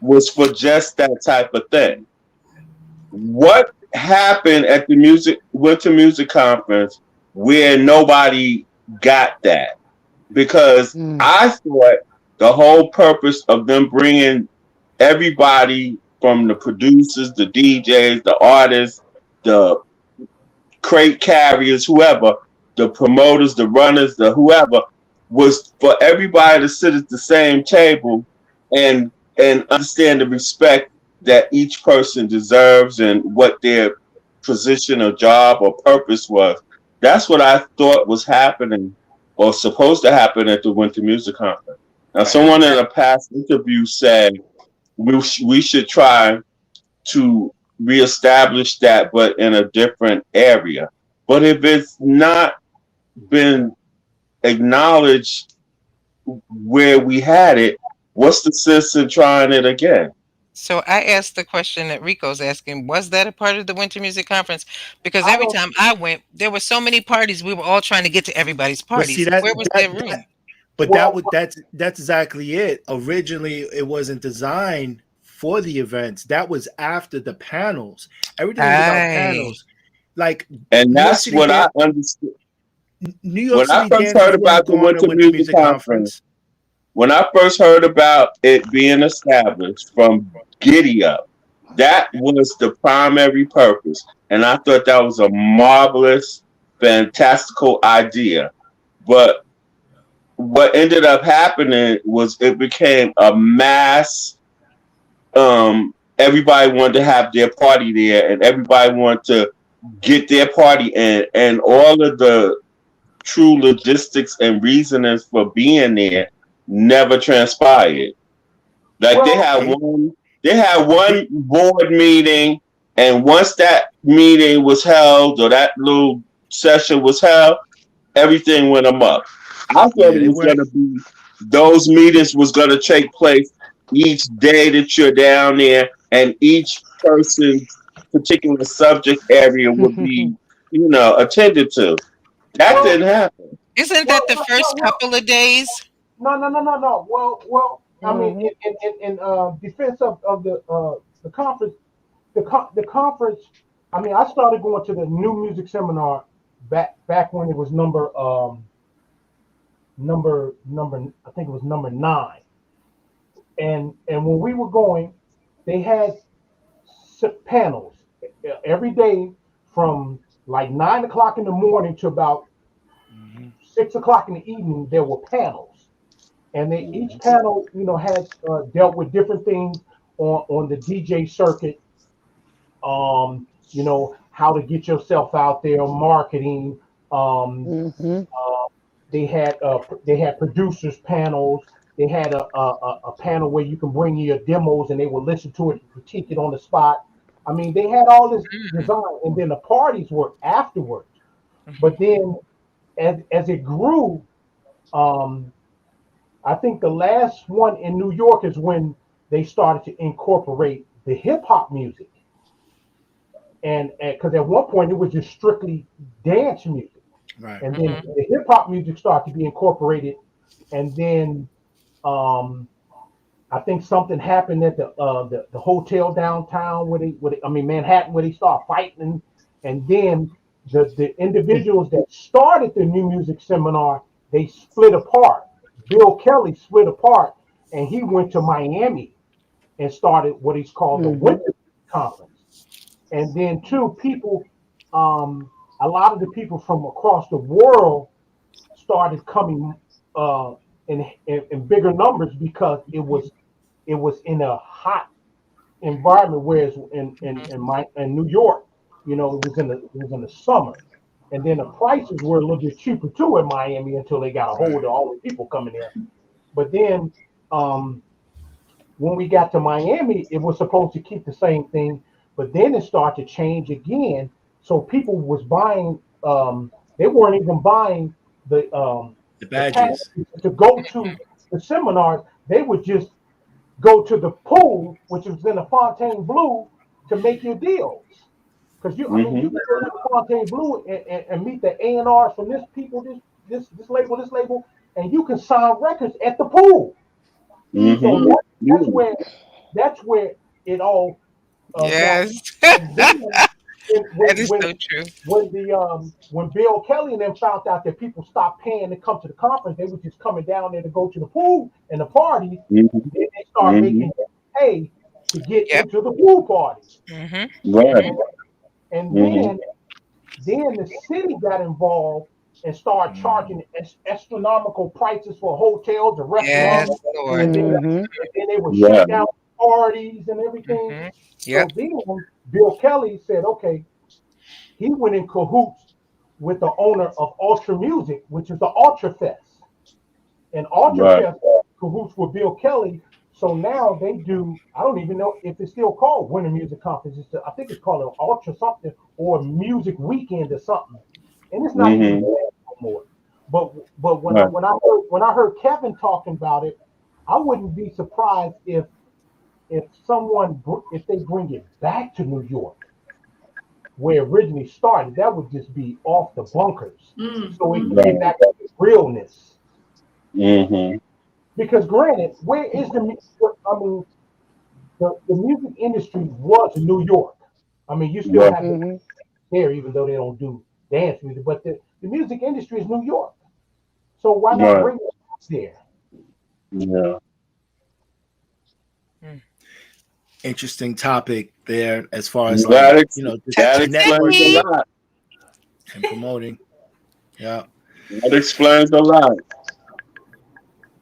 Speaker 2: was for just that type of thing. What happened at the Winter Music Conference where nobody got that? Because
Speaker 5: Mm.
Speaker 2: I thought the whole purpose of them bringing everybody from the producers, the DJs, the artists, the crate carriers, whoever, the promoters, the runners, the whoever, was for everybody to sit at the same table and understand the respect that each person deserves and what their position or job or purpose was. That's what I thought was happening or supposed to happen at the Winter Music Conference. Now, someone in a past interview said we should try to reestablish that, but in a different area. But if it's not been acknowledged where we had it, what's the sense in trying it again?
Speaker 4: So I asked the question that Rico's asking, was that a part of the Winter Music Conference? Because
Speaker 6: I
Speaker 4: every
Speaker 6: don't.
Speaker 4: time I went, there were so many parties. We were all trying to get to everybody's
Speaker 1: But see
Speaker 4: parties.
Speaker 1: that
Speaker 4: Where was
Speaker 1: that
Speaker 4: there room?
Speaker 1: but that
Speaker 6: Well,
Speaker 1: would that's exactly it. Originally, it wasn't designed for the events. That was after the panels. Everything was about
Speaker 4: Aye.
Speaker 1: panels. Like
Speaker 2: And
Speaker 1: New York
Speaker 2: that's
Speaker 1: City
Speaker 2: what I
Speaker 1: dan-
Speaker 2: understood.
Speaker 1: New York
Speaker 2: When I
Speaker 1: City
Speaker 2: first
Speaker 1: dancers
Speaker 2: heard
Speaker 1: wouldn't
Speaker 2: about the
Speaker 1: go on a
Speaker 2: Winter
Speaker 1: Winter
Speaker 2: Music
Speaker 1: Music
Speaker 2: Conference,
Speaker 1: Conference.
Speaker 2: when I first heard about it being established from Giddy Up, that was the primary purpose. And I thought that was a marvelous, fantastical idea. But what ended up happening was it became a mass. Everybody wanted to have their party there, and everybody wanted to get their party in, and all of the true logistics and reasonings for being there never transpired. Like they
Speaker 6: well,
Speaker 2: had
Speaker 1: They
Speaker 2: one, they had
Speaker 1: they
Speaker 2: one board meeting, and once that meeting was held or that little session was held, everything went amok. I thought
Speaker 1: yeah,
Speaker 2: it
Speaker 1: they
Speaker 2: was going
Speaker 1: weren't.
Speaker 2: to be those meetings was going to take place each day that you're down there, and each person's particular subject area would be, attended to. That
Speaker 6: well,
Speaker 2: didn't happen.
Speaker 4: Isn't
Speaker 6: well,
Speaker 4: that the
Speaker 6: well,
Speaker 4: first
Speaker 6: well, well,
Speaker 4: couple of days?
Speaker 6: no. Well. I mean,
Speaker 5: Mhm.
Speaker 6: in defense of the conference, the conference. I mean, I started going to the new music seminar back when it was number. I think it was number 9. And when we were going, they had panels. every day from like 9 o'clock in the morning to about
Speaker 1: Mhm.
Speaker 6: 6 o'clock in the evening. There were panels, and they each panel, had dealt with different things on the DJ circuit. How to get yourself out there, marketing. Um,
Speaker 5: Mm-hmm.
Speaker 6: they had producers panels. They had a panel where you can bring in your demos and they will listen to it and critique it on the spot. I mean, they had all this design, and then the parties were afterwards. But then, as it grew, um, I think the last one in New York is when they started to incorporate the hip hop music, and because at one point it was just strictly dance music,
Speaker 1: Right.
Speaker 6: and then the hip hop music started to be incorporated, and then I think something happened at the hotel downtown I mean Manhattan, where they start fighting, and then the individuals that started the new music seminar, they split apart. Bill Kelly split apart, and he went to Miami and started what he's called the
Speaker 5: Mm-hmm.
Speaker 6: Winter Conference. And then um, a lot of the people from across the world started coming uh, in bigger numbers because it was in a hot environment, whereas in New York, it was in the summer, and then the prices were a little bit cheaper too in Miami until they got a hold
Speaker 1: Right.
Speaker 6: of all the people coming in. But then um, when we got to Miami, it was supposed to keep the same thing, but then it started to change again. So people was buying. They weren't even buying the um,
Speaker 1: The
Speaker 6: the packages
Speaker 1: badges.
Speaker 6: to go to the seminars. They would just go to the pool, which was in the Fontaine Blue, to make your deals. Because you
Speaker 2: Mm-hmm.
Speaker 6: can go to the Fontaine Blue and meet the A&Rs from this label, and you can sign records at the pool. So
Speaker 2: Mm-hmm.
Speaker 6: that's where it all got.
Speaker 4: Yes.
Speaker 6: And then
Speaker 4: That is so true.
Speaker 6: when Bill Kelly and them found out that people stopped paying to come to the conference, they were just coming down there to go to the pool and the parties.
Speaker 2: Mm-hmm.
Speaker 6: Then they start
Speaker 2: Mm-hmm.
Speaker 6: making them pay to get
Speaker 4: Yep.
Speaker 6: into the pool parties.
Speaker 4: Mhm.
Speaker 2: Right.
Speaker 6: And, and
Speaker 2: Mm-hmm.
Speaker 6: then the city got involved and started
Speaker 1: Mhm.
Speaker 6: charging astronomical prices for hotels and
Speaker 4: Yes,
Speaker 6: restaurants,
Speaker 4: Lord.
Speaker 6: and then
Speaker 5: Mm-hmm.
Speaker 6: they would
Speaker 2: Yeah.
Speaker 6: shut down parties and everything.
Speaker 4: Mhm. Yep.
Speaker 6: So then Bill Kelly said, okay, he went in cahoots with the owner of Ultra Music, which is the Ultra Fest. And Ultra
Speaker 2: Right.
Speaker 6: Fest cahoots with Bill Kelly. So now they do, I don't even know if it's still called Winter Music Conference. I think it's called an Ultra something or Music Weekend or something. And it's not even
Speaker 2: Mm-hmm.
Speaker 6: there no more. But when I
Speaker 2: Right.
Speaker 6: when I heard when I heard Kevin talking about it, I wouldn't be surprised if they bring it back to New York where it originally started. That would just be off the bunkers, so it can
Speaker 2: Right.
Speaker 6: get back to its realness.
Speaker 2: Mm-hmm.
Speaker 6: Because granted, where is I mean, the music industry was New York. I mean, you still
Speaker 2: Right.
Speaker 6: have the
Speaker 5: Mm-hmm.
Speaker 6: there, even though they don't do dance music, but the music industry is New York. So why not
Speaker 2: Right.
Speaker 6: bring it back there?
Speaker 2: Yeah.
Speaker 4: Mm.
Speaker 1: Interesting topic there as far as like,
Speaker 2: That ex-
Speaker 1: just
Speaker 2: that explains a
Speaker 1: networking
Speaker 4: Hey.
Speaker 2: lot.
Speaker 1: and promoting. Yeah.
Speaker 2: That explains a lot.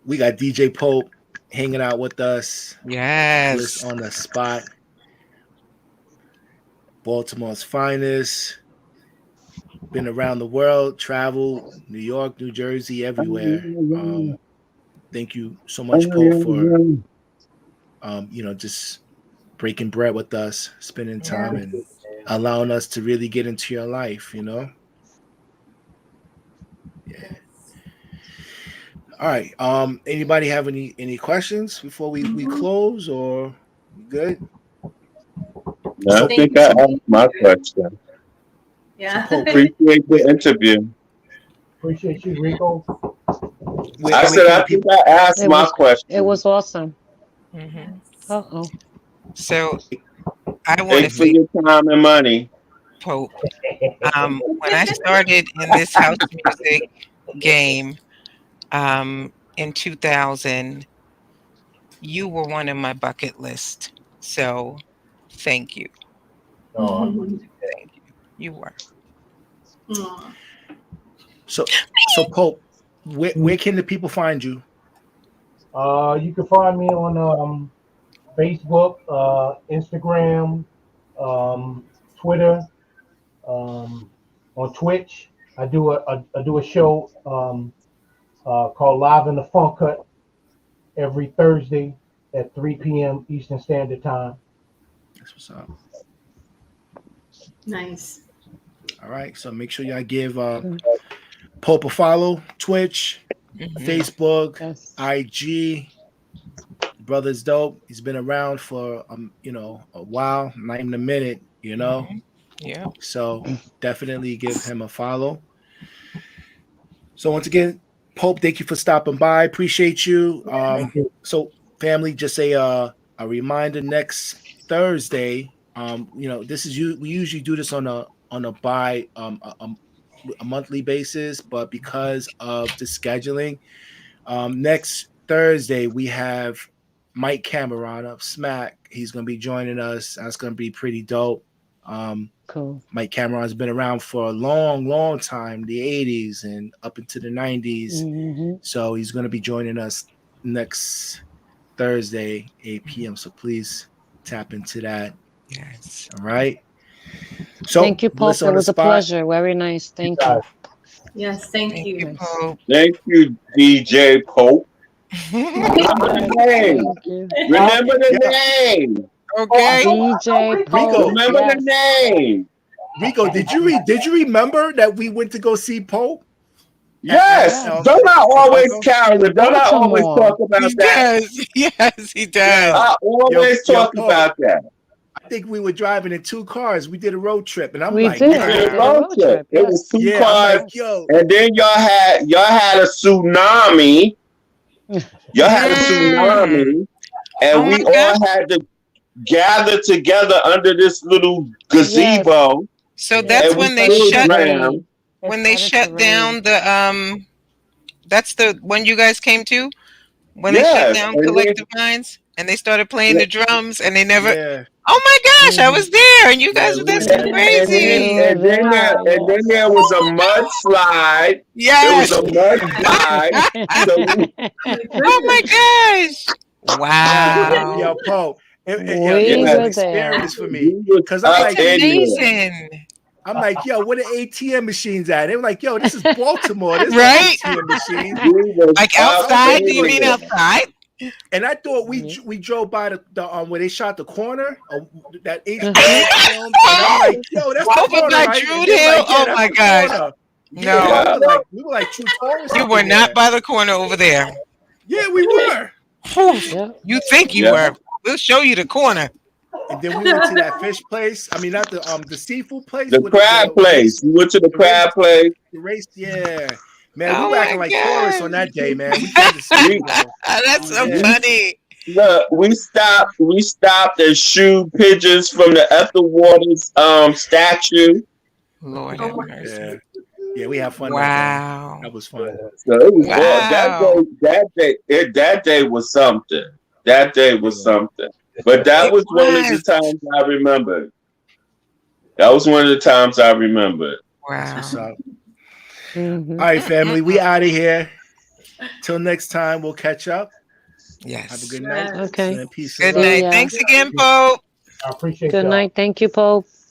Speaker 1: We got DJ Pope hanging out with us. Bliss
Speaker 4: Yes.
Speaker 1: on the spot. Baltimore's finest. Been around the world, traveled New York, New Jersey, everywhere. Thank you so much, Pope, for just breaking bread with us, spending time,
Speaker 3: Yeah.
Speaker 1: and allowing us to really get into your life. Yeah.
Speaker 3: Yes.
Speaker 1: All right. Anybody have any questions before we
Speaker 3: Mm-hmm.
Speaker 1: close, or we good?
Speaker 2: I
Speaker 1: So
Speaker 3: Thank
Speaker 2: think
Speaker 3: you
Speaker 2: I
Speaker 3: for
Speaker 2: asked
Speaker 3: being
Speaker 2: my
Speaker 3: here.
Speaker 2: question.
Speaker 1: so
Speaker 3: Yeah.
Speaker 1: Pope,
Speaker 2: Appreciate the interview.
Speaker 6: Appreciate you, Rico.
Speaker 2: I
Speaker 1: where
Speaker 2: said
Speaker 1: can the
Speaker 2: I think
Speaker 1: people
Speaker 2: I asked
Speaker 5: It
Speaker 2: my
Speaker 5: was
Speaker 2: question.
Speaker 5: awesome.
Speaker 4: Mhm.
Speaker 3: Yes.
Speaker 5: Uh-oh.
Speaker 4: So I want to
Speaker 2: Thanks for
Speaker 4: say,
Speaker 2: your time and money.
Speaker 4: Pope, when I started in this house music game in 2000, you were one of my bucket list. So thank you.
Speaker 6: No,
Speaker 4: You were.
Speaker 3: Aw.
Speaker 1: So Pope, where can the people find you?
Speaker 6: you can find me on Facebook, Instagram, Twitter, on Twitch. I do a show called Live in the Funk Cut every Thursday at 3 p.m. Eastern Standard Time.
Speaker 1: That's what's up.
Speaker 3: Nice.
Speaker 1: All right. So make sure y'all give Pope a follow. Twitch, Facebook,
Speaker 5: Yes.
Speaker 1: IG. Brother's dope. He's been around for a while, not even a minute,
Speaker 4: Yeah.
Speaker 1: So definitely give him a follow. So once again, Pope, thank you for stopping by. Appreciate you.
Speaker 6: Thank you.
Speaker 1: So family, just a reminder next Thursday. This is we usually do this on a monthly basis, but because of the scheduling, next Thursday we have Mike Cameron of Smack. He's going to be joining us. That's going to be pretty dope.
Speaker 5: Cool.
Speaker 1: Mike Cameron's been around for a long, long time, the 80s and up into the 90s.
Speaker 5: Mm-hmm.
Speaker 1: So he's going to be joining us next Thursday, 8 p.m. So please tap into that.
Speaker 4: Yes.
Speaker 1: All right. So
Speaker 5: Thank you, Pope. It was a pleasure. Very nice. Thank you.
Speaker 3: Yes, thank
Speaker 4: Thank
Speaker 3: you.
Speaker 4: you, Pope.
Speaker 2: Thank you, DJ Pope. Remember the name.
Speaker 5: Thank you.
Speaker 2: Remember the name.
Speaker 4: Okay.
Speaker 5: DJ Pope.
Speaker 1: Rico.
Speaker 2: Remember the name.
Speaker 1: Rico, did you remember that we went to go see Pope?
Speaker 2: Yes.
Speaker 1: At-
Speaker 2: Don't I always, Carolyn? Don't I always
Speaker 5: Baltimore.
Speaker 2: talk about
Speaker 4: He
Speaker 2: that?
Speaker 4: does. Yes, he does.
Speaker 2: I always
Speaker 1: Yo,
Speaker 2: talk
Speaker 1: Pope.
Speaker 2: about that.
Speaker 1: I think we were driving in 2 cars. We did a road trip, and I'm
Speaker 5: We
Speaker 1: like,
Speaker 5: did.
Speaker 1: wow.
Speaker 2: We did a
Speaker 5: Wow.
Speaker 2: road trip. It was 2
Speaker 1: Yeah,
Speaker 2: cars,
Speaker 1: I'm like, yo,
Speaker 2: and then y'all had a tsunami. Y'all had a tsunami, and
Speaker 4: Oh my
Speaker 2: we
Speaker 4: God.
Speaker 2: all had to gather together under this little gazebo.
Speaker 4: So that's
Speaker 2: And we
Speaker 4: when they
Speaker 2: stood
Speaker 4: shut
Speaker 2: around.
Speaker 4: when they shut down the that's the when you guys came to when they shut
Speaker 2: Yes,
Speaker 4: down
Speaker 2: and then,
Speaker 4: Collective Minds and they started playing the drums and they never.
Speaker 1: yeah,
Speaker 4: Oh my gosh, I was there and you guys
Speaker 1: Yeah,
Speaker 4: were
Speaker 1: we
Speaker 4: there.
Speaker 1: were
Speaker 4: So
Speaker 1: there.
Speaker 4: crazy.
Speaker 2: and then there was a mudslide.
Speaker 4: Yes.
Speaker 2: There was a mudslide. So we,
Speaker 4: Oh my gosh. Wow.
Speaker 1: yo, Pope,
Speaker 5: We
Speaker 1: it was an
Speaker 5: were
Speaker 1: experience
Speaker 5: there.
Speaker 1: for me
Speaker 2: we was
Speaker 1: because I'm
Speaker 2: up
Speaker 1: like,
Speaker 4: It's
Speaker 2: in there.
Speaker 4: amazing.
Speaker 1: I'm like, yo, where the ATM machines at? They were like, yo, this is Baltimore. There's
Speaker 4: Right?
Speaker 1: no ATM machines.
Speaker 2: We was
Speaker 4: Like
Speaker 2: up
Speaker 4: outside?
Speaker 2: in
Speaker 4: Do you mean
Speaker 2: there.
Speaker 4: outside?
Speaker 1: And I thought we drove by the where they shot the corner of that
Speaker 5: Mhm.
Speaker 1: HBO film, and I'm like, yo, that's the
Speaker 4: Over
Speaker 1: corner,
Speaker 4: by
Speaker 1: right?
Speaker 4: Druid
Speaker 1: And they were
Speaker 4: Hill?
Speaker 1: like, yeah,
Speaker 4: Oh
Speaker 1: that's
Speaker 4: my
Speaker 1: the
Speaker 4: gosh.
Speaker 1: corner.
Speaker 4: No.
Speaker 1: Yeah, we were like true tourists.
Speaker 4: You
Speaker 1: up
Speaker 4: were
Speaker 1: in
Speaker 4: not
Speaker 1: there.
Speaker 4: by the corner over there.
Speaker 1: Yeah, we were.
Speaker 4: Whew.
Speaker 5: Yeah.
Speaker 4: You think you
Speaker 2: Yeah.
Speaker 4: were. We'll show you the corner.
Speaker 1: And then we went to that fish place. I mean, not the seafood place.
Speaker 2: The
Speaker 1: with
Speaker 2: crab place. You went to the crab place.
Speaker 1: The race, yeah. Man, we
Speaker 4: Oh
Speaker 1: were acting
Speaker 4: my
Speaker 1: like tourists on
Speaker 4: God.
Speaker 1: that day, man. We tried to see,
Speaker 4: That's so
Speaker 1: Yeah.
Speaker 4: funny.
Speaker 2: Look, we stopped and shooed pigeons from the Ethel Waters statue.
Speaker 4: Lord
Speaker 3: Oh
Speaker 4: have
Speaker 3: my
Speaker 4: mercy.
Speaker 1: Yeah, yeah, we had fun that
Speaker 4: Wow.
Speaker 1: day. That was fun.
Speaker 2: So it was
Speaker 4: Wow.
Speaker 2: that day was something. That day was something. But that
Speaker 4: It
Speaker 2: was one of the
Speaker 4: was.
Speaker 2: times I remembered. That was one of the times I remembered.
Speaker 1: That's what's
Speaker 4: Wow.
Speaker 1: up.
Speaker 5: Mhm.
Speaker 1: All right, family, we out of here. Till next time, we'll catch up. Have a
Speaker 4: Yes.
Speaker 1: good night.
Speaker 5: Okay.
Speaker 1: And peace
Speaker 4: Good
Speaker 1: and love.
Speaker 4: night.
Speaker 5: ya.
Speaker 4: Thanks again, Pope.
Speaker 6: I appreciate
Speaker 5: Good
Speaker 6: y'all.
Speaker 5: night. Thank you, Pope.